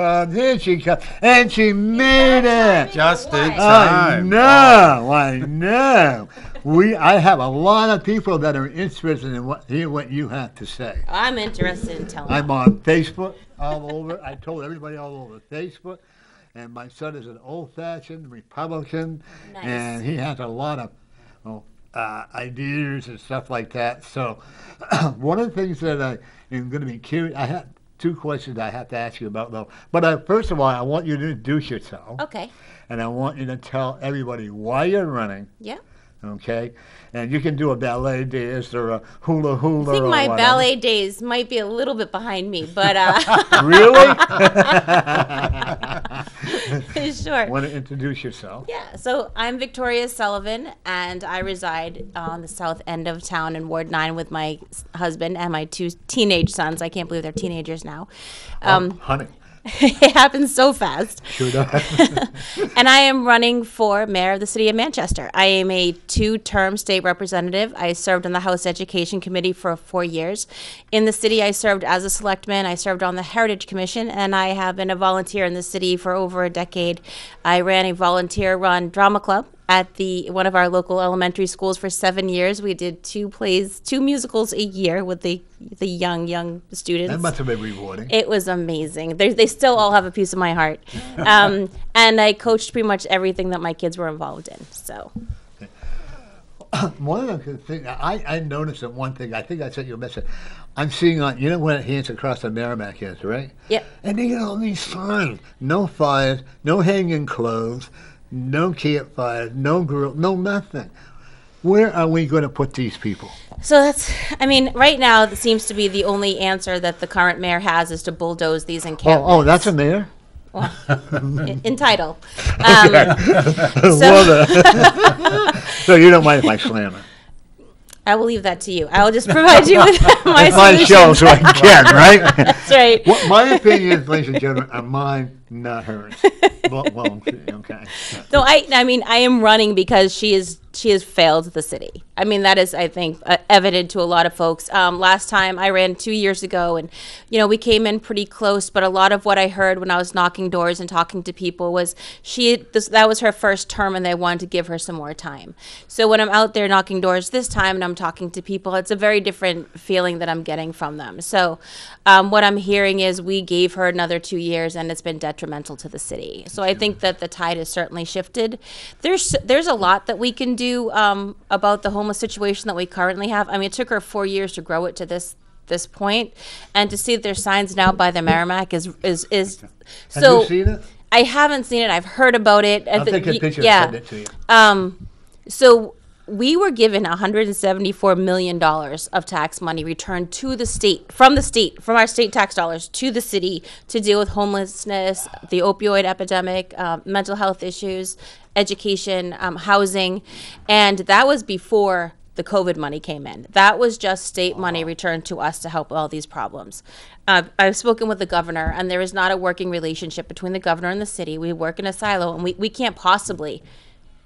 comes, here she comes, and she made it. Just in I time. know, I know. I have a lot of people that are interested in hear what you have to say. I'm interested in telling. I'm on Facebook all over. I told everybody all over Facebook. And my son is an old-fashioned Republican, Nice. and he has a lot of ideas and stuff like that. So one of the things that I am going to be curious, I have two questions I have to ask you about, though. But first of all, I want you to introduce yourself. Okay. And I want you to tell everybody why you're running. Yeah. Okay, and you can do a ballet dance or a hula hula. I think my whatever. ballet days might be a little bit behind me, but Really? Sure. Want to introduce yourself? Yeah, so I'm Victoria Sullivan, and I reside on the south end of town in Ward 9 with my husband and my two teenage sons. I can't believe they're teenagers now. Honey. It happens so fast. Sure does. And I am running for mayor of the city of Manchester. I am a 2-term state representative. I served on the House Education Committee for 4 years. In the city, I served as a selectman. I served on the Heritage Commission, and I have been a volunteer in the city for over a decade. I ran a volunteer-run drama club at one of our local elementary schools for 7 years. We did 2 musicals a year with the young students. That must have been rewarding. It was amazing. They still all have a piece of my heart. And I coached pretty much everything that my kids were involved in. So. One of the things I noticed that one thing, I think I sent you a message. I'm seeing on, you know where Hands Across the Merrimack is, right? Yep. And they got all these signs. No fires, no hanging clothes, no campfires, no grill, no nothing. Where are we going to put these people? So right now, that seems to be the only answer that the current mayor has is to bulldoze these encampments. Oh, that's a mayor? Well, in title. So you don't mind if I slam it? I will leave that to you. I will just provide you with my It's my show, solutions. so I can, right? That's right. What my opinions, ladies and gentlemen, are mine, not hers. Well, okay. No, I am running because she has failed the city. I mean, that is, I think, evident to a lot of folks. Last time I ran 2 years ago, and, we came in pretty close, but a lot of what I heard when I was knocking doors and talking to people was that was her first term, and they wanted to give her some more time. So when I'm out there knocking doors this time and I'm talking to people, it's a very different feeling that I'm getting from them. So what I'm hearing is we gave her another 2 years, and it's been detrimental to the city. So I think that the tide has certainly shifted. There's a lot that we can do about the homeless situation that we currently have. I mean, it took her 4 years to grow it to this point, and to see that there's signs now by the Merrimack is so. Have you seen it? I haven't seen it. I've heard about it. I'll take a picture and send it to you. So we were given $174 million of tax money returned to the state, from our state tax dollars to the city to deal with homelessness, the opioid epidemic, mental health issues, education, housing. And that was before the COVID money came in. That was just state money returned to us to help all these problems. I've spoken with the governor, and there is not a working relationship between the governor and the city. We work in a silo, and we can't possibly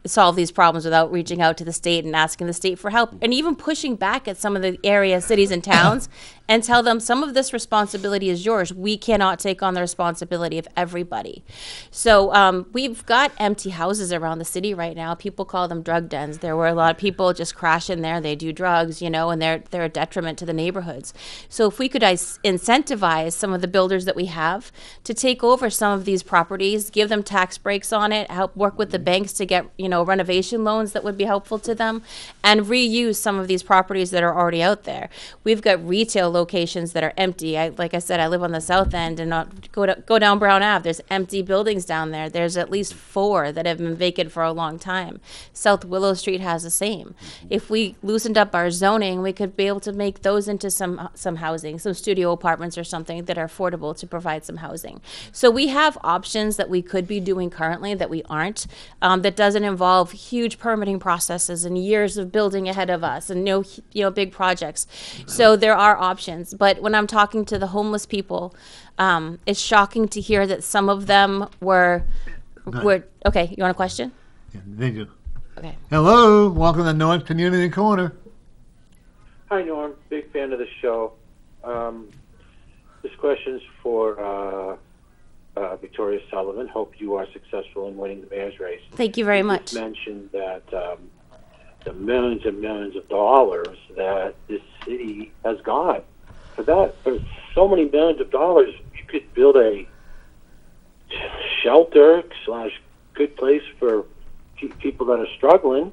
solve these problems without reaching out to the state and asking the state for help, and even pushing back at some of the area cities and towns and tell them some of this responsibility is yours. We cannot take on the responsibility of everybody. So we've got empty houses around the city right now. People call them drug dens. There were a lot of people just crash in there. They do drugs, and they're a detriment to the neighborhoods. So if we could incentivize some of the builders that we have to take over some of these properties, give them tax breaks on it, help work with the banks to get, renovation loans that would be helpful to them, and reuse some of these properties that are already out there. We've got retail locations that are empty. Like I said, I live on the south end, and go down Brown Ave. There's empty buildings down there. There's at least 4 that have been vacant for a long time. South Willow Street has the same. If we loosened up our zoning, we could be able to make those into some housing, some studio apartments or something that are affordable to provide some housing. So we have options that we could be doing currently that we aren't, that doesn't involve huge permitting processes and years of building ahead of us and big projects. So there are options. But when I'm talking to the homeless people, it's shocking to hear that some of them were okay. You want a question? Yeah, they do. Okay. Hello, welcome to North Community Corner. Hi, Norm. Big fan of the show. This question's for Victoria Sullivan. Hope you are successful in winning the mayor's race. Thank you very You much. just mentioned that the millions and millions of dollars that this city has got. For so many millions of dollars, you could build a shelter / good place for people that are struggling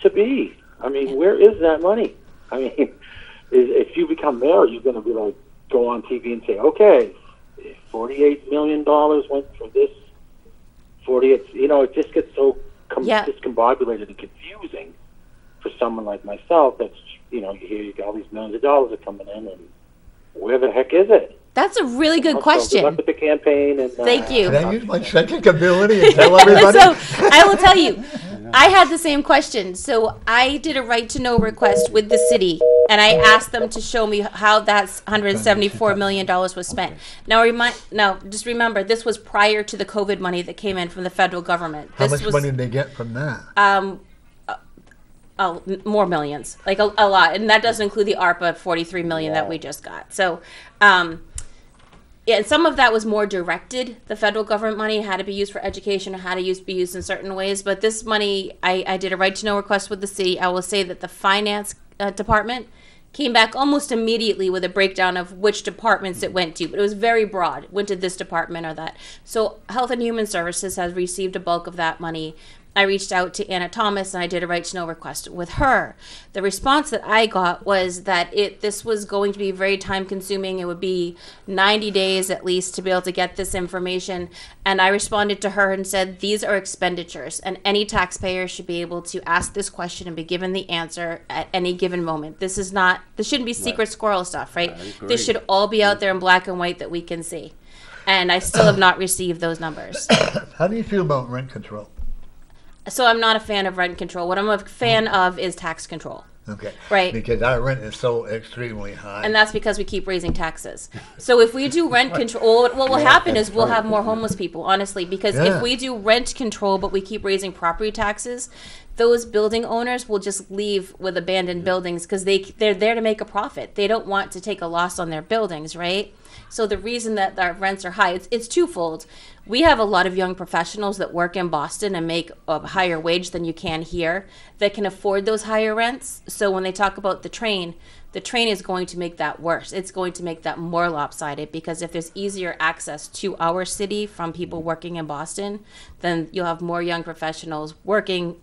to be. I mean, where is that money? I mean, if you become mayor, you're going to be like, go on TV and say, okay, $48 million went for this. 48, it just gets so discombobulated and confusing for someone like myself. That's, you hear you got all these millions of dollars are coming in, and where the heck is it? That's a really good question. Good luck with the campaign. And, Thank you. Can I use my psychic ability and tell everybody? So I will tell you, I had the same question. So I did a right to know request with the city, and I asked them to show me how that $174 million was spent. Now, just remember, this was prior to the COVID money that came in from the federal government. How much money did they get from that? More millions, like a lot, and that doesn't include the ARPA $43 million that we just got. So, and some of that was more directed. The federal government money had to be used for education or had to be used in certain ways. But this money, I did a right to know request with the city. I will say that the finance department came back almost immediately with a breakdown of which departments it went to, but it was very broad. It went to this department or that. So Health and Human Services has received a bulk of that money. I reached out to Anna Thomas and I did a right to know request with her. The response that I got was that this was going to be very time consuming. It would be 90 days at least to be able to get this information. And I responded to her and said, these are expenditures and any taxpayer should be able to ask this question and be given the answer at any given moment. This shouldn't be secret squirrel stuff, right? This should all be out there in black and white that we can see. And I still have not received those numbers. How do you feel about rent control? So I'm not a fan of rent control. What I'm a fan of is tax control. Okay. Right. Because our rent is so extremely high. And that's because we keep raising taxes. So if we do rent control, what will happen is we'll have more homeless people, honestly. Because if we do rent control, but we keep raising property taxes, those building owners will just leave with abandoned buildings because they're there to make a profit. They don't want to take a loss on their buildings, right? So the reason that our rents are high, it's twofold. We have a lot of young professionals that work in Boston and make a higher wage than you can here that can afford those higher rents. So when they talk about the train is going to make that worse. It's going to make that more lopsided because if there's easier access to our city from people working in Boston, then you'll have more young professionals working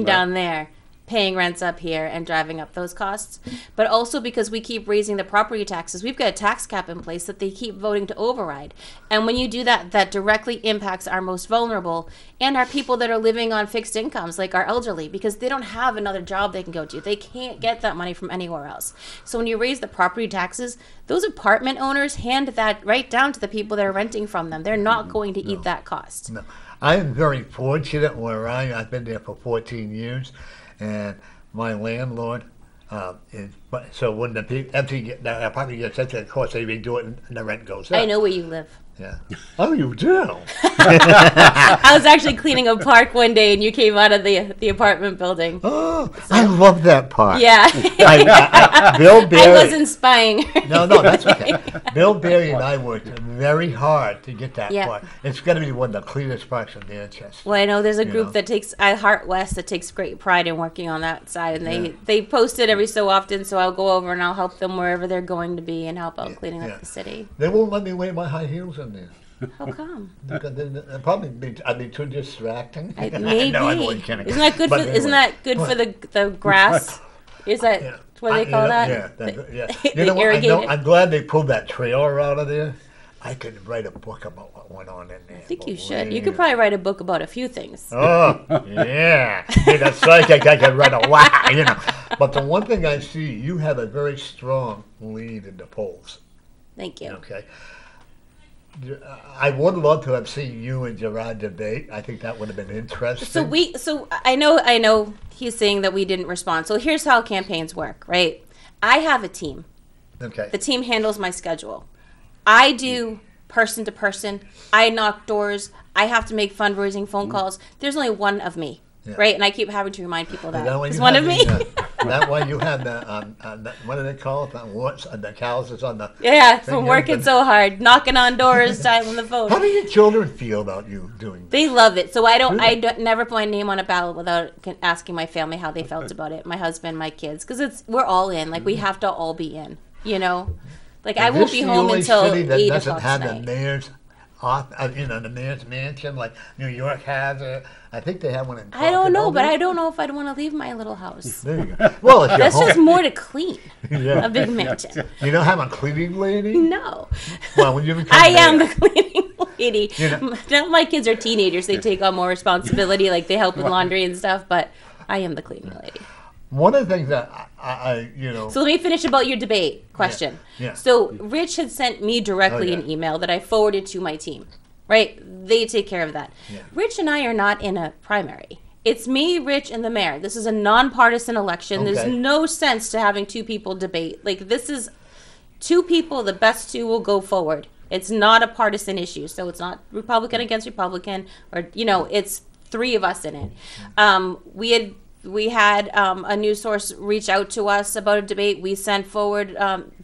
down there, paying rents up here and driving up those costs. But also because we keep raising the property taxes, we've got a tax cap in place that they keep voting to override. And when you do that, that directly impacts our most vulnerable and our people that are living on fixed incomes, like our elderly, because they don't have another job they can go to. They can't get that money from anywhere else. So when you raise the property taxes, those apartment owners hand that right down to the people that are renting from them. They're not going to eat that cost. No. I am very fortunate where I've been there for 14 years. And my landlord, so when the apartment gets empty, of course they redo it and the rent goes up. I know where you live. Yeah. Oh, you do? I was actually cleaning a park one day and you came out of the apartment building. Oh, so. I love that park. Yeah. Bill Berry. I wasn't spying. No, that's okay. Bill Berry and I worked very hard to get that park. It's going to be one of the cleanest parks in Manchester. Well, I know there's a group that takes, Heart West, that takes great pride in working on that side. And they post it every so often, so I'll go over and I'll help them wherever they're going to be and help out cleaning up the city. They won't let me wear my high heels in there. How come? Because I'd be too distracting. Maybe. No, I'm only kidding. Isn't that good for the grass? Is that what they call that? Yeah. You know what? I'm glad they pulled that trailer out of there. I could write a book about what went on in there. I think you should. You could probably write a book about a few things. Oh, yeah. Being a psychic, I could write a lot, But the one thing I see, you have a very strong lead in the polls. Thank you. Okay. I would love to have seen you and Gerard debate. I think that would have been interesting. So I know he's saying that we didn't respond. So here's how campaigns work, right? I have a team. Okay. The team handles my schedule. I do person to person. I knock doors. I have to make fundraising phone calls. There's only one of me, right? And I keep having to remind people that there's one of me. That way you have what do they call it? The calluses on the. Yeah, from fingers working and- so hard, knocking on doors, dialing the phone. How do your children feel about you doing They this? love it. So Really? never put my name on a ballot without asking my family how they felt about it. My husband, my kids, because we're all in. Like we have to all be in. You know, like I Is won't this be the home only until city that 8 doesn't o'clock have the tonight. mayor's the mayor's mansion like New York has it. I think they have one in. I don't know, but Pocono. I don't know if I'd want to leave my little house. There you go. Well, if you're That's home, just more to clean. yeah. A big mansion. You don't have a cleaning lady. No. Well, when you become I am mayor, the cleaning lady. You know- Now my kids are teenagers. They take on more responsibility, like they help with laundry and stuff, but I am the cleaning lady. One of the things that So let me finish about your debate question. Yeah. So Rich had sent me directly Oh, yeah. an email that I forwarded to my team. Right? They take care of that. Yeah. Rich and I are not in a primary. It's me, Rich, and the mayor. This is a nonpartisan election. There's Okay. no sense to having two people debate. Like this is two people, the best two will go forward. It's not a partisan issue. So it's not Republican against Republican or it's three of us in it. We had a news source reach out to us about a debate. We sent forward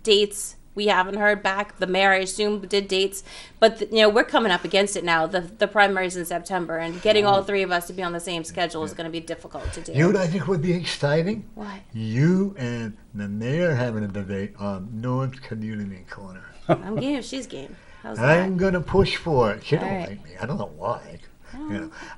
dates. We haven't heard back. The mayor, I assume, did dates, but we're coming up against it now. The primaries in September, and getting all three of us to be on the same schedule is going to be difficult to do. You know what I think would be exciting? What? You and the mayor having a debate on North Community Corner. I'm game if she's game. How's I'm that? gonna push for it. She don't All right. like me. I don't know why.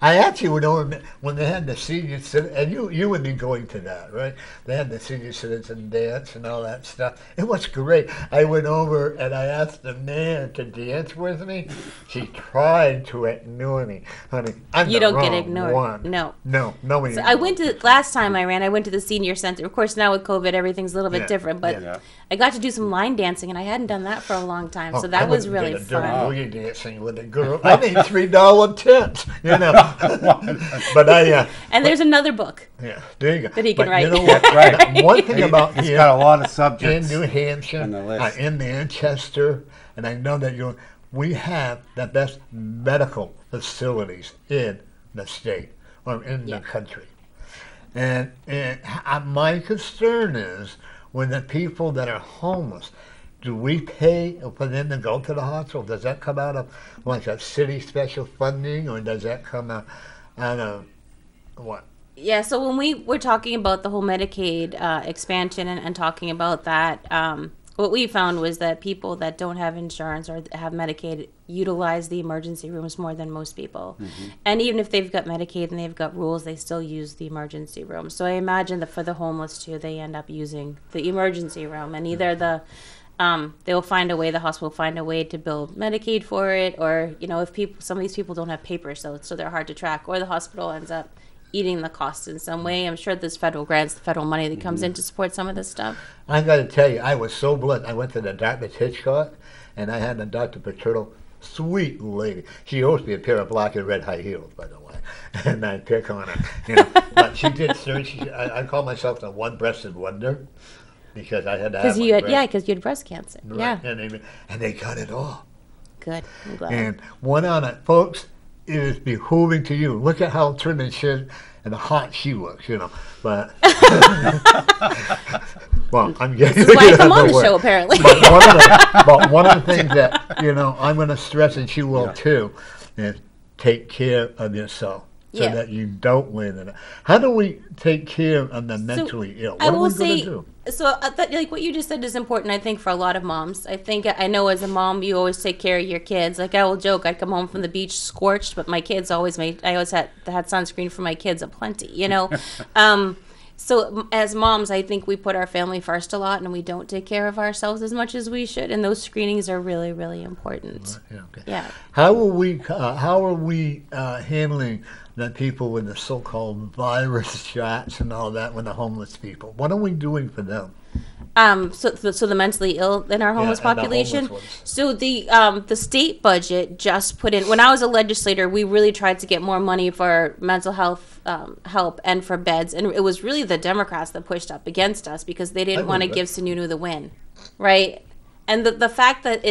I actually would know when they had the senior citizen, and you would be going to that, right? They had the senior citizen dance and all that stuff. It was great. I went over and I asked the mayor to dance with me. She tried to ignore me, honey. I'm You the don't get wrong ignored. one. No. No. So I went to last time I ran. I went to the senior center. Of course, now with COVID, everything's a little bit Yeah, different. But yeah. I got to do some line dancing, and I hadn't done that for a long time. So I that was wouldn't really get a dirty fun. boogie dancing with a girl. I need $3 tips, But And there's another book. yeah, there you go. That he can But write. You know what? Right. One thing about It's here got a lot of in subjects. New Hampshire, on the list. in Manchester, and I know that we have the best medical facilities in the state or in the country. And my concern is when the people that are homeless, do we pay for them to go to the hospital? Does that come out of like a city special funding, or does that come out of what? Yeah, so when we were talking about the whole Medicaid expansion and talking about that, what we found was that people that don't have insurance or have Medicaid utilize the emergency rooms more than most people. And even if they've got Medicaid and they've got rules, they still use the emergency room. So I imagine that for the homeless too, they end up using the emergency room, and either they'll find a way, the hospital will find a way to bill Medicaid for it, or if some of these people don't have papers, so they're hard to track, or the hospital ends up eating the cost in some way. I'm sure there's federal grants, the federal money that comes in to support some of this stuff. I got to tell you, I was so blessed. I went to the Dartmouth Hitchcock, and I had the Dr. Paterno, sweet lady. She owes me a pair of black and red high heels, by the way, and I pick on her. But she did surgery. I call myself the one-breasted wonder because I had to have Because you one had breast. breast cancer. Right. Yeah, And they got it all. good. I'm glad. And one on it, folks, it is behooving to you. Look at how trim and shit and hot she looks, But well, I'm getting. This is why I come on the show, apparently. But one of the things that I'm going to stress, and she will too, is take care of yourself. So Yeah. that you don't land in it. How do we take care of the mentally ill? What I are will we going say, to do? so like what you just said is important, I think, for a lot of moms. I know as a mom, you always take care of your kids. Like I will joke, I'd come home from the beach scorched, but my kids I always had sunscreen for my kids aplenty, So as moms, I think we put our family first a lot, and we don't take care of ourselves as much as we should. And those screenings are really, really important. Yeah, okay. Yeah. How are we handling the people with the so-called virus shots and all that with the homeless people? What are we doing for them? So the mentally ill in our homeless and the population. homeless ones. So the state budget just put in. When I was a legislator, we really tried to get more money for mental health help and for beds, and it was really the Democrats that pushed up against us because they didn't want to believe give Sununu the win, right? And the fact that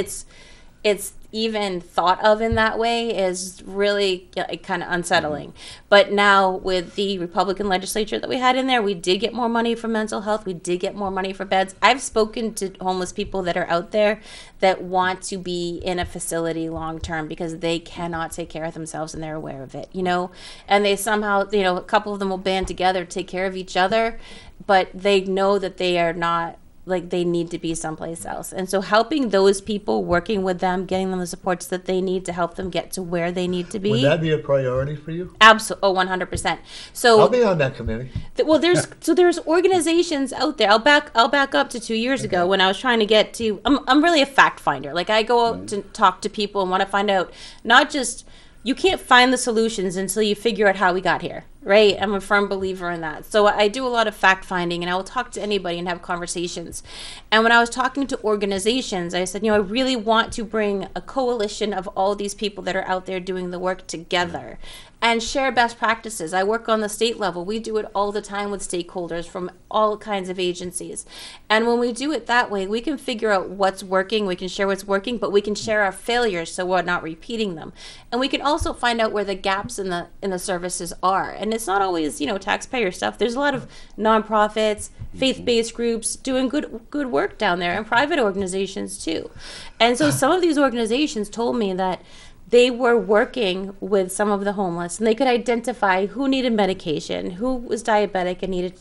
it's even thought of in that way is really kind of unsettling. But now with the Republican legislature that we had in there, we did get more money for mental health. We did get more money for beds. I've spoken to homeless people that are out there that want to be in a facility long term because they cannot take care of themselves and they're aware of it, and they somehow, a couple of them will band together to take care of each other, but they know that they are not, like, they need to be someplace else. And so helping those people, working with them, getting them the supports that they need to help them get to where they need to be. Would that be a priority for you? Absolutely. Oh, 100%. So I'll be on that committee. There's organizations out there. I'll back up to 2 years ago when I was trying to get to, I'm really a fact finder. Like, I go out to talk to people and want to find out, not just, you can't find the solutions until you figure out how we got here, right? I'm a firm believer in that. So I do a lot of fact finding, and I will talk to anybody and have conversations. And when I was talking to organizations, I said, I really want to bring a coalition of all these people that are out there doing the work together and share best practices. I work on the state level. We do it all the time with stakeholders from all kinds of agencies. And when we do it that way, we can figure out what's working, we can share what's working, but we can share our failures so we're not repeating them. And we can also find out where the gaps in the services are. And it's not always, taxpayer stuff. There's a lot of nonprofits, faith-based groups doing good work down there, and private organizations too. And so some of these organizations told me that they were working with some of the homeless, and they could identify who needed medication, who was diabetic and needed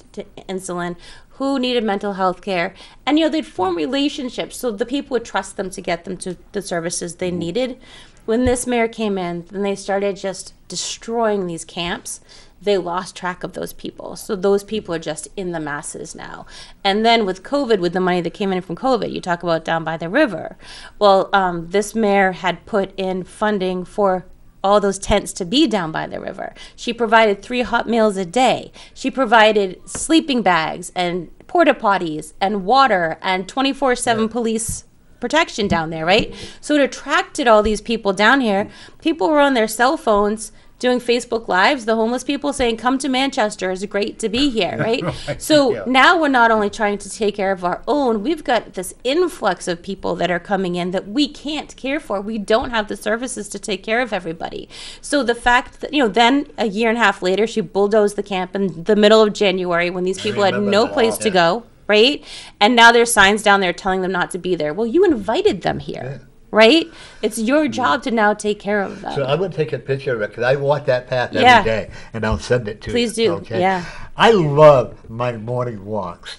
insulin, who needed mental health care. And, they'd form relationships so the people would trust them to get them to the services they needed. When this mayor came in, then they started just destroying these camps. They lost track of those people. So those people are just in the masses now. And then with COVID, with the money that came in from COVID, you talk about down by the river. Well, this mayor had put in funding for all those tents to be down by the river. She provided 3 hot meals a day. She provided sleeping bags and porta potties and water and 24/7 police protection down there, right? So it attracted all these people down here. People were on their cell phones doing Facebook Lives, the homeless people saying, come to Manchester, it's great to be here, right? So now we're not only trying to take care of our own, we've got this influx of people that are coming in that we can't care for. We don't have the services to take care of everybody. So the fact that, then a year and a half later, she bulldozed the camp in the middle of January when these people had no place to go, right? And now there's signs down there telling them not to be there. Well, you invited them here. Right? It's your job to now take care of them. So I'm going to take a picture of it because I walk that path every day, and I'll send it to you. Please do. Okay? Yeah. I love my morning walks.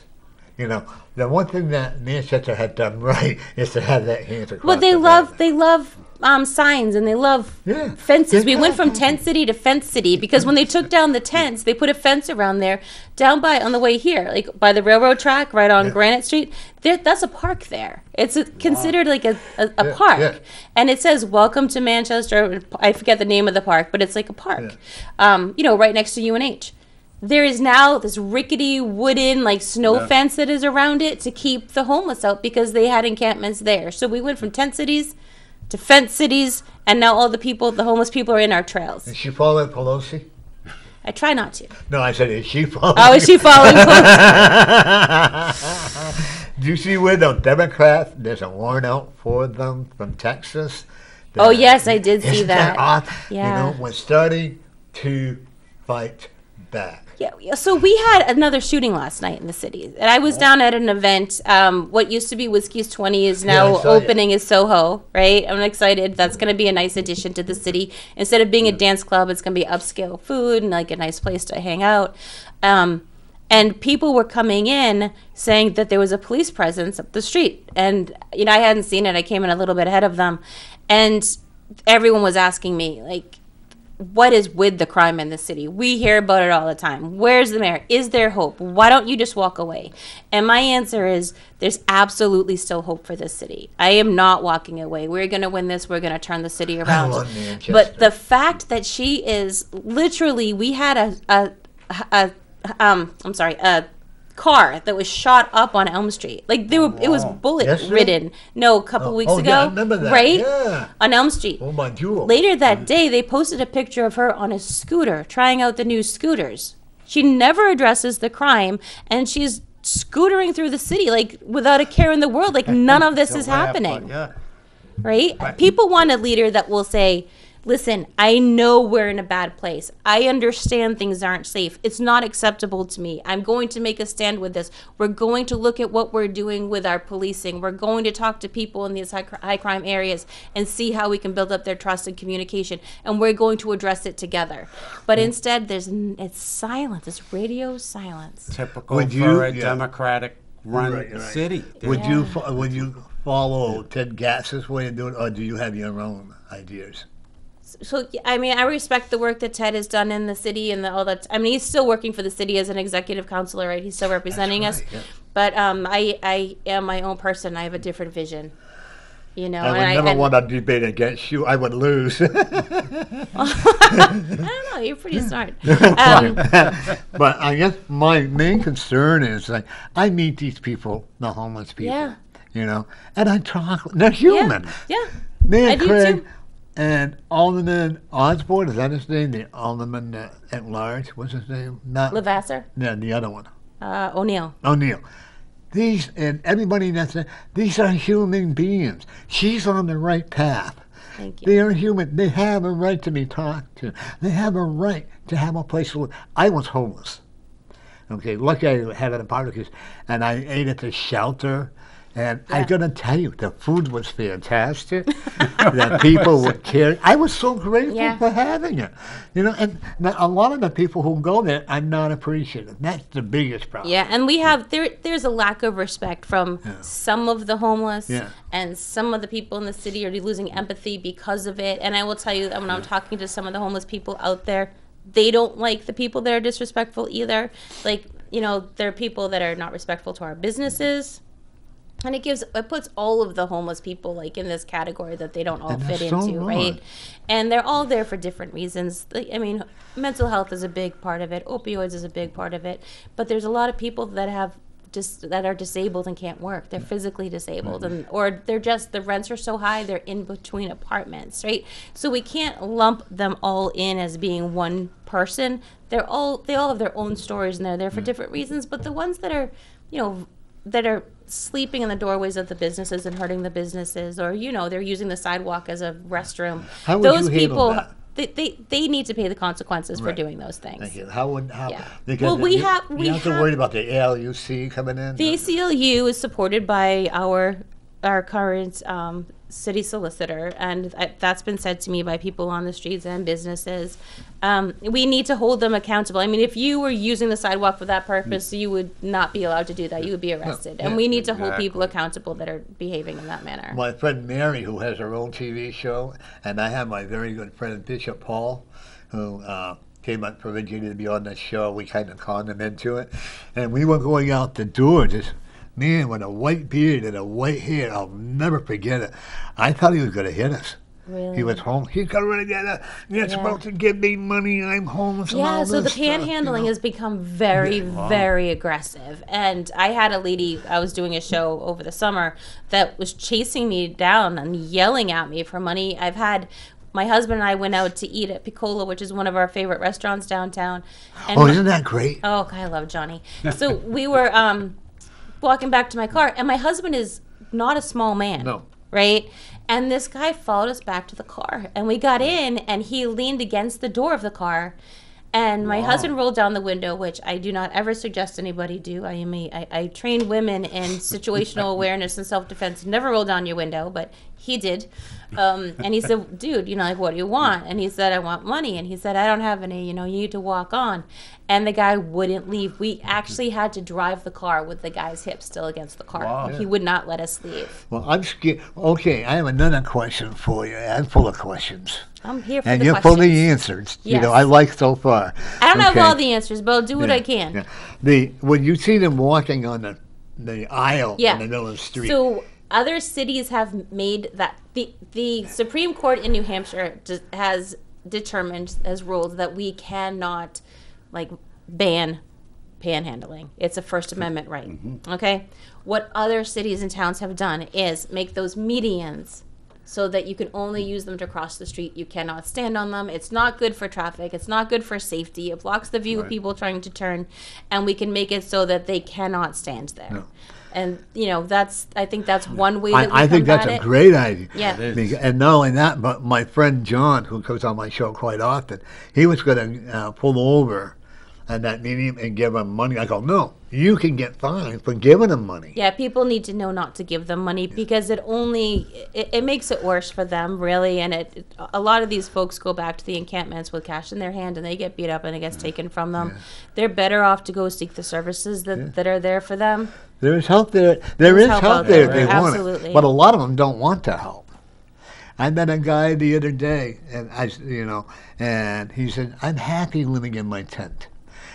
The one thing that Manchester had done right is to have that hands across. Well, they love signs, and they love fences. We went from tent city to fence city because when they took down the tents, they put a fence around there down by on the way here, like by the railroad track, right on Granite Street. That's a park there. It's considered like a park, and it says "Welcome to Manchester." I forget the name of the park, but it's like a park, right next to UNH. There is now this rickety wooden snow fence that is around it to keep the homeless out because they had encampments there. So we went from tent cities to fence cities, and now all the homeless people are in our trails. Is she following Pelosi? I try not to. No, I said, is she following? Oh, is she following Pelosi? Do you see where the Democrats, there's a warrant out for them from Texas? Oh, yes, I did see that. Yeah. We're starting to fight back. Yeah, so we had another shooting last night in the city. And I was down at an event. What used to be Whiskey's 20 is now opening as Soho, right? I'm excited. That's going to be a nice addition to the city. Instead of being a dance club, it's going to be upscale food and a nice place to hang out. And people were coming in saying that there was a police presence up the street. And, I hadn't seen it. I came in a little bit ahead of them. And everyone was asking me, what is with the crime in the city? We hear about it all the time. Where's the mayor? Is there hope? Why don't you just walk away? And my answer is there's absolutely still hope for this city. I am not walking away. We're going to win this. We're going to turn the city around. But the fact that she is literally, we had a car that was shot up on Elm Street. It was bullet ridden. No, a couple weeks ago. Yeah, I remember that. Right? Yeah. On Elm Street. Oh, my jewel. Later that day, they posted a picture of her on a scooter, trying out the new scooters. She never addresses the crime, and she's scootering through the city, without a care in the world. None of this is happening. right? People want a leader that will say, listen, I know we're in a bad place. I understand things aren't safe. It's not acceptable to me. I'm going to make a stand with this. We're going to look at what we're doing with our policing. We're going to talk to people in these high crime areas and see how we can build up their trust and communication. And we're going to address it together. But instead, it's silence. It's radio silence. Typical Would you- for a yeah. Democratic-run Right. city. Would you follow Ted Gass's way of doing it, or do you have your own ideas? So, I mean, I respect the work that Ted has done in the city and all that. I mean, he's still working for the city as an executive counselor, right? He's still representing That's us. right, yeah. But I am my own person. I have a different vision. You know, I would never want to debate against you. I would lose. I don't know. You're pretty smart. But I guess my main concern is like I meet these people, the homeless people. Yeah. You know, and I talk. They're human. Yeah. Me I and do Craig too. and Alderman Osborne, is that his name? The Alderman at large. What's his name? Not Levasseur, Yeah, the other one. O'Neill. O'Neill. These and everybody that's there, these are human beings. She's on the right path. Thank you. They are human. They have a right to be talked to. They have a right to have a place to live. I was homeless. Okay, lucky I had an apartment, and I ate at the shelter. And Yeah. I'm gonna tell you, the food was fantastic. That people would care. I was so grateful Yeah. for having it. You know, and a lot of the people who go there, I'm not appreciative. That's the biggest problem. Yeah, and we have there's a lack of respect from some of the homeless, Yeah. and some of the people in the city are losing empathy because of it. And I will tell you that when I'm talking to some of the homeless people out there, they don't like the people that are disrespectful either. Like, you know, there are people that are not respectful to our businesses. And it puts all of the homeless people like in this category that they don't all And fit that's so into, wrong. right? And they're all there for different reasons. Like, I mean, mental health is a big part of it. Opioids is a big part of it. But there's a lot of people that that are disabled and can't work. They're physically disabled, or they're just the rents are so high they're in between apartments, right? So we can't lump them all in as being one person. They all have their own stories and they're there for different reasons. But the ones that are, you know, that are sleeping in the doorways of the businesses and hurting the businesses, or you know, they're using the sidewalk as a restroom. How would Those you handle people, that? they need to pay the consequences for Right. doing those things. Thank you. How? Yeah. Because Well, we you, have- you we have to have- worry about the ALUC coming in. The ACLU is supported by our current city solicitor, and that's been said to me by people on the streets and businesses. We need to hold them accountable. I mean, if you were using the sidewalk for that purpose, you would not be allowed to do that. You would be arrested. And we need to hold people accountable that are behaving in that manner. My friend Mary, who has her own TV show, and I have my very good friend Bishop Paul, who came up from Virginia to be on the show. We kind of conned him into it. And we were going out the door, this man with a white beard and a white hair. I'll never forget it. I thought he was going to hit us. Really? He was home. He's coming together. You're supposed to give me money. I'm homeless. and Yeah, all so the this stuff, panhandling has become very, very aggressive. And I had a lady, I was doing a show over the summer, that was chasing me down and yelling at me for money. I've had, my husband and I went out to eat at Piccola, which is one of our favorite restaurants downtown. And Oh, isn't that great? Oh, I love Johnny. So we were walking back to my car, and my husband is not a small man. No. Right? And this guy followed us back to the car. And we got in, and he leaned against the door of the car. And my husband rolled down the window, which I do not ever suggest anybody do. I train women in situational awareness and self-defense. Never roll down your window, but he did. And he said, dude, you know, like, what do you want? And he said, I want money. And he said, I don't have any, you know, you need to walk on. And the guy wouldn't leave. We actually had to drive the car with the guy's hip still against the car. Wow. He would not let us leave. Well, I'm scared. Okay, I have another question for you. I'm full of questions. I'm here for And the you're questions. full of answers. You know, Yes. I like so far. I don't have Okay. all the answers, but I'll do what I can. Yeah. When you see them walking on the aisle Yeah. in the middle of the street. So other cities have made that. The Supreme Court in New Hampshire has ruled that we cannot like ban panhandling. It's a First Amendment right. Okay? What other cities and towns have done is make those medians so that you can only use them to cross the street. You cannot stand on them. It's not good for traffic. It's not good for safety. It blocks the view of people trying to turn, and we can make it so that they cannot stand there. And I think that's one way that we I think that's combat a it. great idea. Yeah. It is. And not only that, but my friend John, who comes on my show quite often, he was going to pull over at that meeting and give him money. I go, no, you can get fined for giving him money. Yeah, people need to know not to give them money because it makes it worse for them, really. And a lot of these folks go back to the encampments with cash in their hand and they get beat up and it gets taken from them. Yeah. They're better off to go seek the services that are there for them. There is help there. There is help there if they want Absolutely. it. But a lot of them don't want to help. I met a guy the other day, and and he said, "I'm happy living in my tent.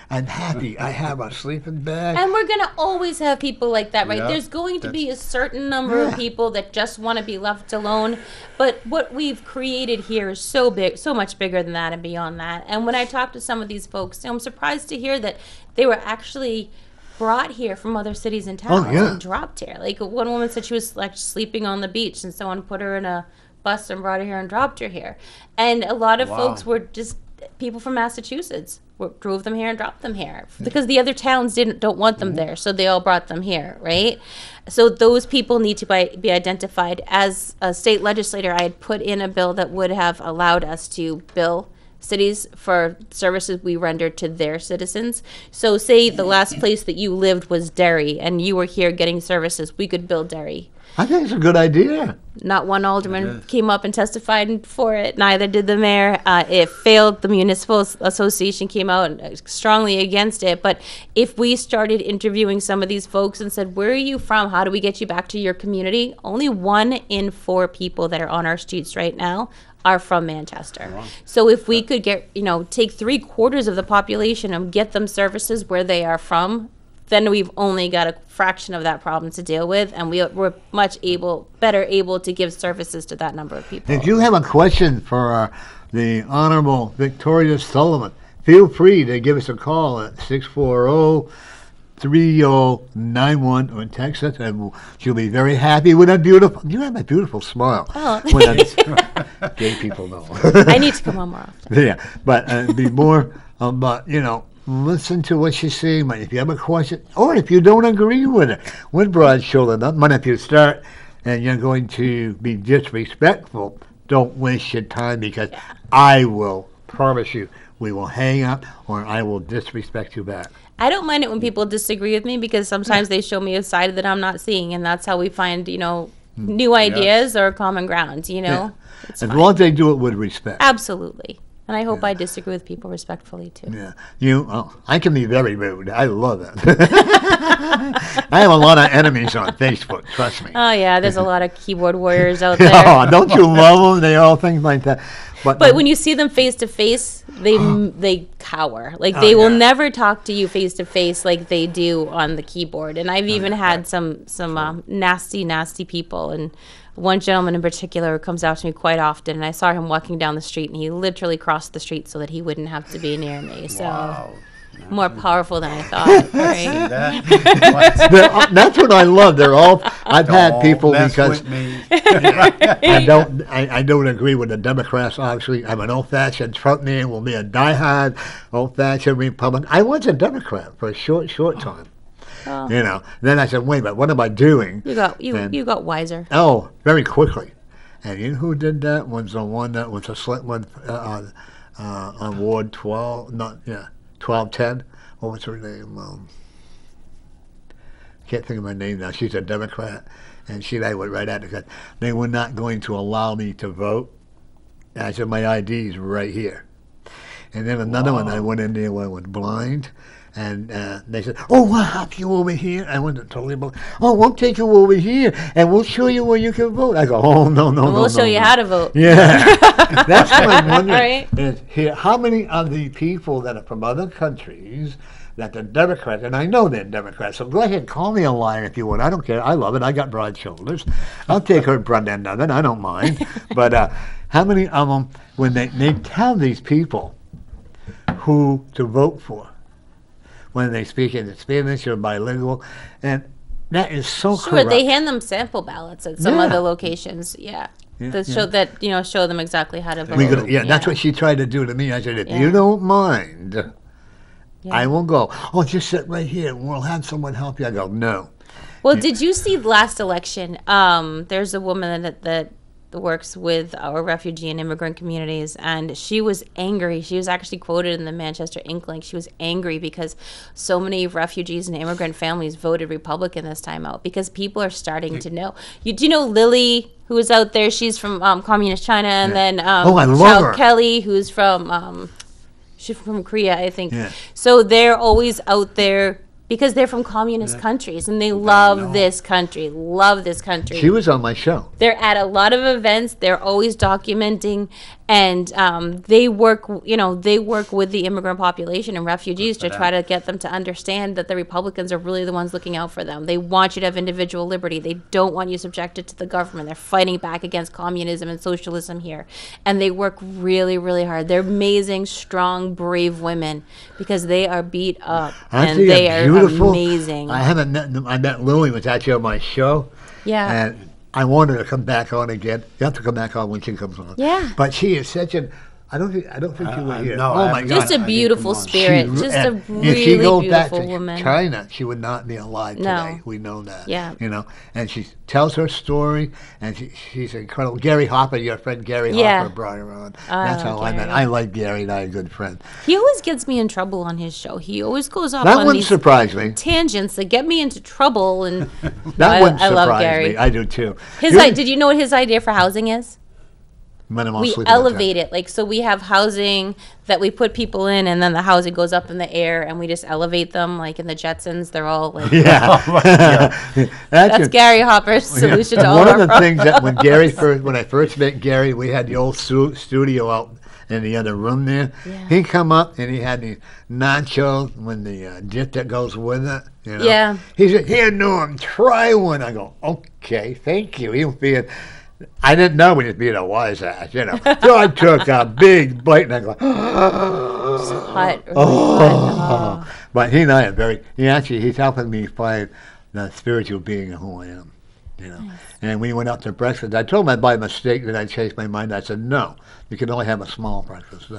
I'm happy. I have a sleeping bag." And we're going to always have people like that, right? Yeah, There's going to be a certain number of people that just want to be left alone. But what we've created here is so big, so much bigger than that and beyond that. And when I talk to some of these folks, I'm surprised to hear that they were actually brought here from other cities and towns and dropped here. Like one woman said she was like sleeping on the beach and someone put her in a bus and brought her here and dropped her here. And a lot of folks were just people from Massachusetts drove them here and dropped them here because the other towns don't want them there, so they all brought them here, right? So those people need to be identified. As a state legislator, I had put in a bill that would have allowed us to bill cities for services we rendered to their citizens. So say the last place that you lived was Derry and you were here getting services, we could bill Derry. I think it's a good idea. Not one alderman came up and testified for it. Neither did the mayor. It failed. The municipal association came out strongly against it. But if we started interviewing some of these folks and said, where are you from? How do we get you back to your community? Only 1 in 4 people that are on our streets right now are from Manchester. Wow. So if we could take 3/4 of the population and get them services where they are from, then we've only got a fraction of that problem to deal with, and we're much better able to give services to that number of people. If you have a question for the Honorable Victoria Sullivan, feel free to give us a call at 640-3091 or text us, and she'll be very happy with a beautiful. You have a beautiful smile. Oh. Gay people know. I need to come on more often. Yeah, but be more about listen to what she's saying. But if you have a question, or if you don't agree with it, with broad shoulder, but if you start and you're going to be disrespectful, don't waste your time because I will promise you we will hang up or I will disrespect you back. I don't mind it when people disagree with me because sometimes they show me a side that I'm not seeing, and that's how we find new ideas or common ground. As long as they do it with respect. Absolutely. And I hope I disagree with people respectfully, too. Yeah. I can be very rude. I love it. I have a lot of enemies on Facebook, trust me. Oh, yeah, there's a lot of keyboard warriors out there. Oh, don't you love them? They all things like that. But when you see them face to face, they cower. Like, they will never talk to you face to face like they do on the keyboard. And I've even had some nasty, nasty people. And one gentleman in particular comes out to me quite often, and I saw him walking down the street, and he literally crossed the street so that he wouldn't have to be near me. So more powerful than I thought, right? That's what I love. I've had people because I don't agree with the Democrats. Obviously, I'm an old-fashioned Trump man. Will be a diehard old-fashioned Republican. I was a Democrat for a short time. Oh. Then I said, wait a minute, what am I doing? You got wiser. Oh, very quickly. And you know who did that? Was the one that was a slick one on Ward 1210. What was her name? Can't think of her name now. She's a Democrat, and she and I went right at it because they were not going to allow me to vote. And I said, my ID's right here. And then another one, I went in there when I was blind. And they said, oh, we'll help you over here. I went to totally blind. Oh, we'll take you over here, and we'll show you where you can vote. I go, oh, no. We'll show you how to vote. Yeah. That's what I'm wondering. Right? Is here, how many of the people that are from other countries that the Democrats, and I know they're Democrats, so go ahead, call me a liar if you want. I don't care. I love it. I got broad shoulders. I'll take her front end of it. I don't mind. But how many of them, when they tell these people who to vote for, when they speak in Spanish or bilingual, and that is so sure, corrupt. they hand them sample ballots at some other locations. Show them exactly how to vote. That's what she tried to do to me. I said, if you don't mind, I will go. Oh, just sit right here and we'll have someone help you. I go, no. Well, did you see the last election? There's a woman that works with our refugee and immigrant communities, and she was angry. She was actually quoted in the Manchester Inklink. She was angry because so many refugees and immigrant families voted Republican this time out because people are starting to know. Do you know Lily, who is out there? She's from communist China, and then I love Chow her. Kelly, who's from she's from Korea, I think. Yeah. So they're always out there because they're from communist countries, and they love this country. She was on my show. They're at a lot of events. They're always documenting, and they work. They work with the immigrant population and refugees to try to get them to understand that the Republicans are really the ones looking out for them. They want you to have individual liberty. They don't want you subjected to the government. They're fighting back against communism and socialism here, and they work really, really hard. They're amazing, strong, brave women because they are beat up and they are amazing. I haven't met them. I met Lily, was actually on my show. Yeah. And I want her to come back on again. You have to come back on when she comes on. Yeah. But she is such an. I don't think you were here. no, oh I my haven't. God. Just a beautiful She- spirit. Just a If really she goes back beautiful to woman. China, she would not be alive No. today. We know that. Yeah. And she tells her story, and she's incredible. Gary Hopper, your friend Gary Yeah. Hopper, brought her on. I That's love how I met. Gary. I like Gary, and I'm a good friend. He always gets me in trouble on his show. He always goes off That on wouldn't these surprise me. tangents that get me into trouble. And That wouldn't I surprise love Gary. me. I do too. Did you know what his idea for housing is? Minimum We sleeping elevate it. Like, so we have housing that we put people in, and then the housing goes up in the air, and we just elevate them, like in the Jetsons. They're all like, Yeah. that's Gary Hopper's solution to all One our of the things that when problems. when I first met Gary, we had the old studio out in the other room there. Yeah. He come up and he had these nachos with the dip that goes with it. Yeah. He said, "Here, Norm, try one." I go, "Okay, thank you." He was being. I didn't know he was being a wise ass, So I took a big bite and I go, Hot, really hot. But he and I are he's helping me find the spiritual being of who I am, Nice. And we went out to breakfast. I told him by mistake that I changed my mind. I said, no, you can only have a small breakfast.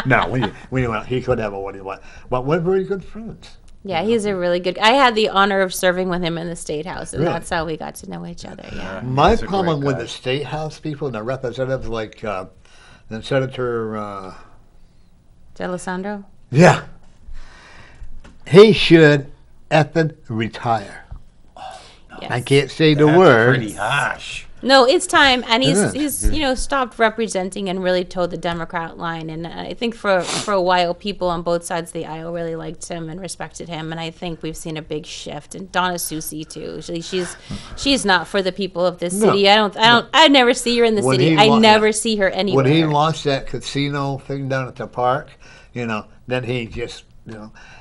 No, we went, he could have what he wanted. But we're very good friends. Yeah, he's a really good. I had the honor of serving with him in the State House, and Really? that's how we got to know each other. Yeah. My He's a problem great with guy. the State House people and the representatives like the Senator, D'Alessandro? yeah, he should effing retire. Yes. I can't say the That's word. pretty harsh. No, it's time, and It is. he's stopped representing and really towed the Democrat line. And I think for a while, people on both sides of the aisle really liked him and respected him. And I think we've seen a big shift. And Donna Susie too. She's not for the people of this No. city. I never see her in the When city. he I wa- never see her anywhere. When he launched that casino thing down at the park, then he just,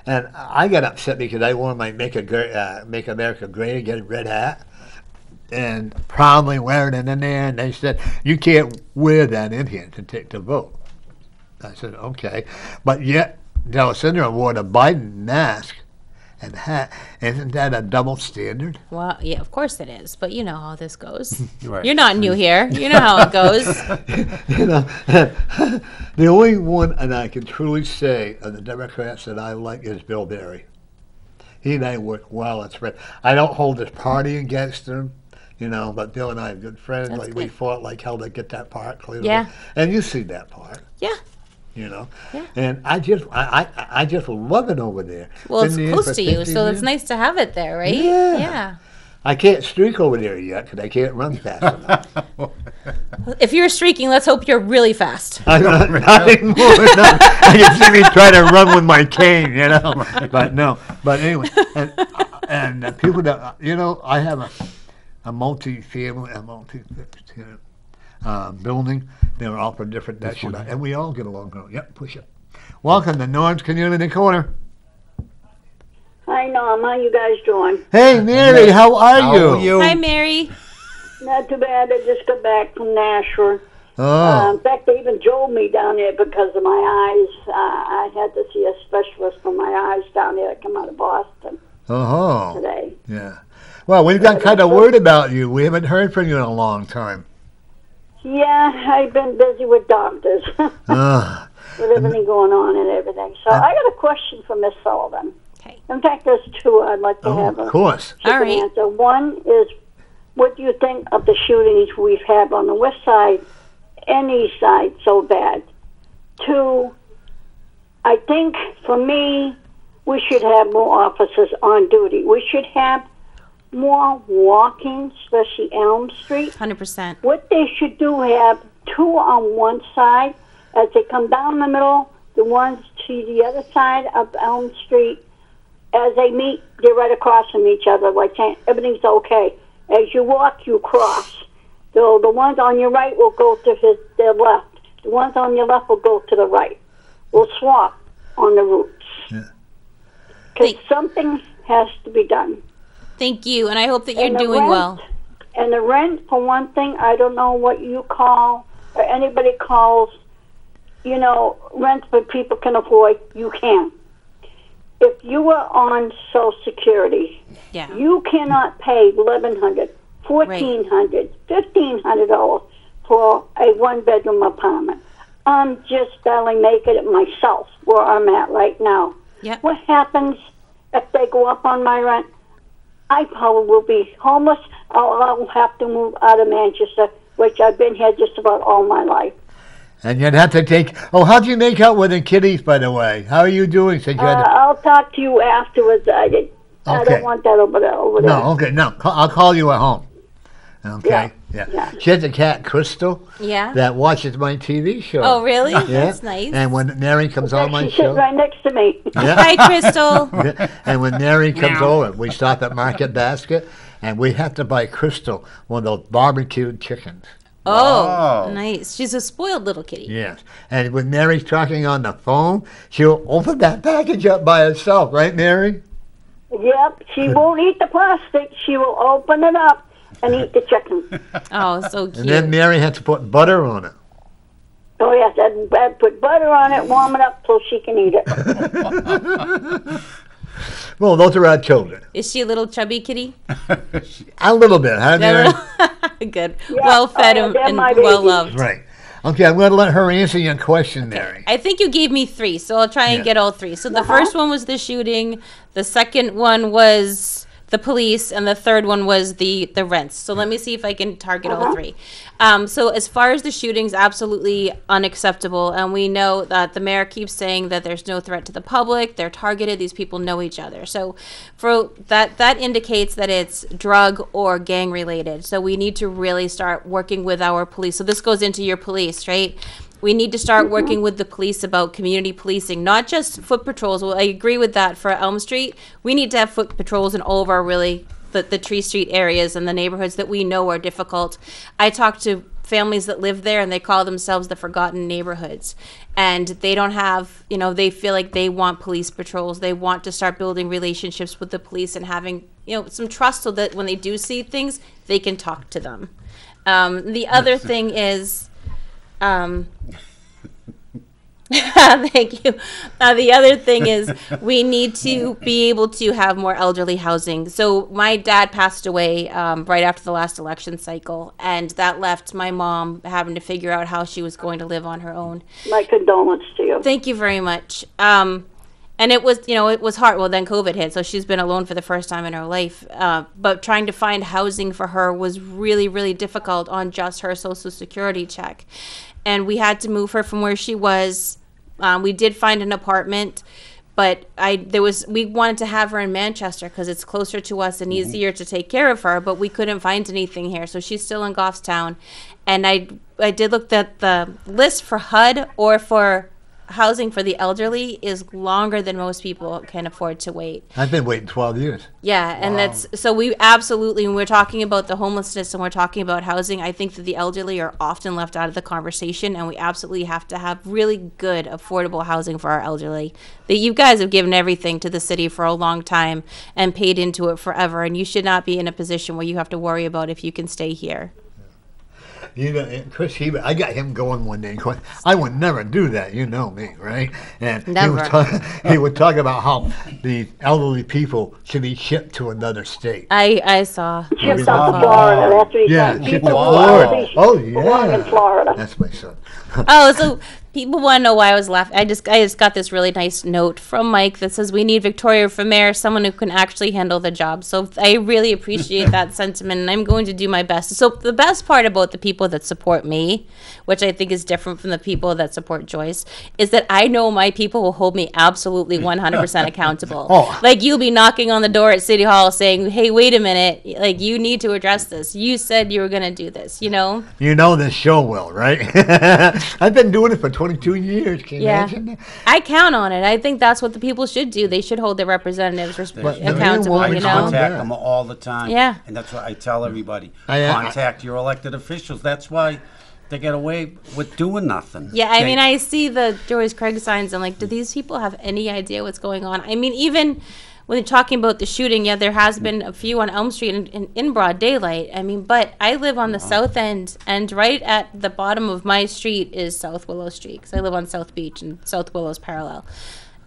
and I got upset because I wore my Make America Great Again red hat, and proudly wearing it in there, and they said, you can't wear that in here to take the vote. I said, okay. But yet, D'Alessandro wore the Biden mask and hat. Isn't that a double standard? Well, yeah, of course it is. But you know how this goes. Right. You're not new here. You know how it goes. The only one, and I can truly say, of the Democrats that I like is Bill Barry. He and I work well as friends. I don't hold his party against him, but Bill and I are good friends. That's Like we good. fought like hell to get that park cleared. Yeah. And you see that part, Yeah. Yeah. Yeah. And I just love it over there. Well, it's Been there close for to you, 15 so years. it's nice to have it there, right? Yeah. Yeah. I can't streak over there yet because I can't run fast enough. If you're streaking, let's hope you're really fast. I'm not anymore. No. I can see me try to run with my cane, But no. But anyway, and people that I have a multi-family, building. They're all for different and we all get along. Yep, push it. Welcome to Norm's Community Corner. Hi, Norm. How you guys doing? Hey, Mary, how are you? How are you? Hi, Mary. Not too bad. I just got back from Nashua. Oh, In fact, they even drove me down there because of my eyes. I had to see a specialist for my eyes down there. I come out of Boston oh, today. yeah. Well, we've got kind of word about you. We haven't heard from you in a long time. Yeah, I've been busy with doctors, with Uh, everything going on and everything. So I got a question for Miss Sullivan. Okay. In fact, there's two I'd like to Oh, have of course. she All can right. answer. One is, what do you think of the shootings we've had on the west side and east side so bad? Two, I think for me, we should have more officers on duty. We should have more walking, especially Elm Street. 100%. What they should do, have two on one side as they come down the middle, the ones to the other side of Elm Street. As they meet, they're right across from each other, like saying everything's okay. As you walk, you cross. So the ones on your right will go to their left. The ones on your left will go to the right. We'll swap on the routes. Yeah. Because something has to be done. Thank you, and I hope that you're And the doing rent- well. And the rent, for one thing, I don't know what you call, or anybody calls, rent that people can afford. You can. If you were on Social Security, Yeah. you cannot pay $1,100, $1,400, $1,500 for a one-bedroom apartment. I'm just barely making it myself where I'm at right now. Yep. What happens if they go up on my rent? I probably will be homeless. I'll have to move out of Manchester, which I've been here just about all my life. And you'd have to take. Oh, how'd you make out with the kiddies, by the way? How are you doing? Since you had to, I'll talk to you afterwards. I Okay. don't want that over there. no, okay, no. I'll call you at home. Okay. Yeah. She has a cat, Crystal, Yeah. that watches my TV show. Oh, really? Yeah. That's nice. And when Mary comes on my She sits show. right next to me. Yeah. Hi, Crystal. Yeah. And when Mary comes over, we stop at Market Basket, and we have to buy Crystal one of those barbecued chickens. Oh, Wow. nice. She's a spoiled little kitty. Yes. And when Mary's talking on the phone, she'll open that package up by herself, right, Mary? Yep, she won't eat the plastic. She will open it up and eat the chicken. Oh, so And cute. then Mary has to put butter on it. Oh, yes, I'd put butter on it, warm it up so she can eat it. Well, those are our children. Is she a little chubby kitty? A little bit, huh, Mary? Good. Yeah, Well fed and, they're and my well babies. loved. Right. Okay, I'm going to let her answer your question, Mary. I think you gave me 3, so I'll try and Yeah. get all 3. So the first one was the shooting, the second one was the police, and the third one was the rents. So let me see if I can target all 3. So as far as the shootings, absolutely unacceptable, and we know that the mayor keeps saying that there's no threat to the public. They're targeted. These people know each other. So for that indicates that it's drug or gang related. So we need to really start working with our police. So this goes into your police, right? We need to start working with the police about community policing, not just foot patrols. Well, I agree with that for Elm Street. We need to have foot patrols in all of our the Tree Street areas and the neighborhoods that we know are difficult. I talk to families that live there and they call themselves the forgotten neighborhoods. And they don't have, they feel like they want police patrols. They want to start building relationships with the police and having, some trust so that when they do see things, they can talk to them. The other thing is, thank you. The other thing is we need to be able to have more elderly housing. So my dad passed away right after the last election cycle, and that left my mom having to figure out how she was going to live on her own. My condolence to you. Thank you very much. And it was, it was hard. Well, then COVID hit, so she's been alone for the first time in her life. But trying to find housing for her was really, really difficult on just her Social Security check. And we had to move her from where she was. We did find an apartment, but we wanted to have her in Manchester because it's closer to us and easier to take care of her, but we couldn't find anything here. So she's still in Goffstown. And I did look at the list for HUD or for housing for the elderly is longer than most people can afford to wait. I've been waiting 12 years. Yeah, and so we absolutely, when we're talking about the homelessness and we're talking about housing, I think that the elderly are often left out of the conversation, and we absolutely have to have really good, affordable housing for our elderly. That you guys have given everything to the city for a long time and paid into it forever, and you should not be in a position where you have to worry about if you can stay here. Chris Hebert, I got him going one day. I would never do that, you know me, right? And Never. he would talk about how the elderly people should be shipped to another state. I saw. Shipped out to Florida. That's what he Yeah, said. shipped People to who Florida. actually Oh, belong in yeah. Florida. That's my son. Oh, so People want to know why I was laughing. I just got this really nice note from Mike that says we need Victoria for mayor, someone who can actually handle the job. So I really appreciate that sentiment, and I'm going to do my best. So the best part about the people that support me, which I think is different from the people that support Joyce, is that I know my people will hold me absolutely 100% accountable. Oh. Like, you'll be knocking on the door at City Hall saying, hey, wait a minute, like, you need to address this. You said you were going to do this, you know? You know this show will, right? I've been doing it for 22 years. Can you imagine that? I count on it. I think that's what the people should do. They should hold their representatives accountable, I you I know? contact them all the time. Yeah. And that's what I tell everybody. I- Contact your elected officials. That's why they get away with doing nothing. Yeah, I mean, I see the Joyce Craig signs. I'm like, do these people have any idea what's going on? I mean, even when you're talking about the shooting, yeah, there has been a few on Elm Street in broad daylight. I mean, but I live on the south end, and right at the bottom of my street is South Willow Street, because I live on South Beach, and South Willow's parallel.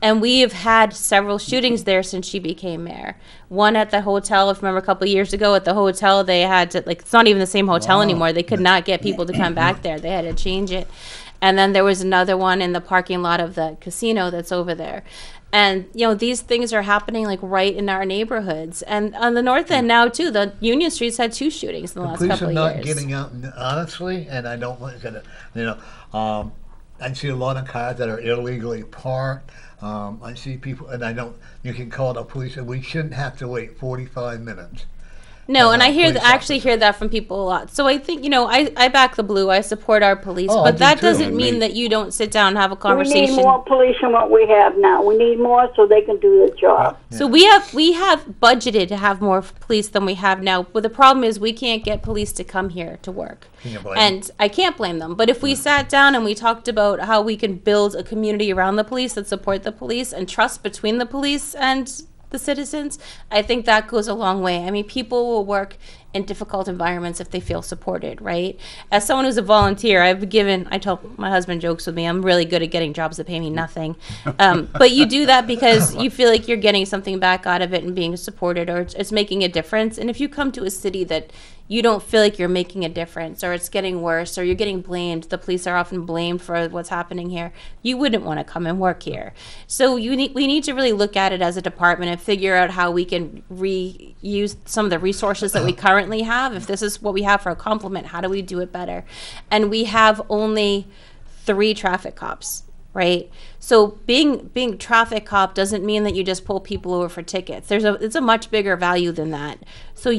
And we have had several shootings there since she became mayor. One at the hotel, if you remember a couple of years ago, at the hotel, they had to, like, it's not even the same hotel anymore. They could not get people to come back there. They had to change it. And then there was another one in the parking lot of the casino that's over there. And, you know, these things are happening, like, right in our neighborhoods. And on the north end now, too, the Union Street's had 2 shootings in the last Police couple are of not years. getting out, honestly, and I don't want to, I see a lot of cars that are illegally parked. I see people, and you can call the police, and we shouldn't have to wait 45 minutes. No, and I police actually hear that from people a lot. So I think, you know, I back the blue. I support our police, Oh, I but do that too. doesn't mean that you don't sit down and have a conversation. We need more police than what we have now. We need more so they can do their job. So we have budgeted to have more police than we have now. But the problem is we can't get police to come here to work. Can't blame And I can't blame them. But if we sat down and we talked about how we can build a community around the police that support the police and trust between the police and the citizens, I think that goes a long way. I mean, people will work in difficult environments if they feel supported, right? As someone who's a volunteer, I tell my husband jokes with me, I'm really good at getting jobs that pay me nothing. But you do that because you feel like you're getting something back out of it and being supported, or it's making a difference. And if you come to a city that you don't feel like you're making a difference, or it's getting worse, or you're getting blamed, the police are often blamed for what's happening here, you wouldn't want to come and work here. So we need to really look at it as a department and figure out how we can reuse some of the resources that we currently have. If this is what we have for a complement, how do we do it better? And we have only 3 traffic cops, right? So being traffic cop doesn't mean that you just pull people over for tickets. It's a much bigger value than that. So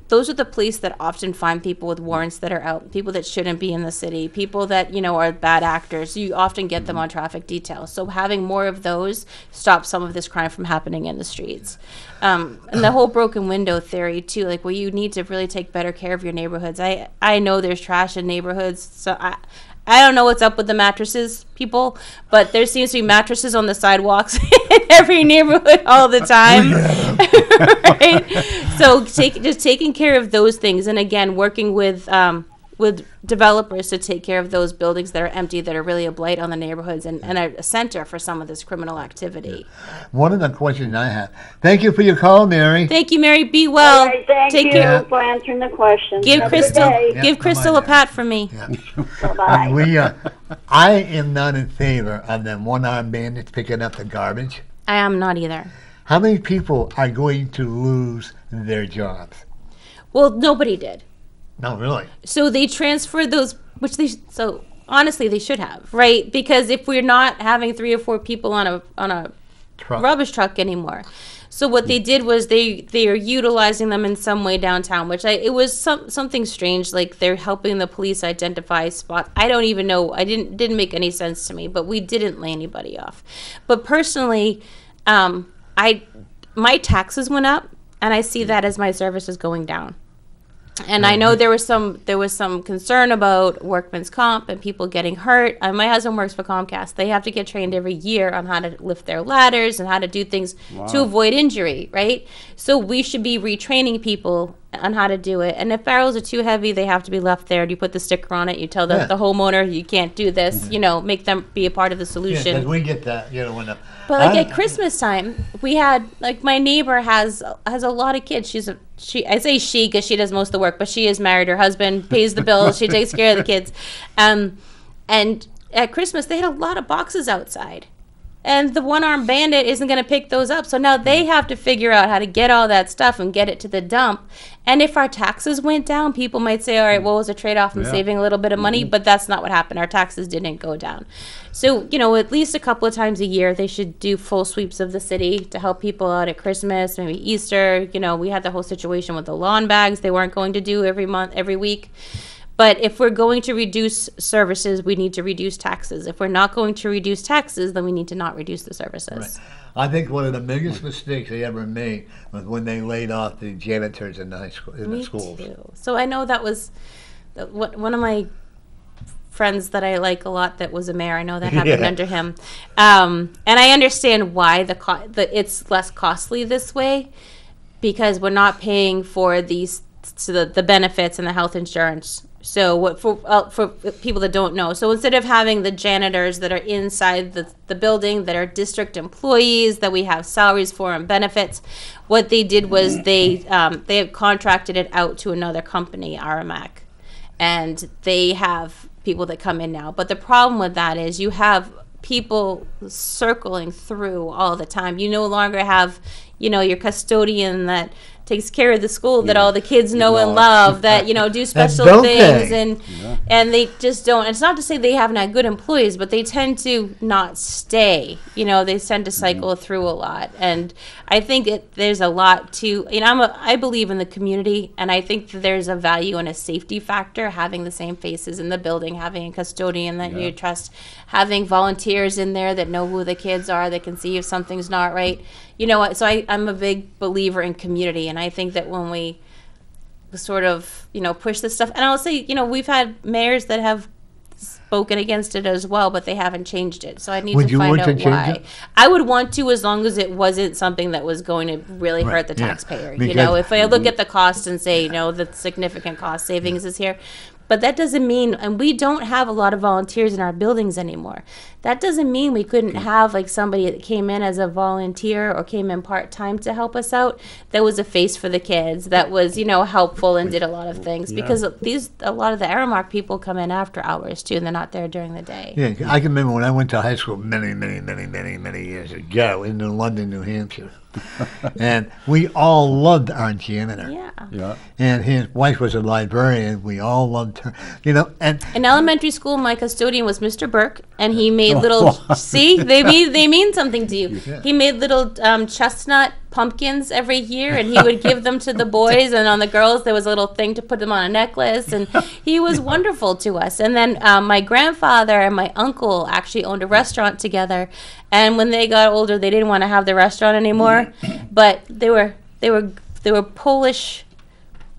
those are the police that often find people with warrants that are out, people that shouldn't be in the city, people that, you know, are bad actors. You often get them on traffic details. So having more of those stops some of this crime from happening in the streets. And the whole broken window theory too, like, well, you need to really take better care of your neighborhoods. I know there's trash in neighborhoods, so I don't know what's up with the mattresses, people, but there seems to be mattresses on the sidewalks in every neighborhood all the time. Right? So just taking care of those things, and again, working with developers to take care of those buildings that are empty, that are really a blight on the neighborhoods and a center for some of this criminal activity. One of the questions I have. Thank you for your call, Mary. Thank you, Mary. Be well. All right, thank Take you care. for answering the question. Give Have a good Crystal, day. Yeah, give Crystal a bye-bye. pat from me. Bye-bye. I am not in favor of them one-armed bandits picking up the garbage. I am not either. How many people are going to lose their jobs? Well, nobody did. No, really. So they transferred those, so honestly they should have, right? Because if we're not having 3 or 4 people on a Truck. rubbish truck anymore. So what they did was they are utilizing them in some way downtown, it was something strange, like they're helping the police identify spots. I don't even know. Didn't make any sense to me, but we didn't lay anybody off. But personally, my taxes went up, and I see that as my services going down. And I know there was some concern about workman's comp and people getting hurt. My husband works for Comcast. They have to get trained every year on how to lift their ladders and how to do things to avoid injury, right? So we should be retraining people on how to do it. And if barrels are too heavy, they have to be left there. You put the sticker on it. You tell the homeowner you can't do this. You know, make them be a part of the Yeah, solution. 'cause we get that, when the... But like at Christmas time, we had, like, my neighbor has a lot of kids. I say she because she does most of the work, but she is married. Her husband pays the bills. She takes care of the kids, and at Christmas, they had a lot of boxes outside. And the one-armed bandit isn't going to pick those up. So now they have to figure out how to get all that stuff and get it to the dump. And if our taxes went down, people might say, all right, what was a trade-off in saving a little bit of money? But that's not what happened. Our taxes didn't go down. So, at least a couple of times a year, they should do full sweeps of the city to help people out at Christmas, maybe Easter. We had the whole situation with the lawn bags they weren't going to do every month, every week. But if we're going to reduce services, we need to reduce taxes. If we're not going to reduce taxes, then we need to not reduce the services. Right. I think one of the biggest mistakes they ever made was when they laid off the janitors in the high school, in the schools. Too. So I know that was one of my friends that I like a lot that was a mayor. I know that happened under him. And I understand why it's less costly this way, because we're not paying for the benefits and the health insurance. So for people that don't know, so instead of having the janitors that are inside the building that are district employees that we have salaries for and benefits, what they did was they have contracted it out to another company, Aramac, and they have people that come in now. But the problem with that is you have people circling through all the time. You no longer have, your custodian that takes care of the school that all the kids know and love, that do special things, and they just don't. It's not to say they haven't had good employees, but they tend to not stay. They tend to cycle through a lot, and I think there's a lot to. I believe in the community, and I think that there's a value and a safety factor having the same faces in the building, having a custodian that you trust, having volunteers in there that know who the kids are, that can see if something's not right. So I'm a big believer in community, and I think that when we sort of, push this stuff, and I'll say, we've had mayors that have spoken against it as well, but they haven't changed it. So I need to find out why. I would want to, as long as it wasn't something that was going to really hurt the taxpayer. If I look at the cost and say, the significant cost savings is here. But that doesn't mean, and we don't have a lot of volunteers in our buildings anymore. That doesn't mean we couldn't have somebody that came in as a volunteer or came in part-time to help us out, that was a face for the kids, that was, helpful and did a lot of things. Because a lot of the Aramark people come in after hours too, and they're not there during the day. Yeah, I can remember when I went to high school many, many, many, many, many years ago in London, New Hampshire. And we all loved our janitor. Yeah. And his wife was a librarian. We all loved her. And in elementary school, my custodian was Mr. Burke, and he made little. See, they mean something to you. Yeah. He made little chestnut pumpkins every year, and he would give them to the boys, and on the girls there was a little thing to put them on a necklace, and he was wonderful to us. And then my grandfather and my uncle actually owned a restaurant together, and when they got older, they didn't want to have the restaurant anymore, but they were Polish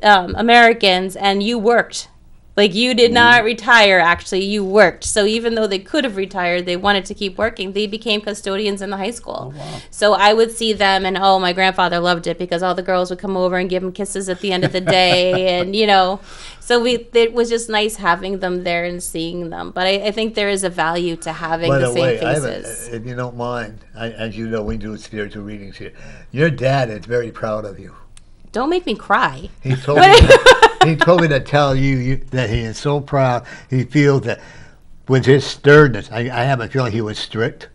Americans, and you worked. You did not retire, actually. You worked. So even though they could have retired, they wanted to keep working. They became custodians in the high school. Oh, wow. So I would see them, and, my grandfather loved it because all the girls would come over and give him kisses at the end of the day. And, so it was just nice having them there and seeing them. But I think there is a value to having the same faces. If you don't mind, as you know, we do spiritual readings here. Your dad is very proud of you. Don't make me cry. He told me he told me to tell you that he is so proud. He feels that with his sternness, I have a feeling he was strict.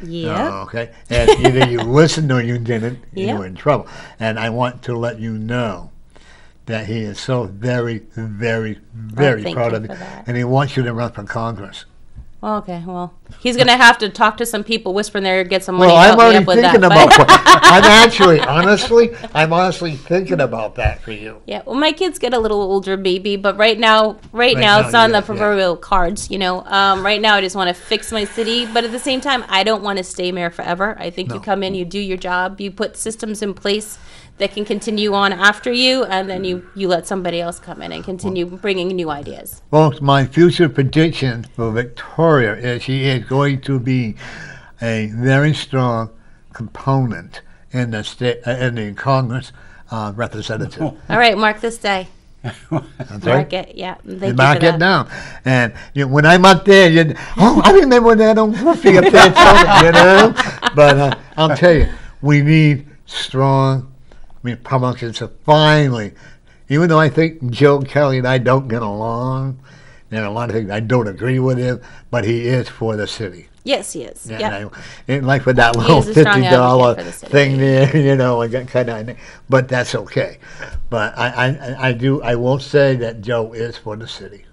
Yeah. Okay. And either you listened or you didn't, you were in trouble. And I want to let you know that he is so very, very, very proud of you. And he wants you to run for Congress. Okay, well, he's going to have to talk to some people, whisper in there, get some money. Well, I'm already thinking about that. I'm honestly thinking about that for you. Yeah, well, my kids get a little older, baby, but right now it's on the proverbial cards, Right now, I just want to fix my city, but at the same time, I don't want to stay mayor forever. I think you come in, you do your job, you put systems in place that can continue on after you, and then you let somebody else come in and continue bringing new ideas. Well, my future prediction for Victoria is she is going to be a very strong component in the state, in the Congress representative. All right, mark this day. Mark it, yeah. Mark it down. And when I'm up there, I remember when that on Goofy up there, But I'll tell you, we need strong Republicans to finally, even though I think Joe Kelly and I don't get along, and a lot of things I don't agree with him, but he is for the city. Yes, he is. And, Yeah. and like with that He little is a strong $50 advocate for the city. thing there, and that kind of, but that's okay. But I won't say that Joe is for the city.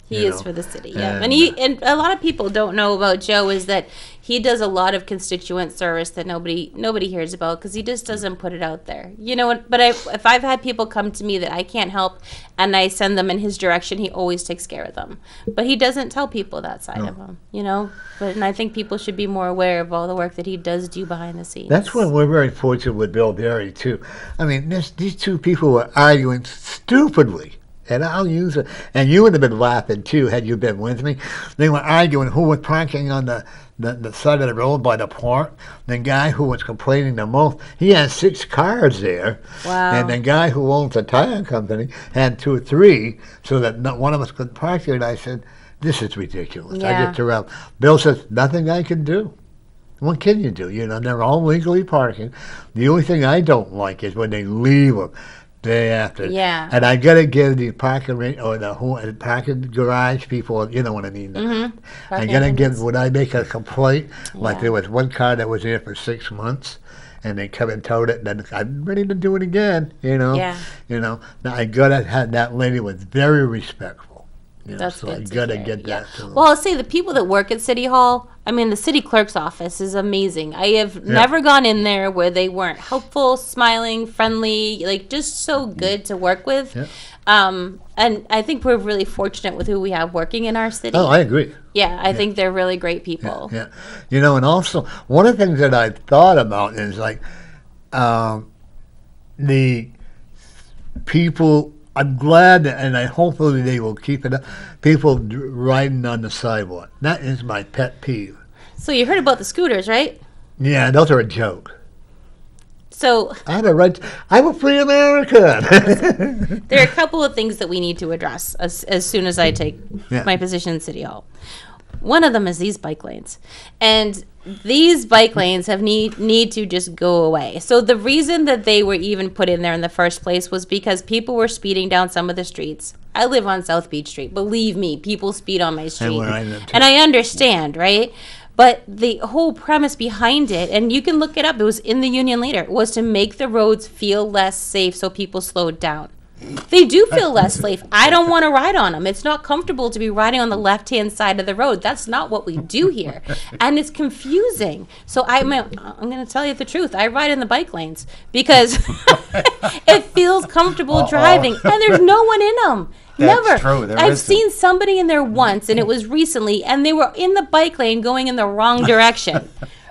He is for the city, yeah. And, And a lot of people don't know about Joe is that he does a lot of constituent service that nobody hears about because he just doesn't put it out there. But if I've had people come to me that I can't help and I send them in his direction, he always takes care of them. But he doesn't tell people that side of him, and I think people should be more aware of all the work that he does do behind the scenes. That's when we're very fortunate with Bill Berry too. I mean, these two people were arguing stupidly. And I'll use it. And you would have been laughing, too, had you been with me. They were arguing who was parking on the side of the road by the park. The guy who was complaining the most, he had 6 cars there. Wow. And the guy who owns the tire company had 2 or 3, so that not one of us could park there. And I said, this is ridiculous. I Yeah. get around. Bill says, nothing I can do. What can you do? They're all legally parking. The only thing I don't like is when they leave them day after. Yeah. And I gotta give the parking or the parking garage people, you know what I mean. I Parking gotta give attendants. when I make a complaint. Like Yeah. there was one car that was there for 6 months, and they come and towed it. And then I'm ready to do it again. Yeah. Now I gotta have that lady was very respectful. That's so good I to gotta hear. get Yeah. that. To them. Well, I'll say the people that work at City Hall, the city clerk's office is amazing. I have never gone in there where they weren't helpful, smiling, friendly, just so good to work with. Yeah. And I think we're really fortunate with who we have working in our city. Oh, I agree. Yeah, I think they're really great people. Yeah. And also one of the things that I've thought about is the people. I'm glad, and hopefully they will keep it up. People riding on the sidewalk. That is my pet peeve. So you heard about the scooters, right? Yeah, those are a joke. So I have a right. I'm a free American. there are a couple of things that we need to address as soon as I take my position in City Hall. One of them is these bike lanes. And these bike lanes need to just go away. So the reason that they were even put in there in the first place was because people were speeding down some of the streets. I live on South Beach Street. Believe me, people speed on my street. where I live, too. And I understand, right? But the whole premise behind it, and you can look it up, it was in the Union Leader, was to make the roads feel less safe so people slowed down. They do feel less safe. I don't want to ride on them. It's not comfortable to be riding on the left-hand side of the road. That's not what we do here. And it's confusing. So I'm going to tell you the truth. I ride in the bike lanes because it feels comfortable driving. And there's no one in them. That's Never. true. There I've isn't. seen somebody in there once, and it was recently, and they were in the bike lane going in the wrong direction.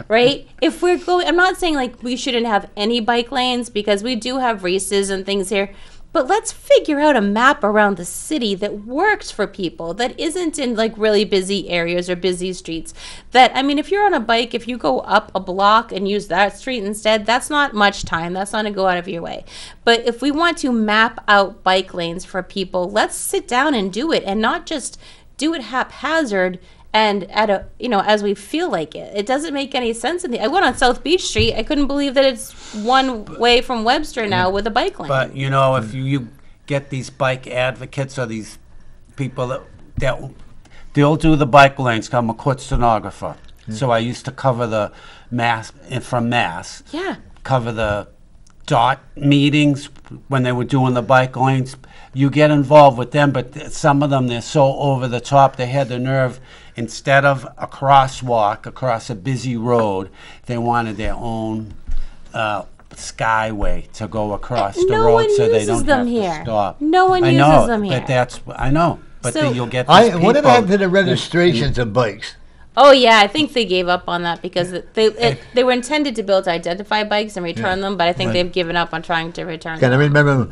Right? If we're going, I'm not saying we shouldn't have any bike lanes because we do have races and things here. But let's figure out a map around the city that works for people, that isn't in really busy areas or busy streets. That, if you're on a bike, if you go up a block and use that street instead, that's not much time. That's not to go out of your way. But if we want to map out bike lanes for people, let's sit down and do it and not just do it haphazard and as we feel like it. It doesn't make any sense. I went on South Beach Street. I couldn't believe that it's one way from Webster now with a bike lane. But if you get these bike advocates or these people that they'll do the bike lanes. I'm a court stenographer, so I used to cover the Mass from Mass. Yeah. Cover the DOT meetings when they were doing the bike lanes. You get involved with them, but some of them, they're so over the top. They had the nerve, instead of a crosswalk across a busy road, they wanted their own skyway to go across the No road one so they uses don't them have here. to stop. No one I uses know, them here. But I know. But So- then you'll get these people. What happened to the registrations of bikes? Oh yeah, I think they gave up on that because they were intended to build identify bikes and return them, but I think they've given up on trying to return Can I them. remember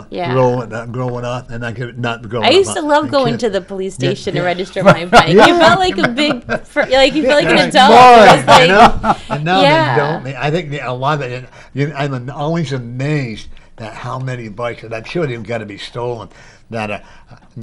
Yeah. growing up, and not growing I up. used to love going to the police station to register my bike. You felt like a big, you felt like an adult. It was And now Yeah. they don't. I think a lot of it. I'm always amazed that how many bikes, and I'm sure they've got to be stolen, that are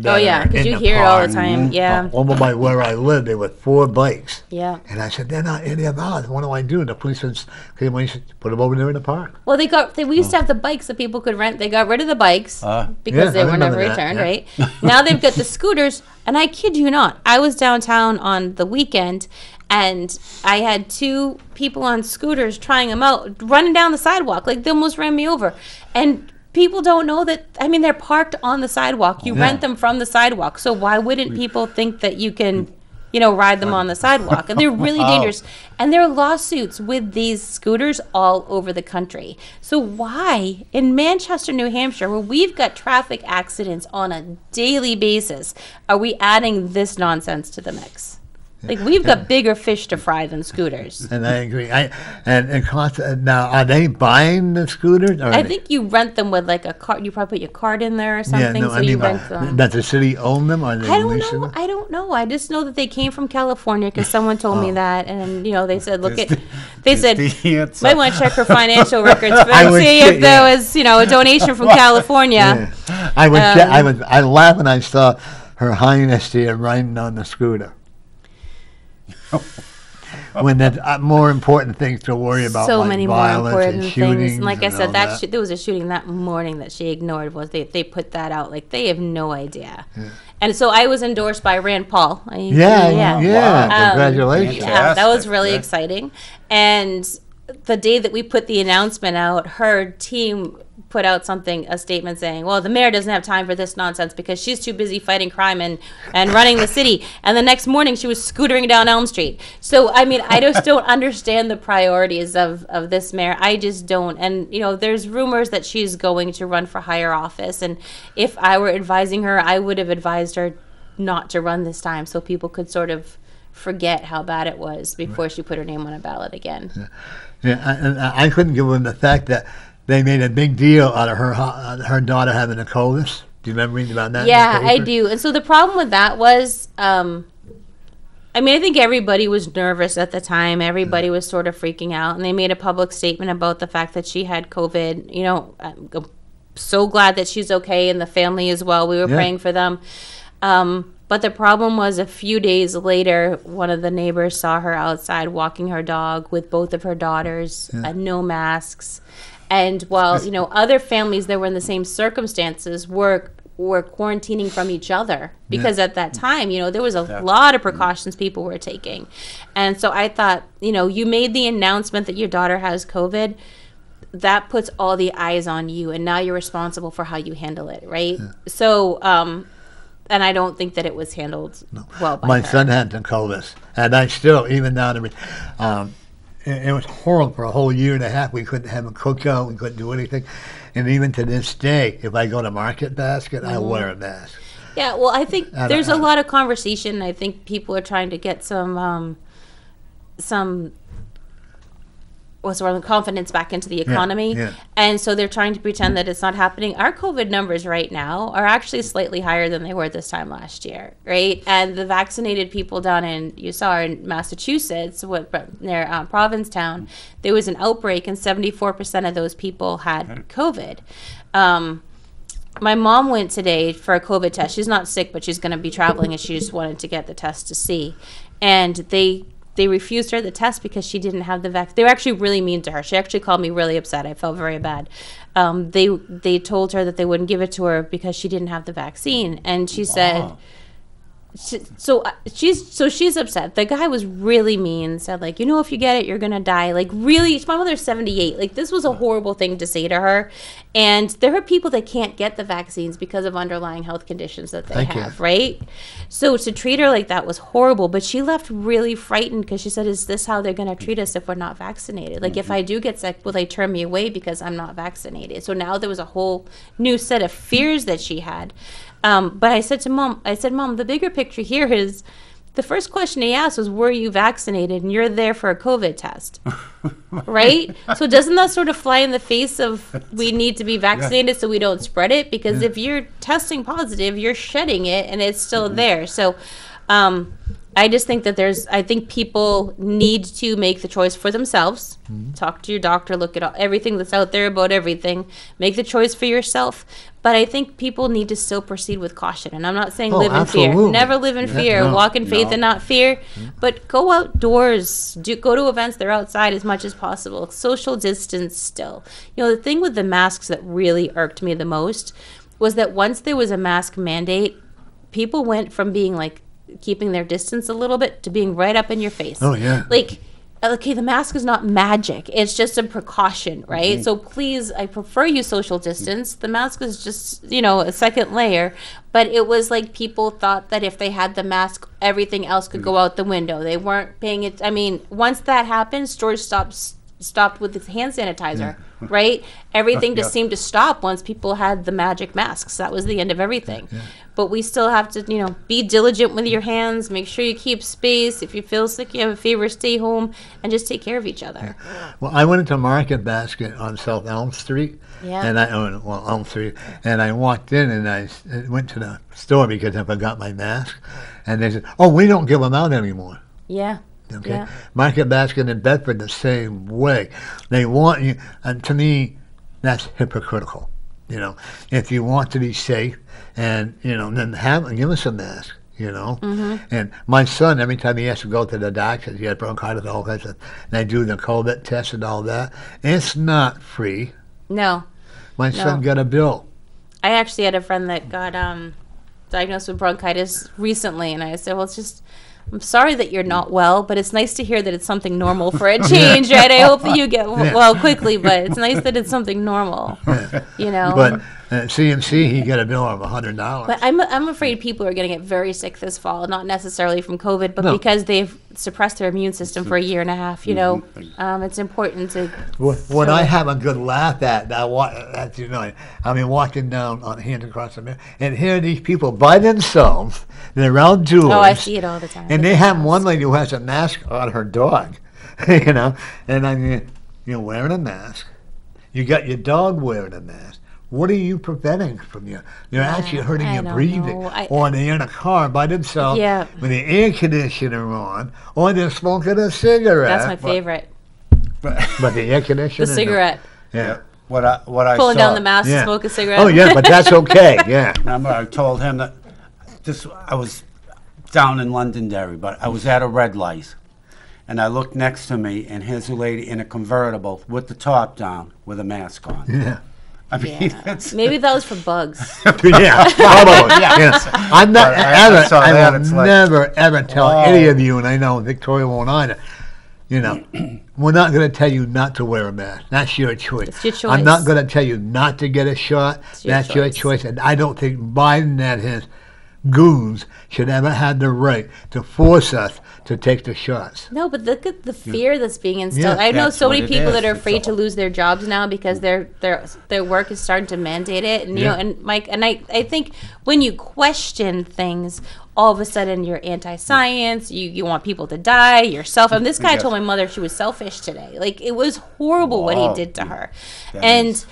Oh yeah, because you hear it all the time. Yeah. Over by where I live, there were 4 bikes. Yeah. And I said, they're not any of ours. What do I do? And the police said, okay, well, you should put them over there in the park. Well, we used to have the bikes that people could rent. They got rid of the bikes because Yeah, they I were never remember that, returned, yeah. right? Now they've got the scooters, and I kid you not, I was downtown on the weekend, and I had 2 people on scooters trying them out, running down the sidewalk. Like, they almost ran me over. And people don't know that, I mean, they're parked on the sidewalk. You rent them from the sidewalk. So why wouldn't people think that you can, ride them on the sidewalk? And they're really dangerous. And there are lawsuits with these scooters all over the country. So why, in Manchester, New Hampshire, where we've got traffic accidents on a daily basis, are we adding this nonsense to the mix? Like, we've got bigger fish to fry than scooters. And I agree. Now, are they buying the scooters? Or I think you rent them with like a card. You probably put your card in there or something, you rent them. Does the city own them? Or are they I don't leasing know. them? I don't know. I just know that they came from California because someone told me that, and they said, they said, might want to check her financial records, but see if there was, a donation from California. Yeah. I laughed when I saw Her Highness there riding on the scooter. When there's more important things to worry about, So like many more violence important and shootings. things. Like I and said, all that there was a shooting that morning that she ignored. Was they put that out? Like, they have no idea. Yeah. And so I was endorsed by Rand Paul. Yeah. Congratulations. Yeah, that was really exciting. And the day that we put the announcement out, her team put out a statement saying, well, the mayor doesn't have time for this nonsense because she's too busy fighting crime and running the city. And the next morning she was scootering down Elm Street. So, I mean, I just don't understand the priorities of this mayor. I just don't. And, there's rumors that she's going to run for higher office. And if I were advising her, I would have advised her not to run this time so people could sort of forget how bad it was before she put her name on a ballot again. Yeah, I couldn't give them the fact that they made a big deal out of her daughter having a COVID. Do you remember reading about that? Yeah, I do. And so the problem with that was, I think everybody was nervous at the time. Everybody was sort of freaking out. And they made a public statement about the fact that she had COVID. I'm so glad that she's okay, and the family as well. We were praying for them. But the problem was, a few days later, one of the neighbors saw her outside walking her dog with both of her daughters, no masks. And while, other families that were in the same circumstances were quarantining from each other, because at that time, there was a lot of precautions people were taking. And so I thought, you made the announcement that your daughter has COVID. That puts all the eyes on you, and now you're responsible for how you handle it, right? Yeah. So, and I don't think that it was handled well by My her. son had the COVID, and I still, even now, it was horrible for a whole year and a half. We couldn't have a cookout. We couldn't do anything. And even to this day, if I go to Market Basket, I wear a mask. Yeah, well, I think there's a lot of conversation. I think people are trying to get some confidence back into the economy. Yeah. And so they're trying to pretend that it's not happening. Our COVID numbers right now are actually slightly higher than they were this time last year, right? And the vaccinated people down in Massachusetts, near Provincetown, there was an outbreak, and 74% of those people had COVID. My mom went today for a COVID test. She's not sick, but she's going to be traveling, and she just wanted to get the test to see. And they refused her the test because she didn't have the vaccine. They were actually really mean to her. She actually called me really upset. I felt very bad. They told her that they wouldn't give it to her because she didn't have the vaccine. And she said, she's upset. The guy was really mean, said, like, if you get it, you're going to die. Like, really, my mother's 78. Like, this was a horrible thing to say to her. And there are people that can't get the vaccines because of underlying health conditions that they have, right? So to treat her like that was horrible. But she left really frightened because she said, is this how they're going to treat us if we're not vaccinated? Like, if I do get sick, will they turn me away because I'm not vaccinated? So now there was a whole new set of fears that she had. But I said, Mom, the bigger picture here is the first question he asked was, were you vaccinated? And you're there for a COVID test, right? So doesn't that sort of fly in the face of we need to be vaccinated so we don't spread it? Because if you're testing positive, you're shedding it and it's still there. So I just think that I think people need to make the choice for themselves. Talk to your doctor, look at everything that's out there about everything, make the choice for yourself. But I think people need to still proceed with caution. And I'm not saying live in fear. absolutely. Never live in fear. No. Walk in faith and not fear. But go outdoors. Go to events that are outside as much as possible. Social distance still. The thing with the masks that really irked me the most was that once there was a mask mandate, people went from being like keeping their distance a little bit to being right up in your face. Oh, yeah. Like, okay, the mask is not magic. It's just a precaution, right? So please, I prefer you social distance. The mask is just, a second layer. But it was like people thought that if they had the mask, everything else could go out the window. They weren't paying it. I mean, once that happened, stores stopped with the hand sanitizer, right? Everything just seemed to stop once people had the magic masks. That was the end of everything. But we still have to, be diligent with your hands, make sure you keep space. If you feel sick, you have a fever, stay home, and just take care of each other. Well, I went into Market Basket on South Elm Street. Yeah. And Elm Street. And I walked in and I went to the store because I forgot my mask. And they said, "Oh, we don't give them out anymore." Yeah. Okay. Yeah. Market Basket in Bedford the same way. They want you, and to me, that's hypocritical. If you want to be safe, and then give us a mask. And my son, every time he has to go to the doctor, he has bronchitis, all kinds of, and they do the COVID test and all that. It's not free. No. My son got a bill. I actually had a friend that got diagnosed with bronchitis recently, and I said, well, I'm sorry that you're not well, but it's nice to hear that it's something normal for a change, right? I hope that you get well quickly, but it's nice that it's something normal, But CMC, he got a bill of $100. But I'm afraid people are going to get very sick this fall, not necessarily from COVID, but because they've suppressed their immune system for a year and a half. It's important to. When I have a good laugh at, walking down on hands across the mirror, and here are these people by themselves. They're outdoors. Oh, I see it all the time. And they have one lady who has a mask on her dog, and I mean, you're wearing a mask. You got your dog wearing a mask. What are you preventing from you? You're actually hurting your breathing. Or they're in a car by themselves with the air conditioner on, or they're smoking a cigarette. That's my favorite. But the air conditioner. The cigarette. Yeah. What I Pulling saw, down the mask to smoke a cigarette. Oh yeah, but that's okay. Yeah. Remember, I told him that I was down in Londonderry, but I was at a red light, and I looked next to me, and here's a lady in a convertible with the top down with a mask on. Yeah. I mean, Maybe that was for bugs. Yeah. Probably. Yeah. I'm not ever. saw I that, will it's like, never ever tell any of you, and I know Victoria won't either. We're not going to tell you not to wear a mask. That's your choice. It's your choice. I'm not going to tell you not to get a shot. That's your choice. choice. And I don't think Biden and his goons should ever have the right to force us to take the shots. No, but look at the fear that's being instilled. Yeah, I know that's so what many it people is. that are It's afraid to all- lose their jobs now because their work is starting to mandate it. And and Mike, and I think when you question things, all of a sudden you're anti-science. You want people to die. Yourself. And this guy told my mother she was selfish today. Like, it was horrible what he did to her. And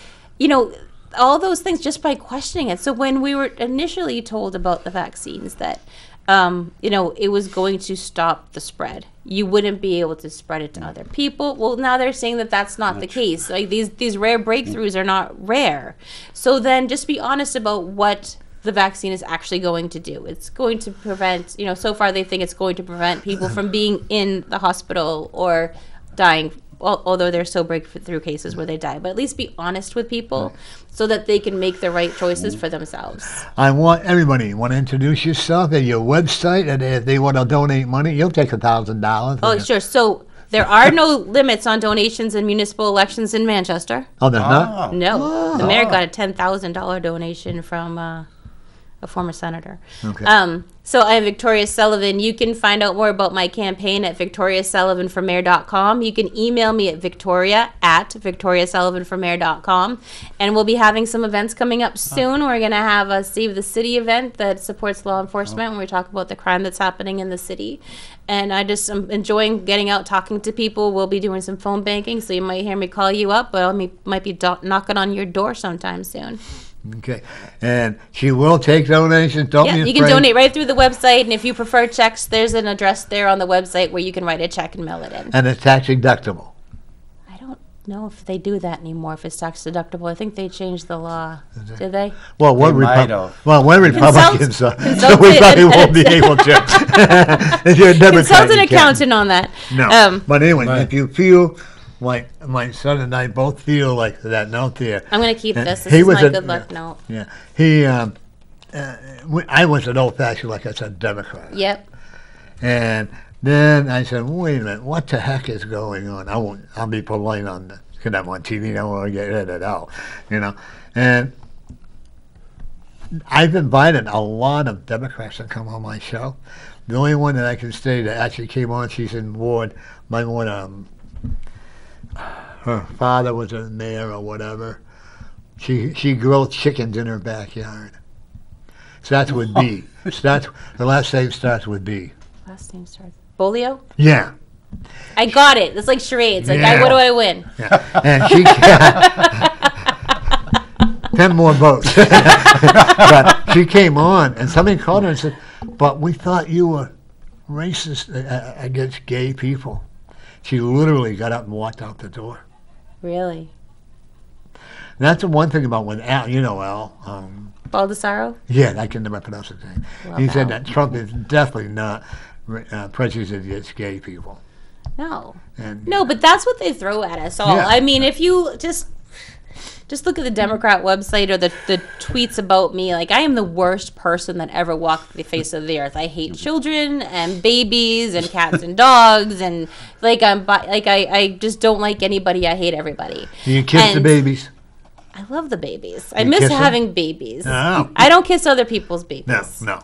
all those things just by questioning it. So when we were initially told about the vaccines that, it was going to stop the spread, you wouldn't be able to spread it to other people. Well, now they're saying that that's not the case. Like, these rare breakthroughs are not rare. So then just be honest about what the vaccine is actually going to do. It's going to prevent, so far they think it's going to prevent people from being in the hospital or dying, although there's still breakthrough cases where they die. But at least be honest with people so that they can make the right choices for themselves. I want everybody. You want to introduce yourself and your website, and if they want to donate money, you'll take $1,000. Oh, sure. So there are no limits on donations in municipal elections in Manchester. Oh, there's not? No. The mayor got a $10,000 donation from a former senator. Okay. So I am Victoria Sullivan. You can find out more about my campaign at victoriasullivanformayor.com. You can email me at victoriasullivanformayor.com. And we'll be having some events coming up soon. We're going to have a Save the City event that supports law enforcement when we talk about the crime that's happening in the city. And I just am enjoying getting out, talking to people. We'll be doing some phone banking, so you might hear me call you up, but I might be knocking on your door sometime soon. Okay. And she will take donations. Don't Yeah, be you afraid. can donate right through the website, and if you prefer checks, there's an address there on the website where you can write a check and mail it in. And it's tax deductible. I don't know if they do that anymore, if it's tax deductible. I think they changed the law. Did they? Well, They might have. we're Republicans, so we probably won't be able to. If you're a Democrat, Consult an you can't. accountant on that. No. But anyway, Right. if you feel like my son and I both feel like that note there. I'm going to keep And this. This he is was my a- good luck note. Yeah. I was an old-fashioned, like I said, Democrat. Yep. And then I said, wait a minute, what the heck is going on? I'll be polite on this, because I'm on TV, I don't want to get edited out, And I've invited a lot of Democrats to come on my show. The only one that I can say that actually came on, she's in my ward, her father was a mayor or whatever. She grilled chickens in her backyard. Starts with B. The last name starts with B. Last name starts. Bolio? Yeah. I got it. It's like charades. Like, Yeah. what do I win? Yeah. And she got 10 more votes. But she came on, and somebody called her and said, but we thought you were racist against gay people. She literally got up and walked out the door. Really? And that's the one thing about when Al, Al, Baldessaro? yeah, I can never pronounce his name. Love He said Al. that Trump is definitely not prejudiced against gay people. No. And No, but that's what they throw at us all. Yeah. I mean, if you just look at the Democrat website or the tweets about me, like, I am the worst person that ever walked the face of the earth. I hate children and babies and cats and dogs, and I just don't like anybody. I hate everybody. you kiss the And babies. I love the babies. I You miss kiss 'em? having babies. No. I don't kiss other people's babies. No.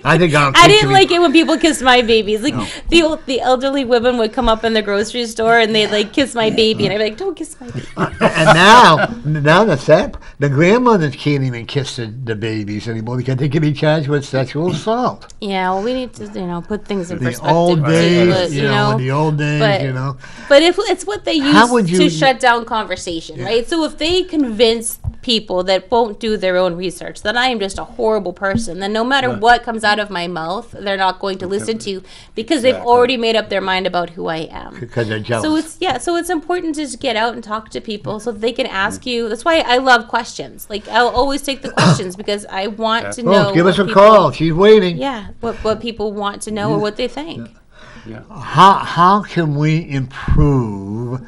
I think I didn't like it when people kissed my babies. Like, the elderly women would come up in the grocery store and they'd like kiss my baby, and I'd be like, "Don't kiss my baby." And now the sad, the grandmothers can't even kiss the babies anymore because they can be charged with sexual assault. Yeah, well, we need to put things in The perspective. old too, days, but, in the old days, but- But if it's what they How would use you- to shut down conversation, right? So if they convince people that won't do their own research that I am just a horrible person, then no matter what comes out of my mouth, they're not going to listen to, because they've already made up their mind about who I am. Because they're jealous. So it's important to just get out and talk to people so they can ask you. That's why I love questions. Like, I'll always take the questions because I want to know. Give us a what people- call. She's waiting. Yeah, what people want to know or what they think. How can we improve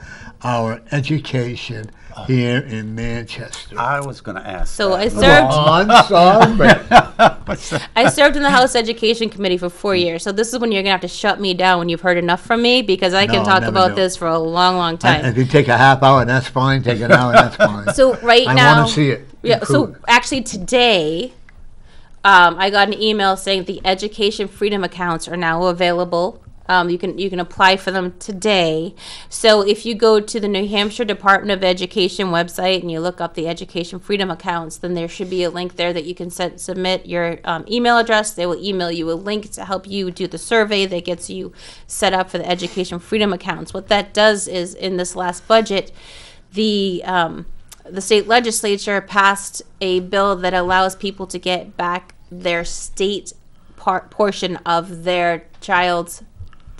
our education here in Manchester? I was going to ask. So that. I served. I served in the House Education Committee for 4 years. So this is when you're gonna have to shut me down when you've heard enough from me, because I can No, talk never about do. this for a long, long time. If you take a half hour, that's fine. Take an hour, that's fine. So right I now, want to see it. yeah. So improve. actually today, I got an email saying the education freedom accounts are now available. You can apply for them today. So if you go to the New Hampshire Department of Education website and you look up the education freedom accounts, then there should be a link there that you can submit your email address. They will email you a link to help you do the survey that gets you set up for the education freedom accounts. What that does is, in this last budget, the state legislature passed a bill that allows people to get back their state portion of their child's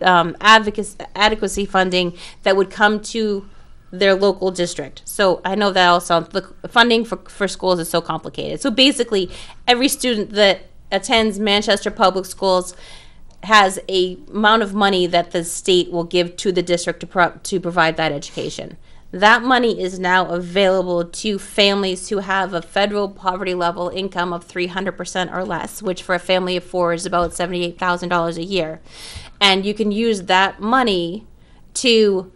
adequacy funding that would come to their local district. So I know that all sounds, the funding for schools is so complicated. So basically, every student that attends Manchester Public Schools has a amount of money that the state will give to the district to provide that education. That money is now available to families who have a federal poverty level income of 300% or less, which for a family of four is about $78,000 a year. And you can use that money to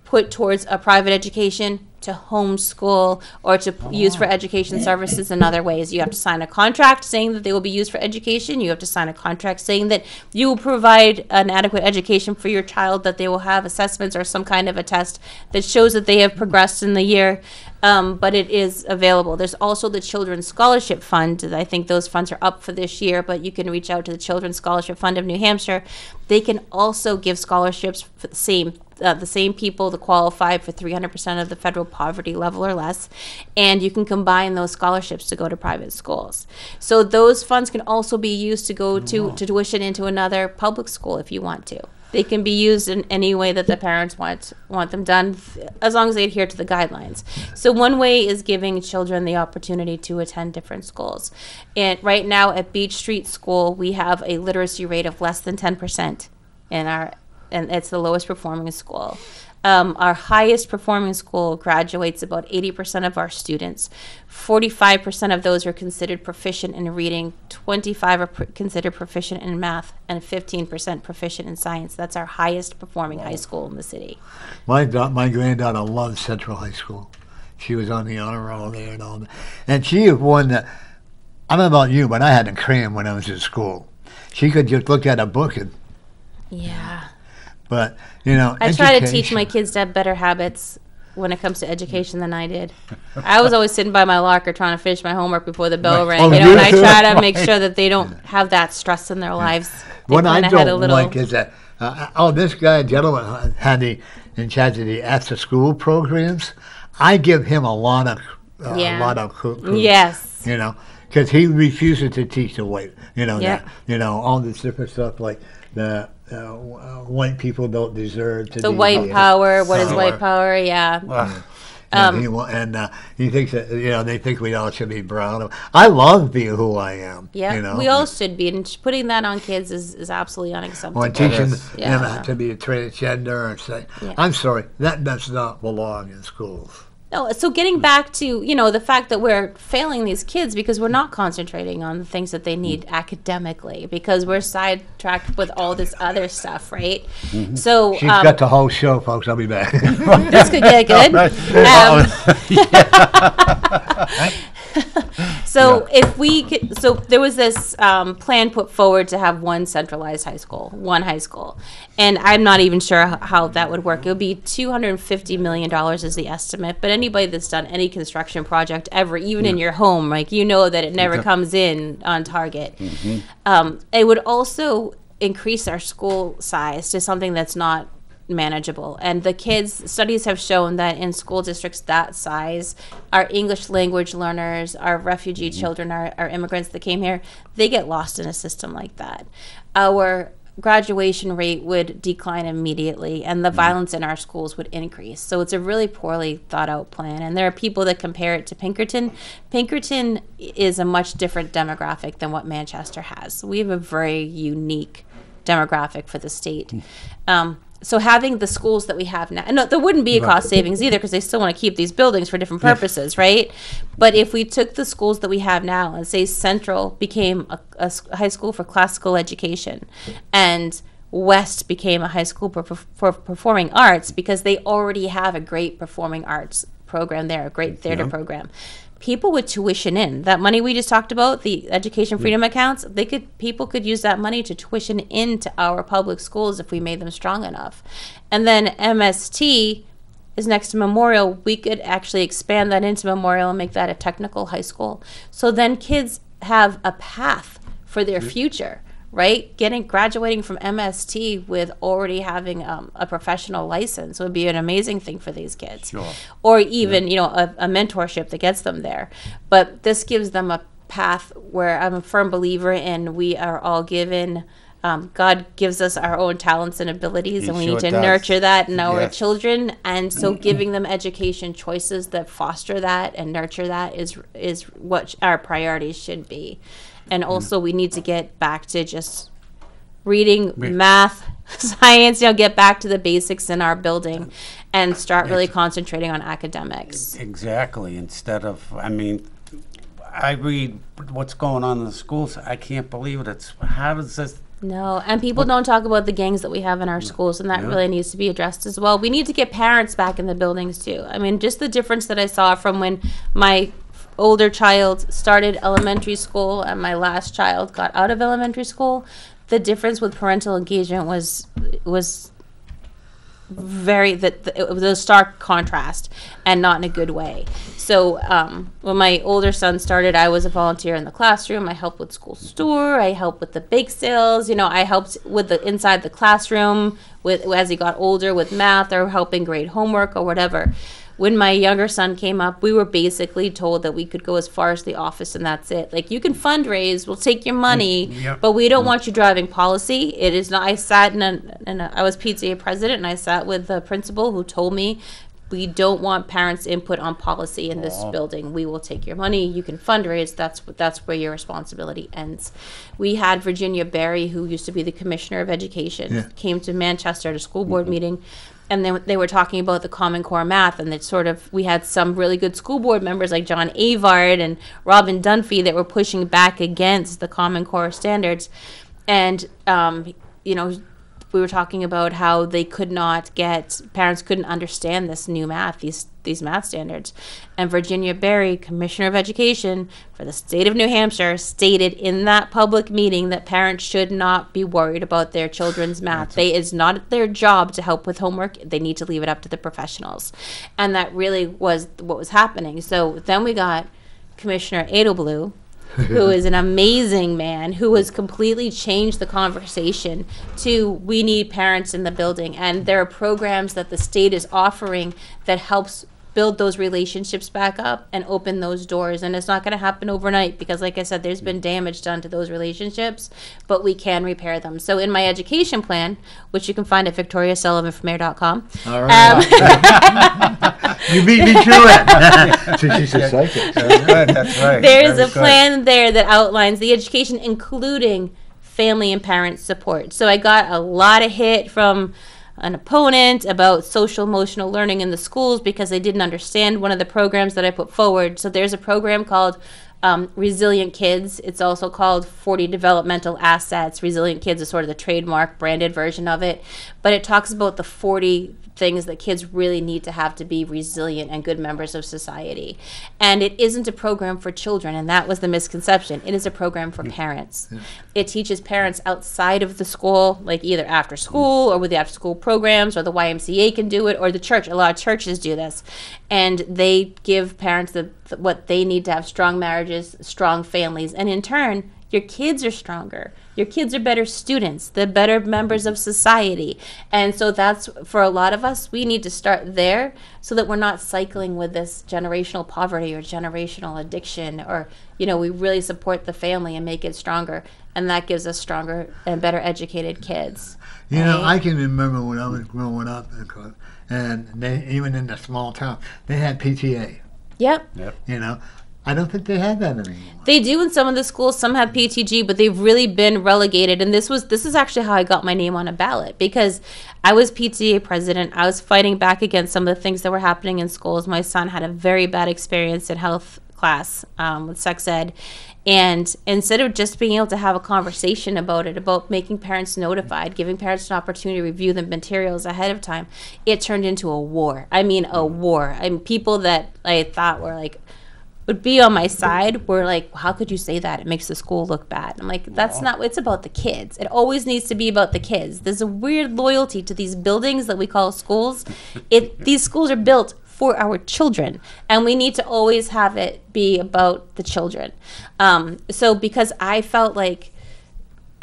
put towards a private education, to homeschool, or to use for education services in other ways. You have to sign a contract saying that they will be used for education. You have to sign a contract saying that you will provide an adequate education for your child, that they will have assessments or some kind of a test that shows that they have progressed in the year. But it is available. There's also the Children's Scholarship Fund. I think those funds are up for this year, but you can reach out to the Children's Scholarship Fund of New Hampshire. They can also give scholarships for the same the same people to qualify for 300% of the federal poverty level or less, and you can combine those scholarships to go to private schools. So those funds can also be used to go to tuition into another public school if you want to. They can be used in any way that the parents want them done, as long as they adhere to the guidelines. So one way is giving children the opportunity to attend different schools. And right now at Beach Street School, we have a literacy rate of less than 10% and it's the lowest performing school. Our highest performing school graduates about 80% of our students. 45% of those are considered proficient in reading, 25 are considered proficient in math, and 15% proficient in science. That's our highest performing high school in the city. My granddaughter loved Central High School. She was on the honor roll there and all that. And she is one that, I don't know about you, but I had to cram when I was in school. She could just look at a book and, Yeah. but, you know, I try to teach education- my kids to have better habits when it comes to education than I did. I was always sitting by my locker trying to finish my homework before the bell rang, Oh, you know, and I you too? try to make sure that they don't have that stress in their lives. They What I kinda had a don't little- like is that, this gentleman had in charge of the after-school programs. I give him a lot of, Yes. you know, because he refuses to teach the white, you know, Yeah. that, you know, all this different stuff like the white people don't deserve to The be white here. power, what is Power. white power? Yeah. Ugh. And he thinks that, you know, they think we all should be brown. I love being who I am. Yeah, you know? we all should be, and putting that on kids is absolutely unacceptable. Or teaching is. Yeah. them to be a transgender and say, Yeah. I'm sorry, that does not belong in schools. No, so getting back to, you know, the fact that we're failing these kids because we're not concentrating on the things that they need academically because we're sidetracked with all this other stuff, right? So She's got the whole show, folks. I'll be back. this could get good. So if we could, so there was this plan put forward to have one centralized high school, and I'm not even sure how that would work. It would be $250 million is the estimate, but anybody that's done any construction project ever, even in your home, like, you know that it never comes in on target. It would also increase our school size to something that's not manageable, and the kids, studies have shown that in school districts that size, our English language learners, our refugee children, our immigrants that came here, they get lost in a system like that. Our graduation rate would decline immediately, and the violence in our schools would increase. So it's a really poorly thought out plan, and there are people that compare it to Pinkerton. Pinkerton is a much different demographic than what Manchester has. We have a very unique demographic for the state. So having the schools that we have now, and no, there wouldn't be a cost savings either because they still want to keep these buildings for different purposes, right? But if we took the schools that we have now and say Central became a high school for classical education and West became a high school for performing arts because they already have a great performing arts program there, a great theater program. People would tuition in that money we just talked about, the education freedom accounts. People could use that money to tuition into our public schools if we made them strong enough. And then MST is next to Memorial. We could actually expand that into Memorial and make that a technical high school. So then kids have a path for their future, right? Graduating from MST with already having a professional license would be an amazing thing for these kids. Sure. Or even, you know, a mentorship that gets them there. But this gives them a path where I'm a firm believer in we are all given, God gives us our own talents and abilities, He and we sure need to does. nurture that in our Yes. children. And so giving them education choices that foster that and nurture that is what our priorities should be. And also we need to get back to just reading, math, science, you know, get back to the basics in our building and start really concentrating on academics. Exactly. Instead of, I mean, I read what's going on in the schools. I can't believe it. How does this? No, and people don't talk about the gangs that we have in our schools, and that really needs to be addressed as well. We need to get parents back in the buildings too. I mean, just the difference that I saw from when my older child started elementary school and my last child got out of elementary school, the difference with parental engagement was it was a stark contrast and not in a good way. So when my older son started, I was a volunteer in the classroom. I helped with school store. I helped with the bake sales. I helped with the inside the classroom with as he got older with math or helping grade homework or whatever. When my younger son came up, we were basically told that we could go as far as the office and that's it. Like, you can fundraise, we'll take your money, but we don't want you driving policy. It is not. I sat I was PTA president, and I sat with the principal who told me, we don't want parents' input on policy in this building. We will take your money. You can fundraise. That's where your responsibility ends. We had Virginia Berry, who used to be the commissioner of education, came to Manchester at a school board meeting. And then they were talking about the Common Core math, and we had some really good school board members like John Avard and Robin Dunphy that were pushing back against the Common Core standards. And, we were talking about how parents couldn't understand this new math, these math standards. And Virginia Berry, Commissioner of Education for the state of New Hampshire, stated in that public meeting that parents should not be worried about their children's math. It's not their job to help with homework. They need to leave it up to the professionals. And that really was what was happening. So then we got Commissioner Edelblue, who is an amazing man, who has completely changed the conversation to, we need parents in the building. And there are programs that the state is offering that helps build those relationships back up and open those doors. And it's not going to happen overnight because, like I said, there's been damage done to those relationships, but we can repair them. So in my education plan, which you can find at victoriasullivanfrommayor.com. All right. You beat me to it. She's a psychic. That's good. That's right. There is a plan there that outlines the education, including family and parent support. So I got a lot of hit from an opponent about social emotional learning in the schools because they didn't understand one of the programs that I put forward. So there's a program called Resilient Kids. It's also called 40 Developmental Assets. Resilient Kids is sort of the trademark branded version of it. But it talks about the 40 things that kids really need to have to be resilient and good members of society. And it isn't a program for children, and that was the misconception. It is a program for parents. Yeah. It teaches parents outside of the school, like either after school or with the after school programs, or the YMCA can do it, or the church. A lot of churches do this. And they give parents what they need to have: strong marriages, strong families, and in turn, your kids are stronger. Your kids are better students. They're better members of society. And so that's, for a lot of us, we need to start there so that we're not cycling with this generational poverty or generational addiction, or, we really support the family and make it stronger. And that gives us stronger and better educated kids. I can remember when I was growing up, and they, even in the small town, they had PTA. Yep. I don't think they have that anymore. They do in some of the schools. Some have PTG, but they've really been relegated. And this is actually how I got my name on a ballot, because I was PTA president. I was fighting back against some of the things that were happening in schools. My son had a very bad experience in health class with sex ed. And instead of just being able to have a conversation about it, about making parents notified, giving parents an opportunity to review the materials ahead of time, it turned into a war. I mean, a war. People that I thought were like, would be on my side were like, how could you say that? It makes the school look bad. I'm like, that's not, it's about the kids. It always needs to be about the kids. There's a weird loyalty to these buildings that we call schools. These schools are built for our children, and we need to always have it be about the children. So because I felt like,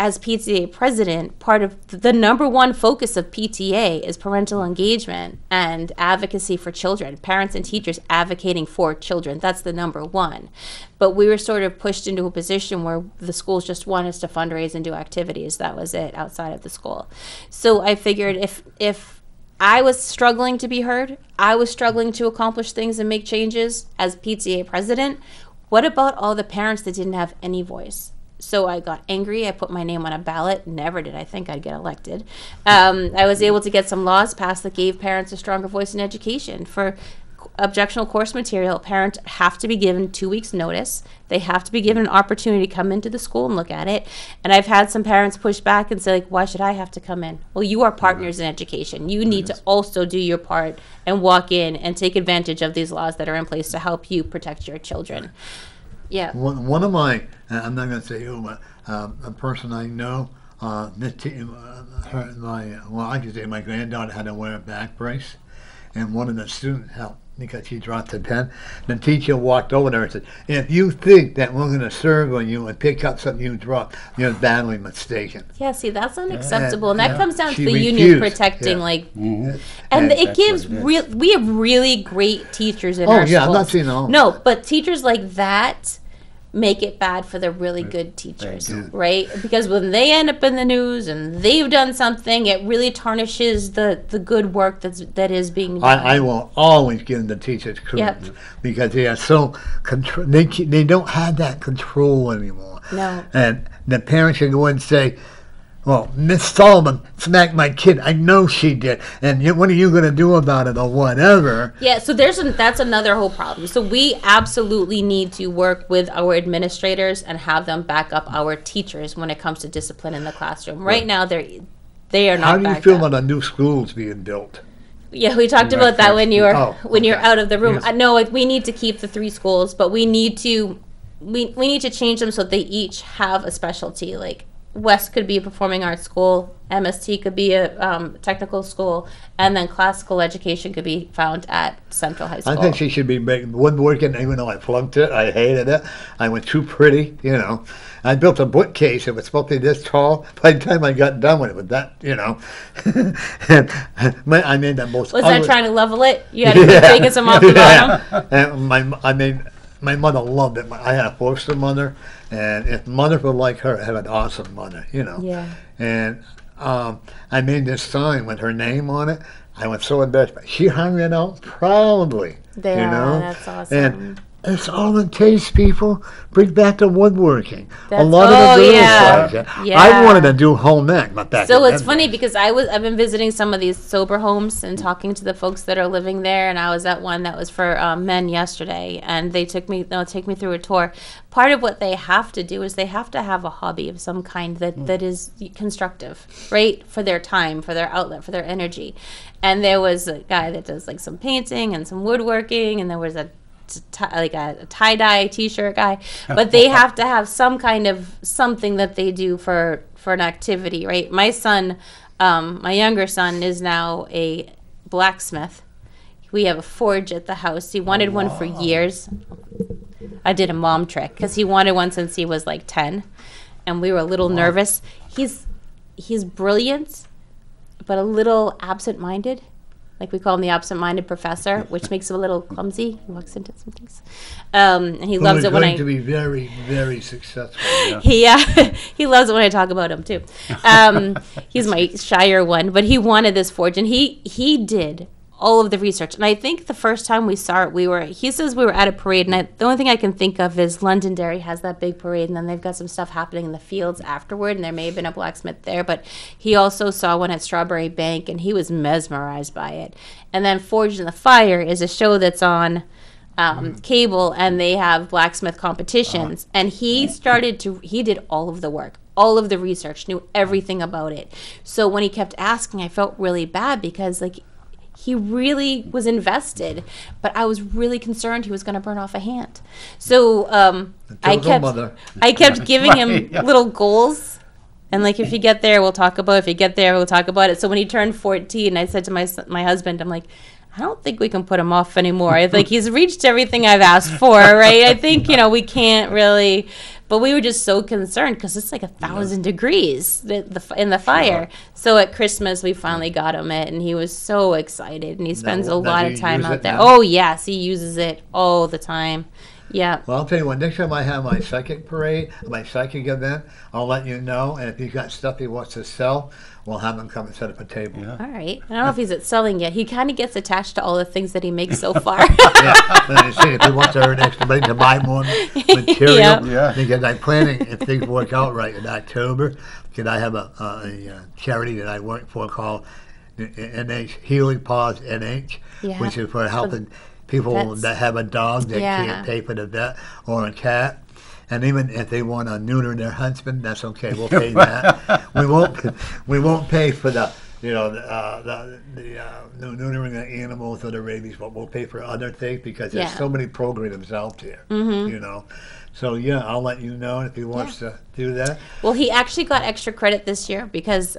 as PTA president, part of the number one focus of PTA is parental engagement and advocacy for children, parents and teachers advocating for children. That's the number one. But we were sort of pushed into a position where the schools just want us to fundraise and do activities. That was it, outside of the school. So I figured if I was struggling to be heard, I was struggling to accomplish things and make changes as PTA president, what about all the parents that didn't have any voice? So I got angry. I put my name on a ballot. Never did I think I'd get elected. I was able to get some laws passed that gave parents a stronger voice in education. For objectionable course material, parents have to be given 2 weeks notice. They have to be given an opportunity to come into the school and look at it. And I've had some parents push back and say, like, why should I have to come in? Well, you are partners in education. You need to also do your part and walk in and take advantage of these laws that are in place to help you protect your children. Yeah. One of my, I'm not going to say who, but a person I know, I could say my granddaughter had to wear a back brace, and one of the students helped because she dropped the pen. The teacher walked over there and said, "If you think that we're going to serve on you and pick up something you dropped, you're badly mistaken." Yeah, see, that's unacceptable, and that Yeah. comes down to She the union refused. protecting, Yeah. like, Mhm. and it That's gives what it is. real. We have really great teachers in Oh, our yeah, I'm schools. not saying all. No, but teachers like that make it bad for the really good teachers, do. right? Because when they end up in the news and they've done something, it really tarnishes the good work that is being done. I will always give the teachers credit Yep. because they are so they don't have that control anymore. No. And the parents can go in and say, "Well, Miss Sullivan smacked my kid. I know she did. And what are you going to do about it or whatever?" Yeah, so that's another whole problem. So we absolutely need to work with our administrators and have them back up our teachers when it comes to discipline in the classroom. Right now, they are not. How do you backed feel up. about the new schools being built? Yeah, we talked about that when you were Oh, when you're okay. out of the room. Yes. No, we need to keep the 3 schools, but we need to change them so they each have a specialty. Like West could be a performing arts school, MST could be a technical school, and then classical education could be found at Central High School. I think she should be making woodworking, even though I flunked it. I hated it. I was too pretty, you know. I built a bookcase. It was supposed to be this tall. By the time I got done with it, that, you know. And I made that most Was ugly. that trying to level it? You had to keep taking some off the bottom? And my mother loved it. I had a foster mother, and if mother were like her, I had an awesome mother, you know. Yeah. And I made this sign with her name on it. I was so embarrassed, but she hung it out proudly. Yeah, you know? that's awesome. And it's all it takes, people. Bring back the woodworking. A That's- lot of oh, the girls yeah. like it. Yeah. I wanted to do home ec, but back So in it's them funny days. because I've been visiting some of these sober homes and talking to the folks that are living there, and I was at one that was for men yesterday, and they'll take me through a tour. Part of what they have to do is they have to have a hobby of some kind that is constructive, right, for their time, for their outlet, for their energy. And there was a guy that does like some painting and some woodworking, and there was a tie-dye t-shirt guy, but they have to have some kind of something that they do for an activity, right? My son, my younger son, is now a blacksmith. We have a forge at the house. He wanted one for years. I did a mom trick because he wanted one since he was like 10, and we were a little nervous. He's brilliant, but a little absent-minded. Like we call him the absent-minded professor, which makes him a little clumsy. He walks into some things, and he Who loves is it when going I. to be very, very successful. Yeah. He loves it when I talk about him too. He's my shyer one, but he wanted this forge, and he did all of the research. And I think the first time we saw it, he says we were at a parade, and the only thing I can think of is Londonderry has that big parade, and then they've got some stuff happening in the fields afterward, and there may have been a blacksmith there, but he also saw one at Strawberry Bank, and he was mesmerized by it. And then Forged in the Fire is a show that's on cable, and they have blacksmith competitions, and he did all of the work, all of the research, knew everything about it. So when he kept asking, I felt really bad because like he really was invested, but I was really concerned he was going to burn off a hand. So I kept giving him little goals. And like, if you get there, we'll talk about it. If you get there, we'll talk about it. So when he turned 14, I said to my husband, I'm like, I don't think we can put him off anymore. I think he's reached everything I've asked for, right? I think, we can't really. But we were just so concerned because it's like 1,000 degrees in the fire. So at Christmas, we finally got him it, and he was so excited. And he spends a lot of time out there. Now? Oh, yes, he uses it all the time. Yeah. Well, I'll tell you what, next time I have my second parade, my second event, I'll let you know. And if he's got stuff he wants to sell, we'll have him come and set up a table. All right. I don't know if he's at selling yet. He kind of gets attached to all the things that he makes so far. Let me see if he wants to earn extra money to buy more material. Yep. Yeah. Because I'm planning, if things work out right, in October, because I have a charity that I work for called NH, Healing Paws NH, Yeah. which is for helping people Vets. that have a dog that Yeah. can't pay for the vet, or a cat. And even if they want to neuter their husband, that's okay. We'll pay that. We won't pay for the you know, neutering the animals or the rabies, but we'll pay for other things because there's Yeah. so many programs out there, Mm-hmm. you know. So yeah, I'll let you know if he wants to do that. Well, he actually got extra credit this year because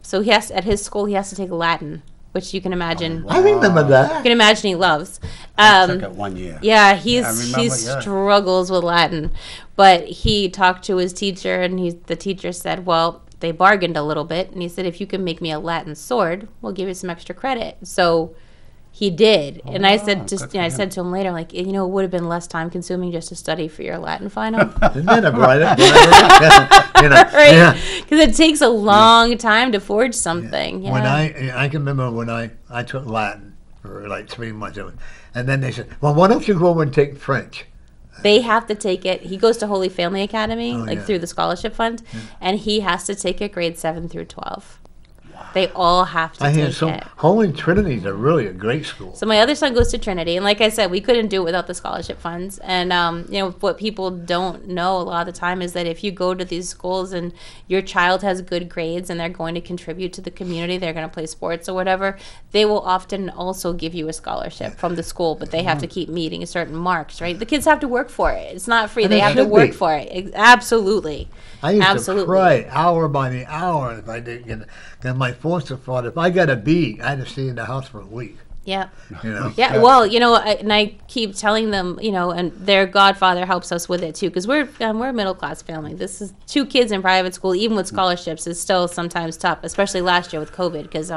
so he has at his school he has to take Latin, which you can imagine. I remember You that. can imagine he loves. I took it 1 year. Yeah, I remember, he yeah. struggles with Latin, but he talked to his teacher, and the teacher said, "Well, they bargained a little bit," and he said, "If you can make me a Latin sword, we'll give you some extra credit." So he did, and I said, good for I him. said to him later, like, it would have been less time consuming just to study for your Latin final, Isn't that a brighter? You know, right? yeah. Because it takes a long time to forge something. Yeah. When I can remember when I took Latin for like 3 months, and then they said, "Well, why don't you go over and take French?" They have to take it. He goes to Holy Family Academy, Oh, yeah. through the scholarship fund, and he has to take it grades 7 through 12. They all have to I hear take it. Holy Trinity's a really a great school. So my other son goes to Trinity, and like I said, we couldn't do it without the scholarship funds. And what people don't know a lot of the time is that if you go to these schools and your child has good grades and they're going to contribute to the community, they're going to play sports or whatever, they will often also give you a scholarship from the school, but they have to keep meeting certain marks, right? The kids have to work for it. It's not free. And They it have to should work be. for it. Absolutely. I used Absolutely. to cry hour by the hour if I didn't get it. And my foster father, if I got a B, I had to stay in the house for a week. Yeah. You know. Yeah, well, and I keep telling them, and their godfather helps us with it too, because we're a middle class family. This is 2 kids in private school, even with scholarships, is still sometimes tough, especially last year with COVID, because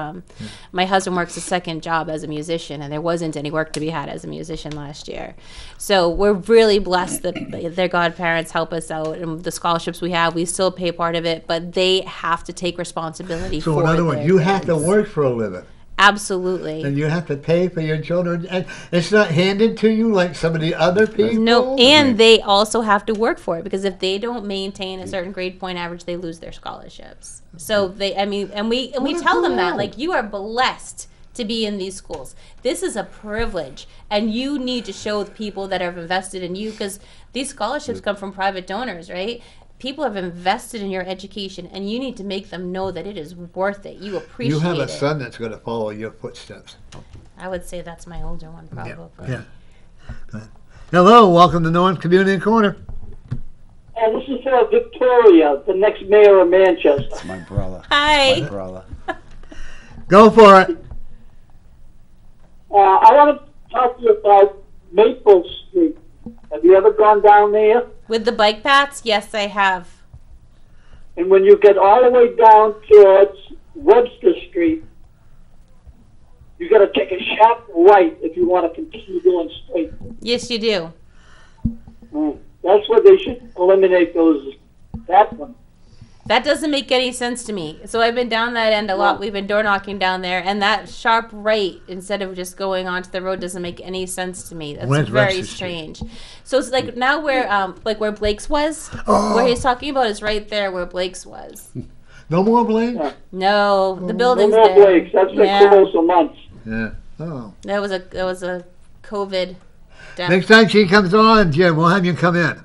my husband works a second job as a musician, and there wasn't any work to be had as a musician last year. So we're really blessed that their godparents help us out, and the scholarships we have, we still pay part of it, but they have to take responsibility So for in other words, their you have to kids. work for a living, Absolutely. and you have to pay for your children, and it's not handed to you like some of the other people. No, and they also have to work for it, because if they don't maintain a certain grade point average, they lose their scholarships. So we tell them that, like, you are blessed to be in these schools. This is a privilege, and you need to show the people that have invested in you, because these scholarships come from private donors, right? People have invested in your education, and you need to make them know that it is worth it. You appreciate You have a it. son that's going to follow your footsteps. I would say that's my older one, probably. Yeah. Go ahead. Hello, welcome to North Community Corner. And this is Victoria, the next mayor of Manchester. It's my brother. Hi. My brother. Go for it. I want to talk to you about Maple Street. Have you ever gone down there? With the bike paths, yes, I have. And when you get all the way down towards Webster Street, you got to take a sharp right if you want to continue going straight. Yes, you do. That's what they should eliminate that one. That doesn't make any sense to me. So I've been down that end a lot. We've been door knocking down there, and that sharp right instead of just going onto the road doesn't make any sense to me. That's Where's very Webster Street? strange. So it's like now where where Blake's was, where he's talking about is right there where Blake's was. No more blame? No, the No building's more there. Blakes. That's been Yeah. close a month. Yeah. Oh. That was a COVID death. Next time she comes on, Jim, we'll have you come in.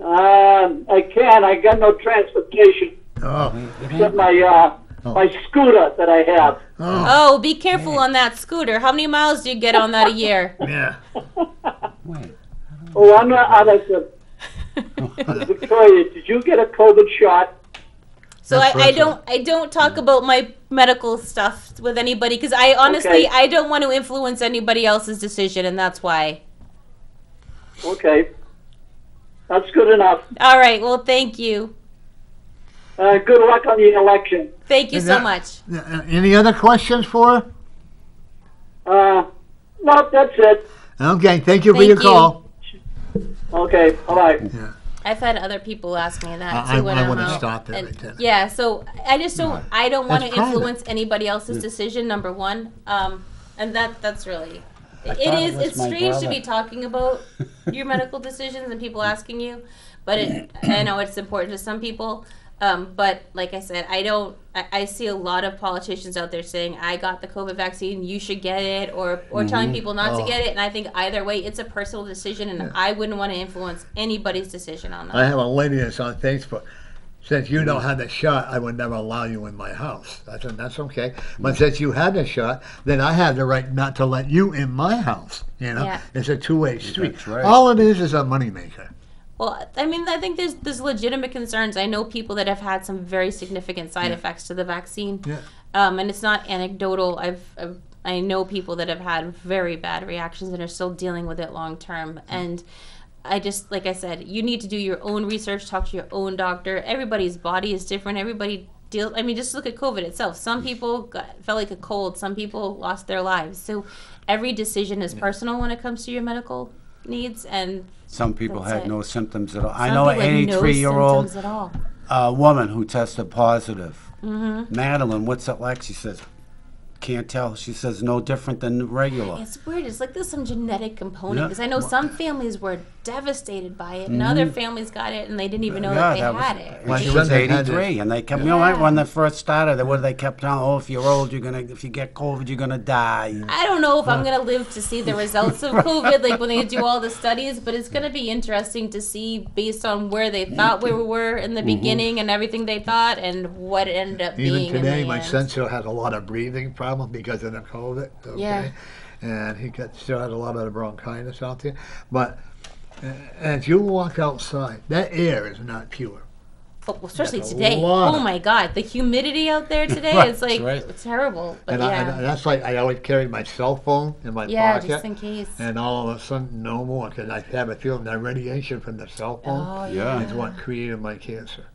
I can. I got no transportation Oh. except my scooter that I have. Oh, be careful on that scooter. How many miles do you get on that a year? Yeah. Wait. Oh, I'm not. Victoria, did you get a COVID shot? So That's I personal. don't talk about my medical stuff with anybody, because I honestly Okay. I don't want to influence anybody else's decision, and that's why. Okay. That's good enough. All right. Well, thank you. Good luck on the election. Thank you And so that- much. Any other questions for her? No, that's it. Okay, thank you for Thank your you. call. Okay, bye-bye. I've had other people ask me that I too. when I'm would've out. stopped it And- right there. Yeah. So I just don't. I don't want to That's private. influence anybody else's decision. Number one. And that's really. thought It it is. was It's my strange to brother. be talking about your medical decisions and people asking you, but I know it's important to some people. But like I said, I see a lot of politicians out there saying, I got the COVID vaccine, you should get it, or telling people not to get it. And I think either way, it's a personal decision, and I wouldn't want to influence anybody's decision on that. I have a lady that's on Facebook. since you don't have the shot, I would never allow you in my house. That's okay. But since you had the shot, then I have the right not to let you in my house. You know, Yeah. it's a two-way street. That's right. All it is a moneymaker. Well, I mean, I think there's legitimate concerns. I know people that have had some very significant side effects to the vaccine, Yeah. and it's not anecdotal. I know people that have had very bad reactions and are still dealing with it long term. And I just, like I said, you need to do your own research, talk to your own doctor. Everybody's body is different. Everybody deals. I mean, just look at COVID itself. Some people felt like a cold. Some people lost their lives. So every decision is personal when it comes to your medical needs. And Some people That's had it. no symptoms at all. I some know an people had no 83-year-old symptoms at all. woman who tested positive. Madeline, what's it like? She says, can't tell. She says, no different than regular. It's weird. It's like there's some genetic component Yeah. because I know some families were devastated by it, and other families got it and they didn't even know Yeah, that they that was- had it. My She son was had had 83, it. and they kept, you know, when they first started, what they kept telling, oh, if you're old, if you get COVID, you're gonna die. I don't know if I'm gonna live to see the results of COVID, like when they do all the studies, but it's gonna be interesting to see based on where they thought we were in the beginning and everything they thought, and what it ended up being. Even today, in the my end. son still has a lot of breathing problems because of the COVID. Okay? Yeah. And he still had a lot of the bronchitis out there. But as you walk outside, that air is not pure. Oh, well, especially That's a today. lot Oh of- my God, the humidity out there today Right, is like right. it's terrible. But And, yeah, and that's like I always carry my cell phone in my yeah, pocket. just in case. And all of a sudden, no more, because I have a feeling that radiation from the cell phone Oh Yeah. yeah, is what created my cancer.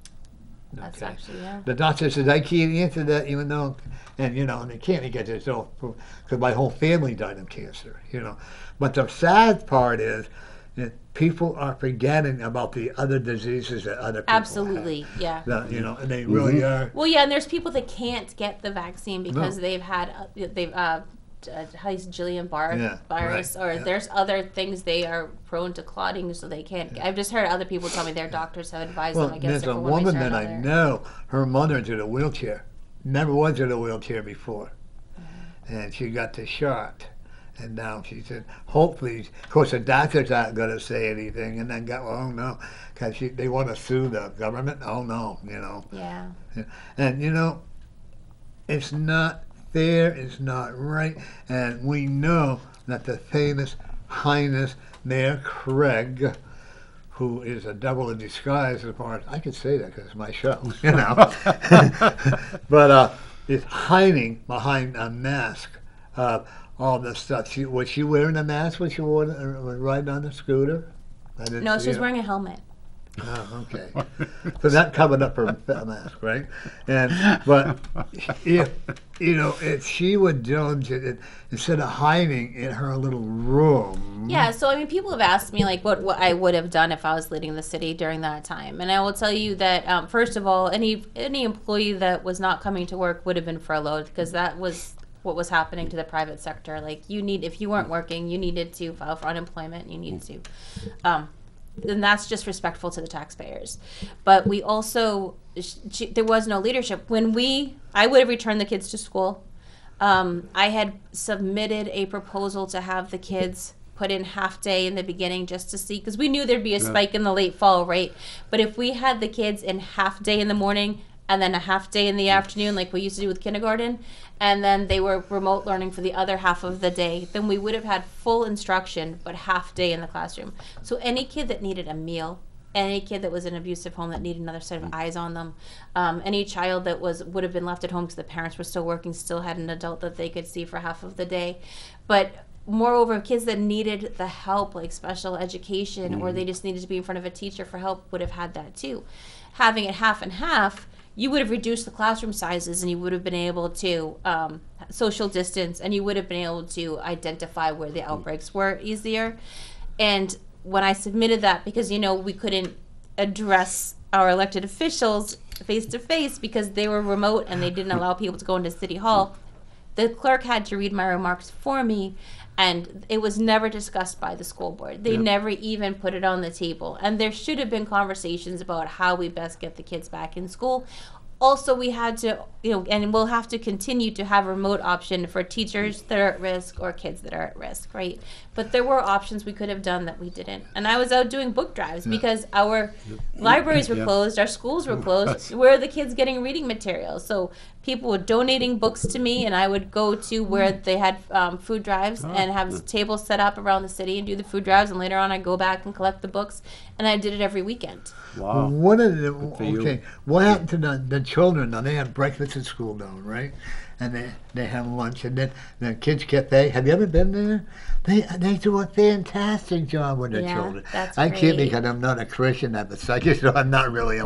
that's Okay. actually yeah. The doctor says I can't answer that, even though, and you know, and they can't get this off because my whole family died of cancer, you know. But the sad part is that people are forgetting about the other diseases that other people Absolutely, yeah. have. That, you know, and they really are. Well, yeah, and there's people that can't get the vaccine because No. they've had how is Guillain-Barré Yeah, virus, right, or yeah. there's other things they are prone to clotting, so they can't. I've just heard other people tell me their doctors have advised Well, them against there's it a for one woman reason or that I another. know, her mother's in a wheelchair. Never was in a wheelchair before. And she got the shot. And now she said, hopefully, of course, the doctors aren't going to say anything. And then oh no, because they want to sue the government. Oh no, you know. Yeah. And you know, it's not fair, it's not right. And we know that the famous Highness Mayor Craig, who is a devil in disguise as far as I could say that because it's my show, you know. But is hiding behind a mask. All this stuff. Was she wearing a mask when she was riding on the scooter? I didn't No, see she was her. wearing a helmet. Oh, okay. So that covered up her mask, right? But if you know, if she would Jones it instead of hiding in her little room. Yeah, so I mean, people have asked me like what I would have done if I was leading the city during that time, and I will tell you that first of all, any employee that was not coming to work would have been furloughed because that was what was happening to the private sector. Like if you weren't working, you needed to file for unemployment. You needed to. And that's just respectful to the taxpayers. But we also, there was no leadership. I would have returned the kids to school. I had submitted a proposal to have the kids put in half day in the beginning just to see, because we knew there'd be a spike in the late fall, right? But if we had the kids in half day in the morning and then a half day in the afternoon, like we used to do with kindergarten, and then they were remote learning for the other half of the day, then we would have had full instruction, but half day in the classroom. So any kid that needed a meal, any kid that was in an abusive home that needed another set of eyes on them, any child that would have been left at home because the parents were still working, still had an adult that they could see for half of the day. But moreover, kids that needed the help, like special education, or they just needed to be in front of a teacher for help, would have had that too. Having it half and half, you would have reduced the classroom sizes, and you would have been able to social distance, and you would have been able to identify where the outbreaks were easier. And when I submitted that, because we couldn't address our elected officials face to face because they were remote and they didn't allow people to go into City Hall, the clerk had to read my remarks for me, and it was never discussed by the school board. They never even put it on the table. And there should have been conversations about how we best get the kids back in school. also we had to, and we'll have to continue to have a remote option for teachers that are at risk or kids that are at risk, right? But there were options we could have done that we didn't. And I was out doing book drives because our libraries were closed, our schools were closed. Where are the kids getting reading materials? So people were donating books to me, and I would go to where they had food drives and have tables set up around the city and do the food drives. And later on, I'd go back and collect the books, and I did it every weekend. Wow. What you. What happened to the children? Now they have breakfast at school now, right? And they have lunch, and then the kids cafe. Have you ever been there? They do a fantastic job with their children. That's I can't great. because I'm not a Christian. I'm a psychic, so I'm not really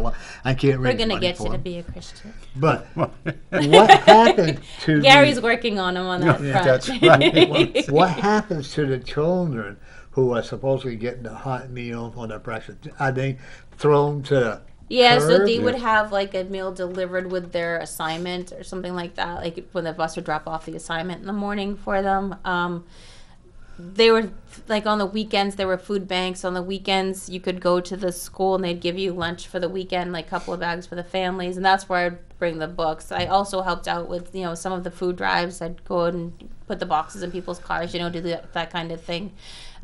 I can't We're raise going to money get for you to them. be a Christian. But what happened to Gary's working on him on that front. That's right. what happens to the children who are supposedly getting the hot meal on their breakfast? Are they thrown to Yeah, so curb? they would have like a meal delivered with their assignment or something like that. Like when the bus would drop off the assignment in the morning for them. They were like on the weekends there were food banks. On the weekends you could go to the school and they'd give you lunch for the weekend, like a couple of bags for the families, and that's where I'd bring the books. I also helped out with some of the food drives. I'd go and put the boxes in people's cars, do that kind of thing.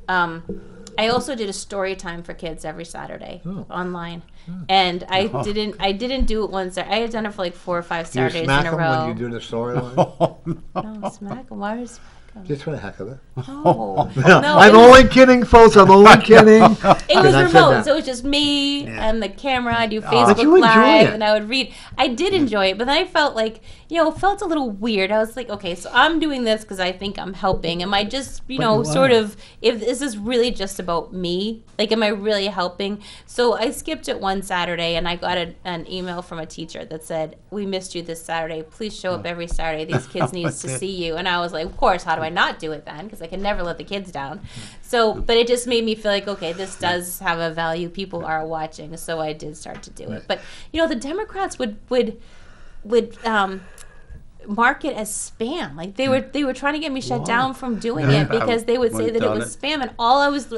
I also did a story time for kids every Saturday online, and I didn't do it once. I had done it for like 4 or 5 Do you Saturdays smack in a them row. when you do the storyline? No, smack 'em. Why would I smack 'em? Just for the heck of it. No, I'm only kidding, folks. I'm only kidding. It was I said remote, that. so it was just me and the camera. I do But Facebook you enjoy Live, it. and I would read. I did enjoy it, but then I felt like, it felt a little weird. I was like, okay, so I'm doing this because I think I'm helping. Am I just, you are. sort of, if this is really just about me? Like, am I really helping? So I skipped it one Saturday, and I got an email from a teacher that said, we missed you this Saturday. Please show up every Saturday. These kids need to see you. And I was like, of course, how do I not do it then? Because I can never let the kids down. So, but it just made me feel like, okay, this does have a value. People are watching. So I did start to do it. But, the Democrats would mark it as spam. Like they were trying to get me shut down from doing it because they would say that it was spam. And all I was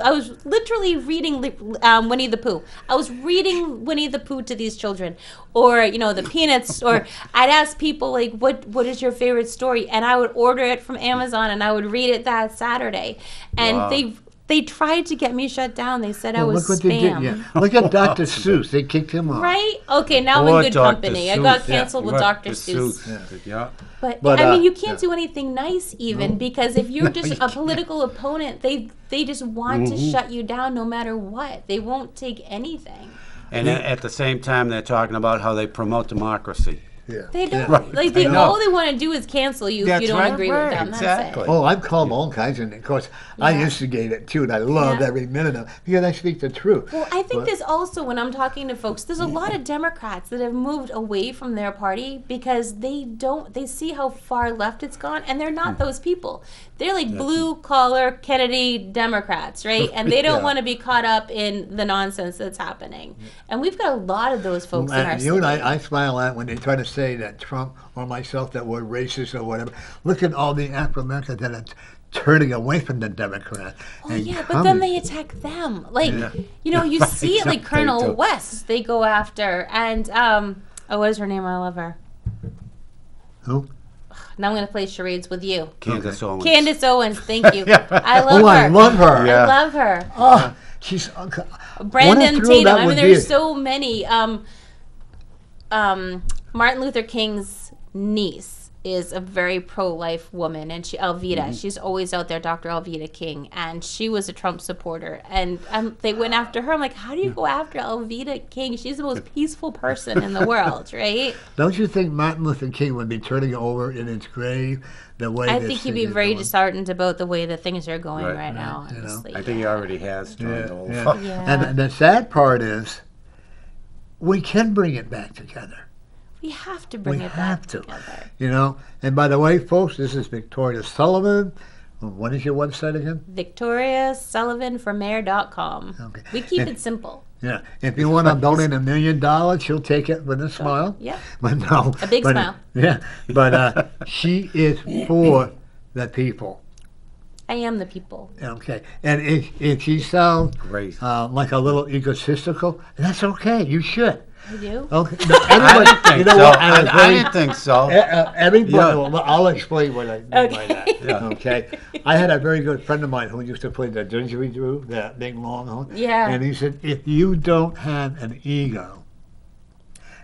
literally reading Winnie the Pooh. I was reading Winnie the Pooh to these children, or the Peanuts. Or I'd ask people like, what is your favorite story? And I would order it from Amazon and I would read it that Saturday. And they tried to get me shut down. They said I was Look what spam. they did. Yeah. Look at Dr. Seuss. They kicked him off. Right? Okay, now I'm Or in good Dr. company. I Seuss, got canceled with right, Dr. Seuss. Yeah. But I mean, you can't do anything nice even because if you're just a political opponent, they just want to shut you down no matter what. They won't take anything. And at the same time, they're talking about how they promote democracy. Yeah. They don't. Right. Like I know. all they want to do is cancel you if That's you don't right, agree with them. exactly. That's it. Oh, I've called all kinds of, course, I instigate it too, and I love Yeah. every minute of it because I speak the truth. Well, I think But- there's also, when I'm talking to folks, there's a lot of Democrats that have moved away from their party because they see how far left it's gone, and they're not those people. They're like blue-collar Kennedy Democrats, right? And they don't Yeah. want to be caught up in the nonsense that's happening. And we've got a lot of those folks in our You and city. I smile at when they try to say that Trump or myself that we're racist or whatever. Look at all the Afro-Americans that are turning away from the Democrats. Oh and yeah, but then coming. they attack them. Like, you Right, see it like they Colonel do. West. They go after, and what is her name? I love her. Who? Now I'm gonna play charades with you. Candace Owens. Candace Owens, thank you. I love Oh, her. I love her. Yeah. I love her. Oh, she's Brandon what a thrill Tatum. that I mean, would there's be. so many. Martin Luther King's niece is a very pro-life woman, and Alveda, she's always out there, Dr. Alveda King, and she was a Trump supporter, and they went after her. I'm like, how do you go after Alveda King? She's the most peaceful person in the world, right? Don't you think Martin Luther King would be turning over in his grave the way I this think he'd thing be is very going? disheartened about the way that things are going Right. right now, You know. honestly. I think he already has turned Yeah, over. yeah. Yeah. And the sad part is, we can bring it back together. We have to bring We it have back to. together. You know. And by the way, folks, this is Victoria Sullivan. What is your website again? VictoriaSullivanformayor.com. Okay. We keep And- it simple. Yeah. If you want to donate $1 million, she'll take it with a smile. Yeah. But no. A big but, smile. Yeah. But she is for the people. I am the people. Okay. And if she sounds Great. like a little egotistical, that's okay. You should. I do. Okay. I didn't think You know so. what? I didn't think so. Everybody, Yeah. well, I'll explain what I mean by Okay. that. Yeah. Okay. I had a very good friend of mine who used to play the didgeridoo, that big longhorn. Yeah. And he said, if you don't have an ego,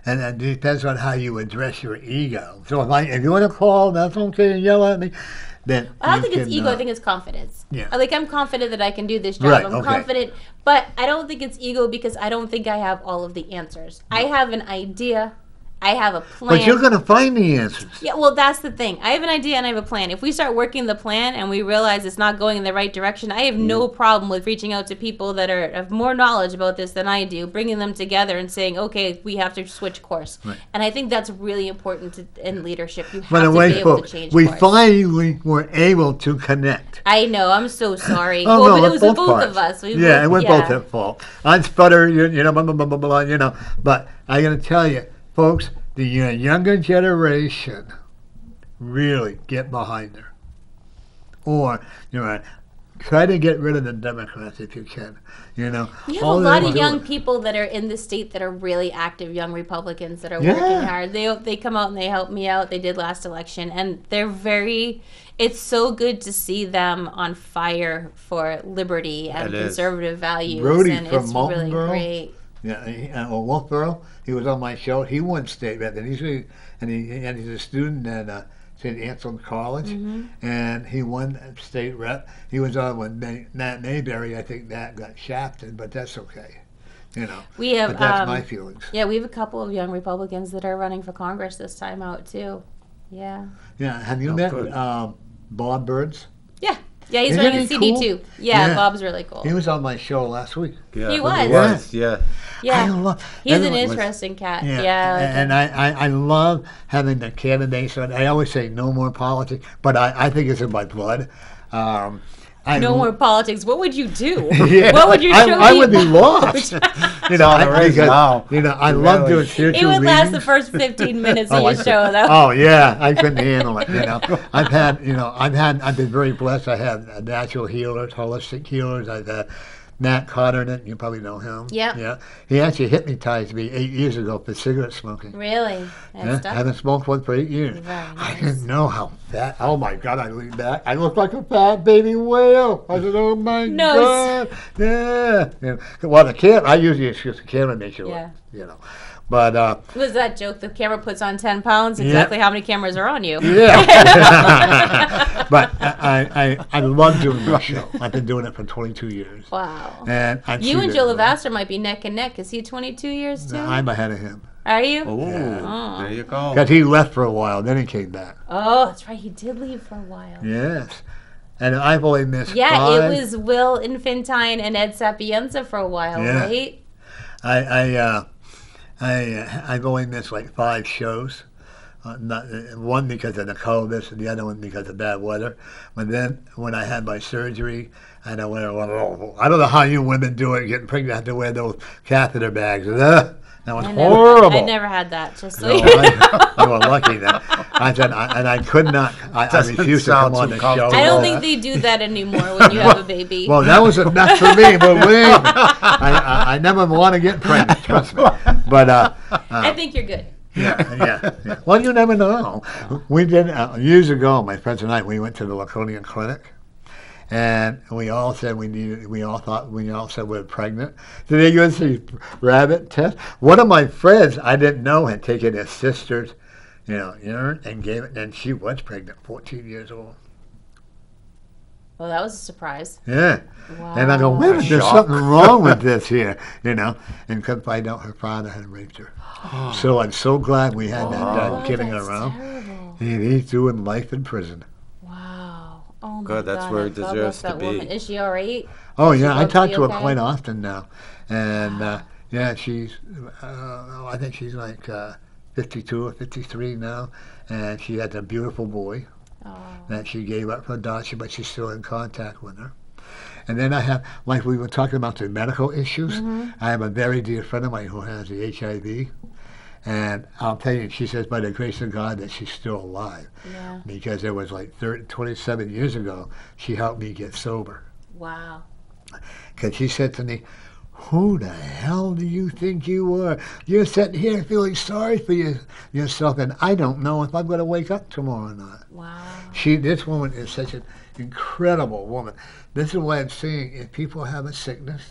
and it depends on how you address your ego. So if you want to call, that's okay, and yell at me, then I don't you think it's can, ego. I think it's confidence. Yeah. Like, I'm confident that I can do this job. Right, I'm okay. confident, but I don't think it's ego because I don't think I have all of the answers. I have an idea. I have a plan. But you're going to find the answers. Yeah, well, that's the thing. I have an idea and I have a plan. If we start working the plan and we realize it's not going in the right direction, I have no problem with reaching out to people that have more knowledge about this than I do, bringing them together and saying, okay, we have to switch course. Right. And I think that's really important in leadership. You have By the to be way, able to folks, change we course. finally were able to connect. I know. I'm so sorry. Oh, well, no, but it was both with both parts. of us. Yeah, and we're both at fault. I stutter, you know, blah, blah, blah, blah, blah, you know. But I got to tell you, folks, the younger generation really get behind her. Or, you know, try to get rid of the Democrats if you can. You know, We have a all lot they of do- young people that are in the state that are really active, young Republicans that are Yeah. working hard. They come out and they help me out. They did last election, and they're very. It's so good to see them on fire for liberty and It is. conservative values, Brody and from it's really Marlboro. great. Yeah, Wolfboro. He was on my show. He won state rep, and he's a student at St. Anselm College, and he won state rep. He was on with Matt Mayberry. I think Matt got shafted, but that's okay. You know, We have. but that's my feelings. Yeah, we have a couple of young Republicans that are running for Congress this time out too. Yeah. Yeah, have you Oh, met good. Bob Burns? Yeah. Yeah, he's Isn't running he in CD cool? too. Yeah, Yeah. Bob's really cool. He was on my show last week. Yeah, He was. Yeah. I Yeah. love, He's an everyone- interesting cat. Yeah, Yeah. and I love having the candidates. And I always say no more politics, but I think it's in my blood. No more politics. What would you do? Yeah, What would your show I be would be about? lost. You know, now. you know, I love doing spiritual It would last the readings. first 15 minutes Oh, of I your could- show, though. Oh yeah, I couldn't handle it. You know, I've been very blessed. I have natural healers, holistic healers. I've had Matt Cotterman. You probably know him. Yep. Yeah. He actually hypnotized me 8 years ago for cigarette smoking. Really? Yeah, That's tough. haven't smoked one for 8 years. Very I nice. didn't know how fat. Oh my God! I leaned back. I looked like a fat baby whale. I said, "Oh my No, God!" Yeah. Well, I usually it's just the camera makes you Yeah. look. You know, but Was that joke? The camera puts on 10 pounds. Exactly how many cameras are on you? yeah. But I love doing this show. I've been doing it for 22 years, Wow. and I'm You and Joe Lavasser might be neck and neck. Is he 22 years too? I'm ahead of him Are you? Oh, there you go. because he left for a while, then he came back. Oh, that's right. He did leave for a while. Yes, and I've only missed Yeah, 5. it was Will Infantine and Ed Sapienza for a while, Yeah. right? I've only missed like 5 shows. One because of the COVID, and the other one because of bad weather. But then when I had my surgery, I don't know how you women do it, getting pregnant, have to wear those catheter bags. That was horrible. I never had that. Just so No, you I were lucky then. I said, and I could not. I Doesn't refused to sound come on too the comfortable. show. I don't Oh. think they do that anymore when you have a baby. Well, that was a mess for me, but I never want to get pregnant, trust me. But I think you're good. yeah. Well, you never know. We did years ago. My friends and I, we went to the Laconian Clinic, and we all said we all said we were pregnant. So they go see rabbit test. One of my friends I didn't know had taken his sister's, urine and gave it, and she was pregnant, 14 years old. Well, that was a surprise. Yeah. Wow. And I go, wait a minute, there's Shock. something wrong with this here, and could find out her father had raped her. So I'm so glad we had that done, Oh, kidding that's around. terrible. He's doing life in prison. Wow. Oh my Good, that's God. where he God deserves bless that to be. woman. Is she all right? Oh Does she yeah, I look talk be to her okay? quite often now, and yeah, she's I think she's like 52 or 53 now, and she has a beautiful boy Oh. that she gave up for adoption, but she's still in contact with her. And then I have, like we were talking about the medical issues, I have a very dear friend of mine who has the HIV, and I'll tell you, she says by the grace of God that she's still alive, Yeah. because it was like 27 years ago she helped me get sober. Wow. Because she said to me, who the hell do you think you are? You're sitting here feeling sorry for yourself, and I don't know if I'm going to wake up tomorrow or not. Wow. This woman is such an incredible woman. This is why I'm saying if people have a sickness,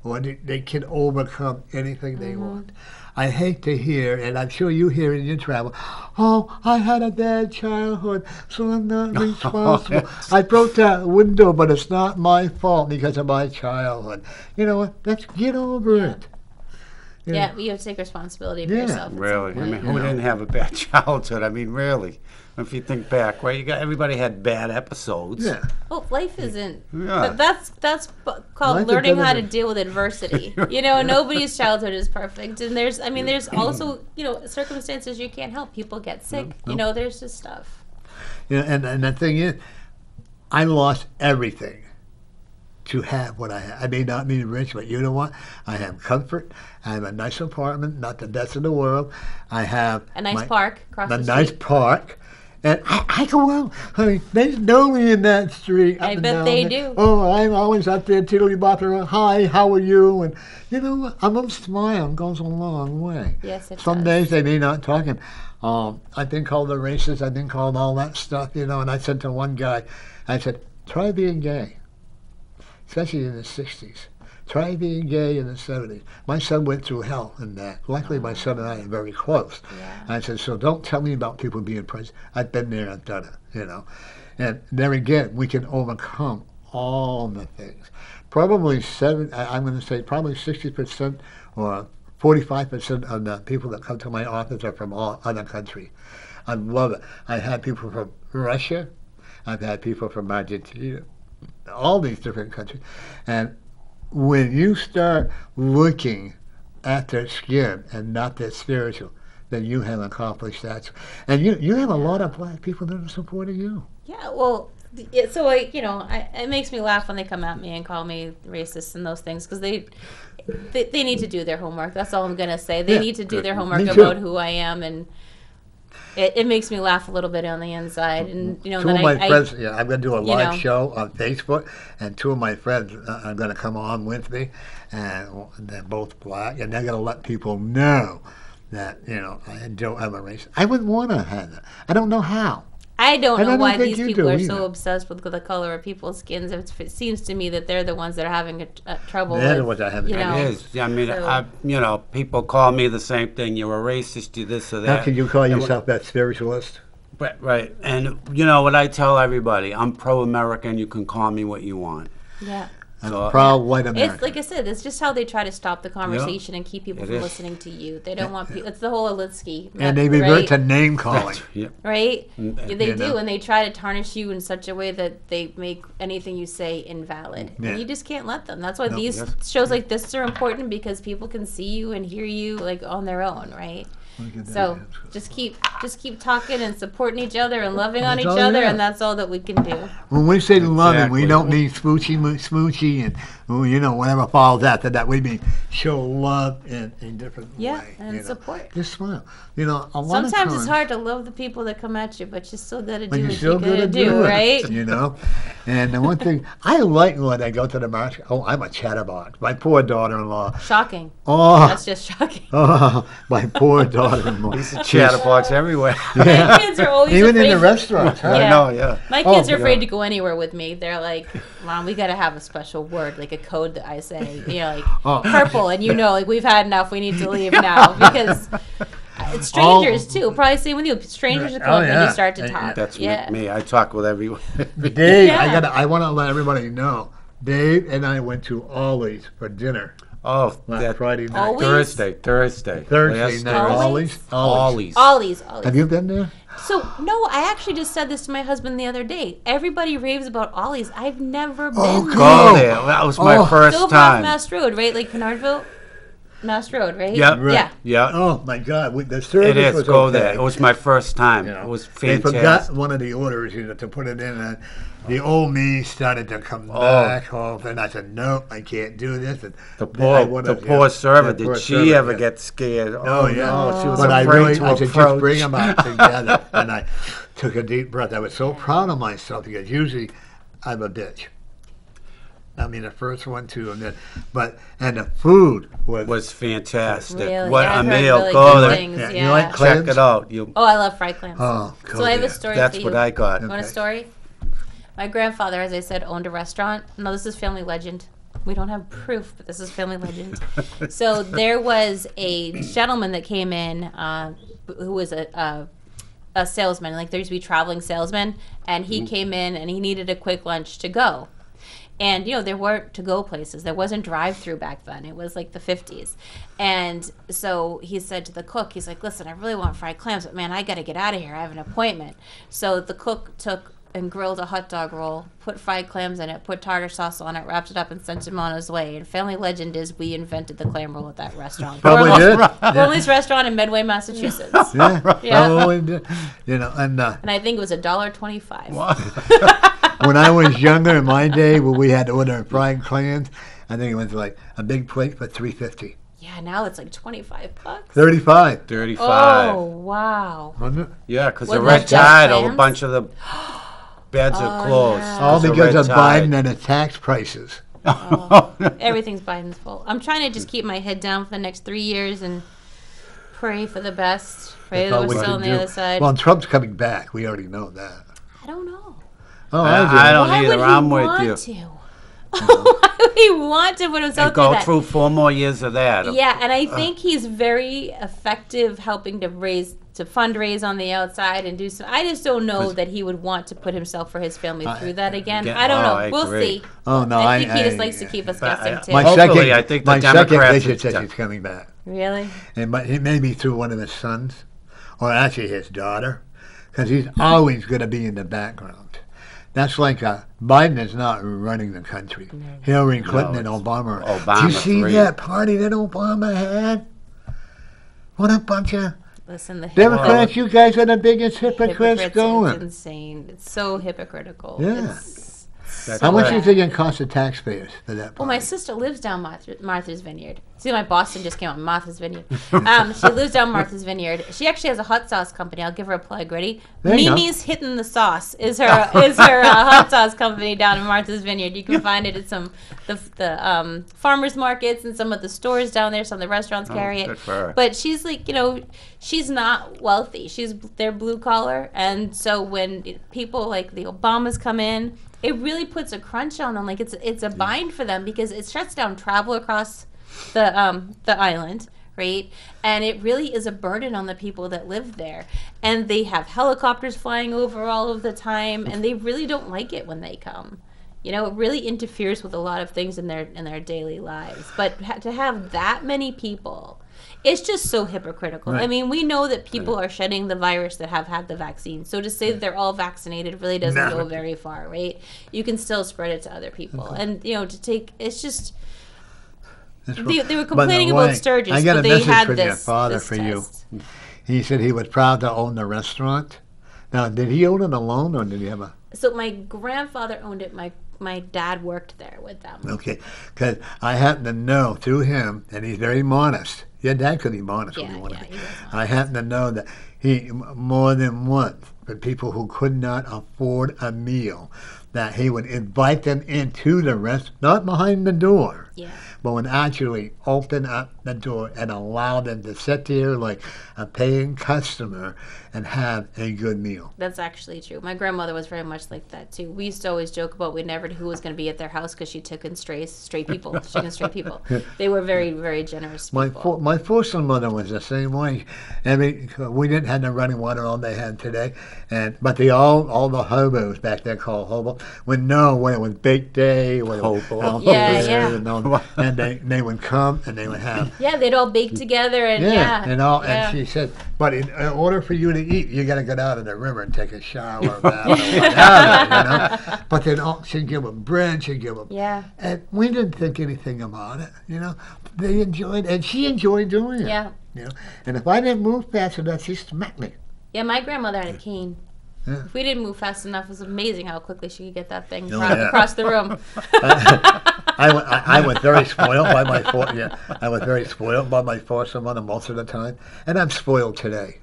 or they can overcome anything they want. I hate to hear, and I'm sure you hear in your travel, oh, I had a bad childhood, so I'm not responsible. I broke that window, but it's not my fault because of my childhood. You know what? Let's get over it. You Yeah, know? you have to take responsibility for Yeah. yourself. at some Really? I point. mean, who didn't have a bad childhood? I mean, really. If you think back, right? Everybody had bad episodes. Yeah. Well, life isn't. Yeah. That's called Life is learning how to better than- deal with adversity. Nobody's childhood is perfect, and there's also circumstances you can't help. People get sick. There's just stuff. And the thing is, I lost everything to have what I have. I may not be rich, but you know what? I have comfort. I have a nice apartment, not the best in the world. I have A nice park across the street. nice park. And I go out. I mean, they know me in that street. I up and bet down they there. do. Oh, I'm always out there tiddly-bopping. Hi, how are you? And you know what? A little smile goes a long way. Yes, it Some does. days they may not talking. I've been called a racist. I've been called all that stuff, And I said to one guy, I said, try being gay, especially in the 60s. Try being gay in the 70s. My son went through hell in that. Luckily, my son and I are very close. Yeah. I said, so don't tell me about people being prejudiced. I've been there, I've done it, And there again, we can overcome all the things. Probably I'm going to say probably 60% or 45% of the people that come to my office are from all other countries. I love it. I had people from Russia. I've had people from Argentina. All these different countries. And when you start looking at their skin and not their spiritual, then you have accomplished that. And you have a lot of black people that are supporting you. Yeah, well, it makes me laugh when they come at me and call me racist and those things because they need to do their homework. That's all I'm gonna say. They Yeah, need to do their me homework too. about who I am, and it makes me laugh a little bit on the inside. And Two of my friends, I'm going to do a live know. show on Facebook, and two of my friends are going to come on with me, and they're both black, and they're going to let people know that, I don't have a race. I wouldn't want to have that. I don't know how. I don't And know I don't why think these you people do are either. so obsessed with the color of people's skins. It seems to me that they're the ones that are having trouble They're the with, ones that have you know. It is. I mean, So- people call me the same thing. You're a racist. You this or that. How can you call And yourself that spiritualist? Right. And you know what I tell everybody? I'm pro-American. You can call me what you want. Yeah. I'm So- a proud white American. It's like I said, it's just how they try to stop the conversation and keep people It from is. listening to you. They don't want people. It's the whole Alinsky. And they revert right? to name calling. Yeah. Right? Mm, Yeah, they you do, know. and they try to tarnish you in such a way that they make anything you say invalid. Yeah. And you just can't let them. That's why these yes. shows like this are important because people can see you and hear you like on their own, right? Look at that. So just keep talking and supporting each other and loving on each all other, there. and that's all that we can do. When we say loving, we Exactly. don't mean smoochy and whatever falls after that. We mean show love in a different Yeah, way. and support. Just smile. A lot of Sometimes times it's hard to love the people that come at you, but you still got to but do you're what still you got gonna to do, it, right? And the one thing I like when I go to the market. Oh, I'm a chatterbox. My poor daughter-in-law. Shocking. Oh, That's just shocking. oh, my poor daughter-in-law. Chatterbox everywhere. My kids are always Even afraid. in the restaurants. Huh? I Yeah. know. Yeah. My kids Oh, are afraid yeah. to go anywhere with me. They're like, "Mom, we got to have a special word, like a code that I say, like Oh. purple, and like we've had enough. We need to leave now because it's strangers too. Probably same with you. Strangers will come Oh, up and yeah. you start to And- talk. That's yeah. me. I talk with everyone. Dave, Yeah. I want to let everybody know. Dave and I went to Ollie's for dinner Oh, last that Friday night. Always? Thursday. Thursday Last night. Always? Ollie's. Ollie's. Have you been there? So no, I actually just said this to my husband the other day. Everybody raves about Ollie's. I've never Oh, been God. Go there. there. That was my Oh. first Still off time. Mass Road, right? Like Pinardville, Mass Road, right? Yep. Right. Yeah. Yeah. Oh my God! The service It is. was Go okay. there. It was my first time. You know, It was they fantastic. forgot one of the orders, to put it in, and the old me started to come back home, and I said, "No, I can't do this." And The I poor, wanna- the poor server. the Did poor she server, ever yeah. get scared? Oh yeah, no, she was but I afraid really, to I said, approach. just bring them out together, and I took a deep breath. I was so proud of myself because usually I'm a bitch. I mean, the first one too, and the food Was fantastic. Really? What I've a heard meal. really Go good there. things, Yeah, you yeah. like Check clams? it out. You. Oh, I love fried clams. Oh, So I have a yeah. story That's for what you. I got. You want a Okay. story? My grandfather, as I said, owned a restaurant. No, this is family legend. We don't have proof, but this is family legend. So there was a gentleman that came in who was a salesman. Like there used to be traveling salesmen, and he came in and he needed a quick lunch to go. And there weren't to-go places. There wasn't drive-through back then. It was like the 50s. And so he said to the cook, he's like, listen, I really want fried clams, but man, I got to get out of here. I have an appointment. So the cook took and grilled a hot dog roll, put fried clams in it, put tartar sauce on it, wrapped it up, and sent him on his way. And family legend is we invented the clam roll at that restaurant. Probably did. Only's restaurant in Medway, Massachusetts. Yeah, Yeah. probably did. And And I think it was $1.25. when I was younger, in my day, when we had to order fried clams, I think it was like a big plate for $3.50, Yeah, now it's like $25. $35, 35. Oh, wow. wasn't it? Yeah, because What, the like red just tide, a clams? bunch of the beds are closed. yeah. All of because red of tide. Biden and the tax prices. Everything's Biden's fault. I'm trying to just keep my head down for the next 3 years and pray for the best. Pray That's that all we're we still on can the do. other side. Well, Trump's coming back. We already know that. I don't know. Oh, I don't Why either. would he I'm with want you. to? Why would he want to put himself And through go that? through 4 more years of that. Yeah, and I think he's very effective helping to fundraise on the outside and do some. I just don't know that he would want to put himself for his family through that again. Yeah, I don't know. I We'll agree. see. Oh, no, I think he just I- likes to keep us But guessing I- too. My Hopefully, second, I think the my second Democrats vision says would- he's coming back, Really? and but he may be through one of his sons, or actually his daughter, because he's always going to be in the background. That's like Biden is not running the country. Hillary Clinton and it's Obama. Do Obama you see three. that party that Obama had? What a bunch of Listen, the Democrats! You guys are the biggest hypocrites It's going. insane. It's so hypocritical. Yeah. That's How much do you right. think it cost the taxpayers for that party? Well, my sister lives down Martha's Vineyard. See, my Boston just came out. Martha's Vineyard. She lives down Martha's Vineyard. She actually has a hot sauce company. I'll give her a plug. Ready? There you go. Mimi's Hittin' the Sauce is her hot sauce company down in Martha's Vineyard. You can find it at some the farmers markets and some of the stores down there. Some of the restaurants carry it. good for her. But she's like, she's not wealthy. They're blue collar, and so when people like the Obamas come in, it really puts a crunch on them. Like it's a bind for them because it shuts down travel across the island, right? And it really is a burden on the people that live there. And they have helicopters flying over all of the time, and they really don't like it when they come. It really interferes with a lot of things in their daily lives. But to have that many people, it's just so hypocritical. Right. I mean, we know that people are shedding the virus that have had the vaccine. So to say that they're all vaccinated really doesn't go very far, right? You can still spread it to other people. And, it's just... They were complaining By the way, about Sturgis, I got but a they message had from your this father this for test. you. He said he was proud to own the restaurant. Now, did he own it alone, or did he have a... So my grandfather owned it. My dad worked there with them. Okay, because I happen to know through him, and he's very modest. Your dad could be modest when Yeah, he wanted yeah, to be. he was I happen to know that he, more than once, for people who could not afford a meal, that he would invite them into the restaurant, not behind the door, Yeah. but would actually open up the door and allow them to sit there like a paying customer and have a good meal. That's actually true. My grandmother was very much like that too. We used to always joke about we never knew who was going to be at their house because she took in stray people. She took in stray people. They were very, very generous people. My foster mother was the same way. We didn't have the running water all they had today, but all the hobos back there called hobo would know when it was bake day, when it was Hobo. Yeah. and they would come and they would have Yeah, they'd all bake together and yeah. And she said, but in order for you to eat, you got to go down to the river and take a shower, or whatever. But then she'd give them bread, she'd give them, Yeah. and we didn't think anything about it. They enjoyed, and she enjoyed doing it. Yeah. And if I didn't move fast enough, she smacked me. Yeah, my grandmother had a cane. Yeah. If we didn't move fast enough, it was amazing how quickly she could get that thing yeah. across the room. I was very spoiled by I was very spoiled by my foster mother most of the time, and I'm spoiled today.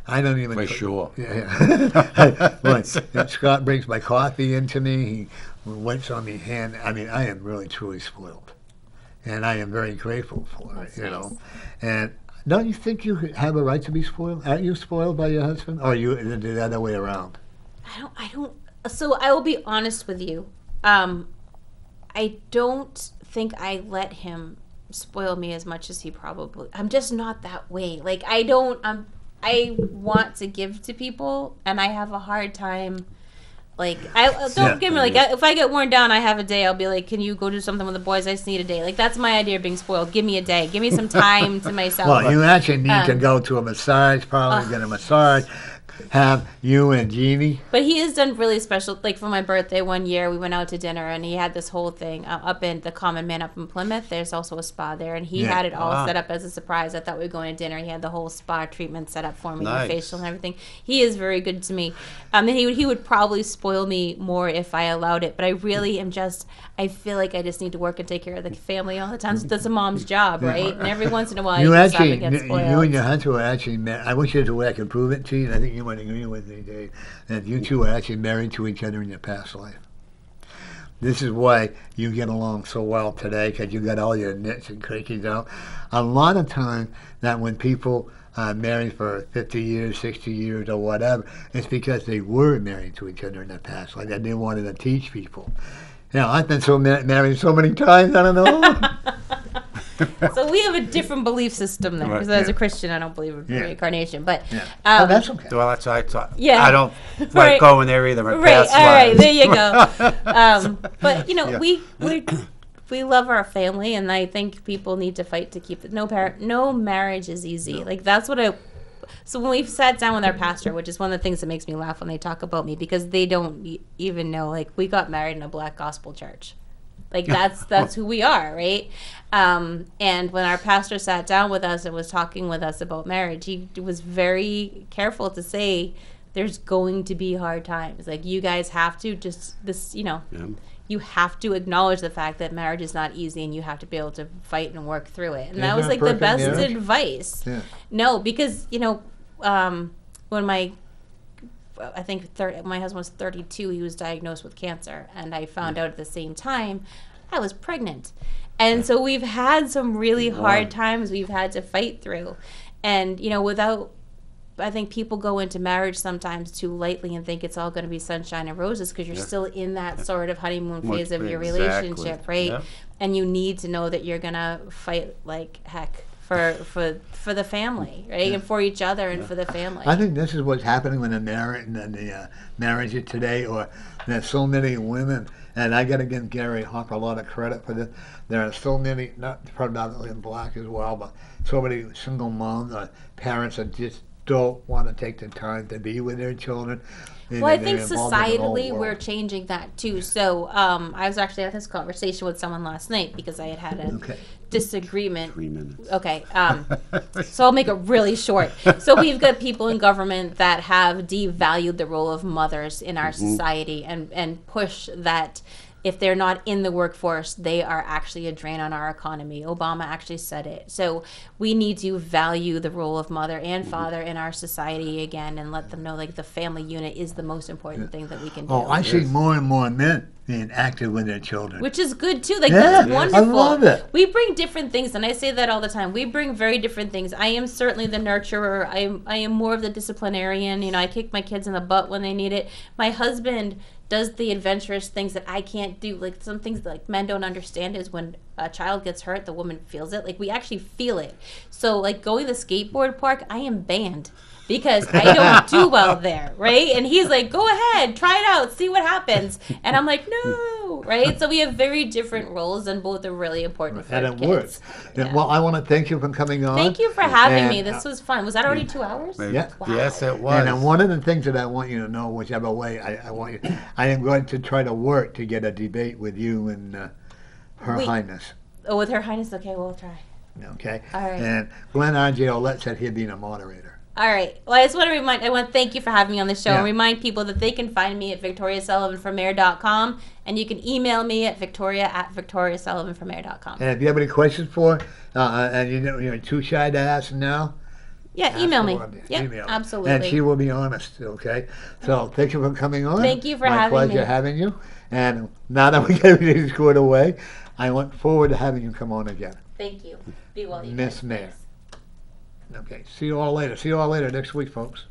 I don't even. For sure. Yeah. Right. Scott brings my coffee into me. He what's on me hand. I mean, I am really truly spoiled, and I am very grateful for That's it. You know, nice. and don't you think you have a right to be spoiled? Aren't you spoiled by your husband, or are you the other way around? I don't. So I will be honest with you. I don't think I let him spoil me as much as he probably. I'm just not that way. Like I don't. I want to give to people, and I have a hard time. Like I don't get me like if I get worn down, I have a day. I'll be like, "Can you go do something with the boys? I just need a day." Like that's my idea of being spoiled. Give me a day. Give me some time to myself. Well, you actually need to go to a massage, probably get a massage. Have you and Jeannie? But he has done really special. Like for my birthday one year, we went out to dinner, and he had this whole thing up in the Common Man up in Plymouth. There's also a spa there, and he had it all set up as a surprise. I thought we were going to dinner. He had the whole spa treatment set up for me, the facial and everything. He is very good to me. And he would probably spoil me more if I allowed it. But I really am just. I feel like I just need to work and take care of the family all the time. So that's a mom's job, right? And every once in a while, You just have to actually, get spoiled. you and your husband were actually married. I wish you had the way I could prove it to you. And I think you might agree with me, Dave. That you two were actually married to each other in your past life. This is why you get along so well today, because you got all your nits and cookies out. A lot of times that when people are married for 50 years, 60 years, or whatever, it's because they were married to each other in the past, like that they wanted to teach people. You know, I've been so married so many times, I don't know. So we have a different belief system there. Because as a Christian, I don't believe in reincarnation. But Oh, that's okay. Well, that's what I thought. Yeah. I don't like Right. going there either. My right, past all right, lives. there you go. But you know, we love our family, and I think people need to fight to keep it. No marriage is easy. Like that's what I. So when we sat down with our pastor, which is one of the things that makes me laugh when they talk about me, because they don't even know, like we got married in a black gospel church. Like that's who we are, right? And when our pastor sat down with us and was talking with us about marriage, he was very careful to say there's going to be hard times. Like you guys have to you have to acknowledge the fact that marriage is not easy, and you have to be able to fight and work through it. And that was like the best advice. Yeah. No, because when my husband was 32, he was diagnosed with cancer, and I found out at the same time I was pregnant. And so we've had some really hard times we've had to fight through. And, I think people go into marriage sometimes too lightly and think it's all going to be sunshine and roses because you're still in that sort of honeymoon phase of your relationship, right? Yeah. And you need to know that you're going to fight like heck for the family, right? And for each other and for the family. I think this is what's happening with the marriages today, or there's so many women, and I got to give Gary Hawk a lot of credit for this. There are so many, not predominantly in black as well, but so many single moms or parents that just don't want to take the time to be with their children. Well, I think societally we're changing that too. So I was actually at this conversation with someone last night because I had a disagreement. 3 minutes. Okay. So I'll make it really short. So we've got people in government that have devalued the role of mothers in our society and push that if they're not in the workforce, they are actually a drain on our economy. Obama actually said it. So we need to value the role of mother and father in our society again and let them know like the family unit is the most important thing that we can do. Oh, I see more and more men being active with their children. Which is good too. Like that's wonderful. I love it. We bring different things, and I say that all the time. We bring very different things. I am certainly the nurturer. I am more of the disciplinarian. I kick my kids in the butt when they need it. My husband does the adventurous things that I can't do. Like some things that like men don't understand is when a child gets hurt, the woman feels it. Like we actually feel it. So like going to the skateboard park, I am banned because I don't do well there, right? And he's like, go ahead, try it out, see what happens. And I'm like, no, right? So we have very different roles, and both are really important for and kids. it works. Yeah. Well, I want to thank you for coming on. Thank you for having me. This was fun. Was that already 2 hours? Yeah. Wow. Yes, it was. And then one of the things that I want you to know, whichever way I am going to try to work to get a debate with you and Her Highness. Oh, with Her Highness? Okay, we'll try. Okay? All right. And Glenn R.J. Olette said he'd be a moderator. All right. Well, I just want to thank you for having me on the show and remind people that they can find me at victoriasullivanformayor.com, and you can email me at victoria@victoriasullivanformayor.com. And if you have any questions for, and you're too shy to ask now, yeah, email me. Yeah, email. absolutely. And she will be honest, okay? So thank you for coming on. Thank you for having me. My pleasure having you. And now that we got everything squared away, I look forward to having you come on again. Thank you. Be well, you Miss guys. Mayor. Thanks. Okay, see you all later. See you all later next week, folks.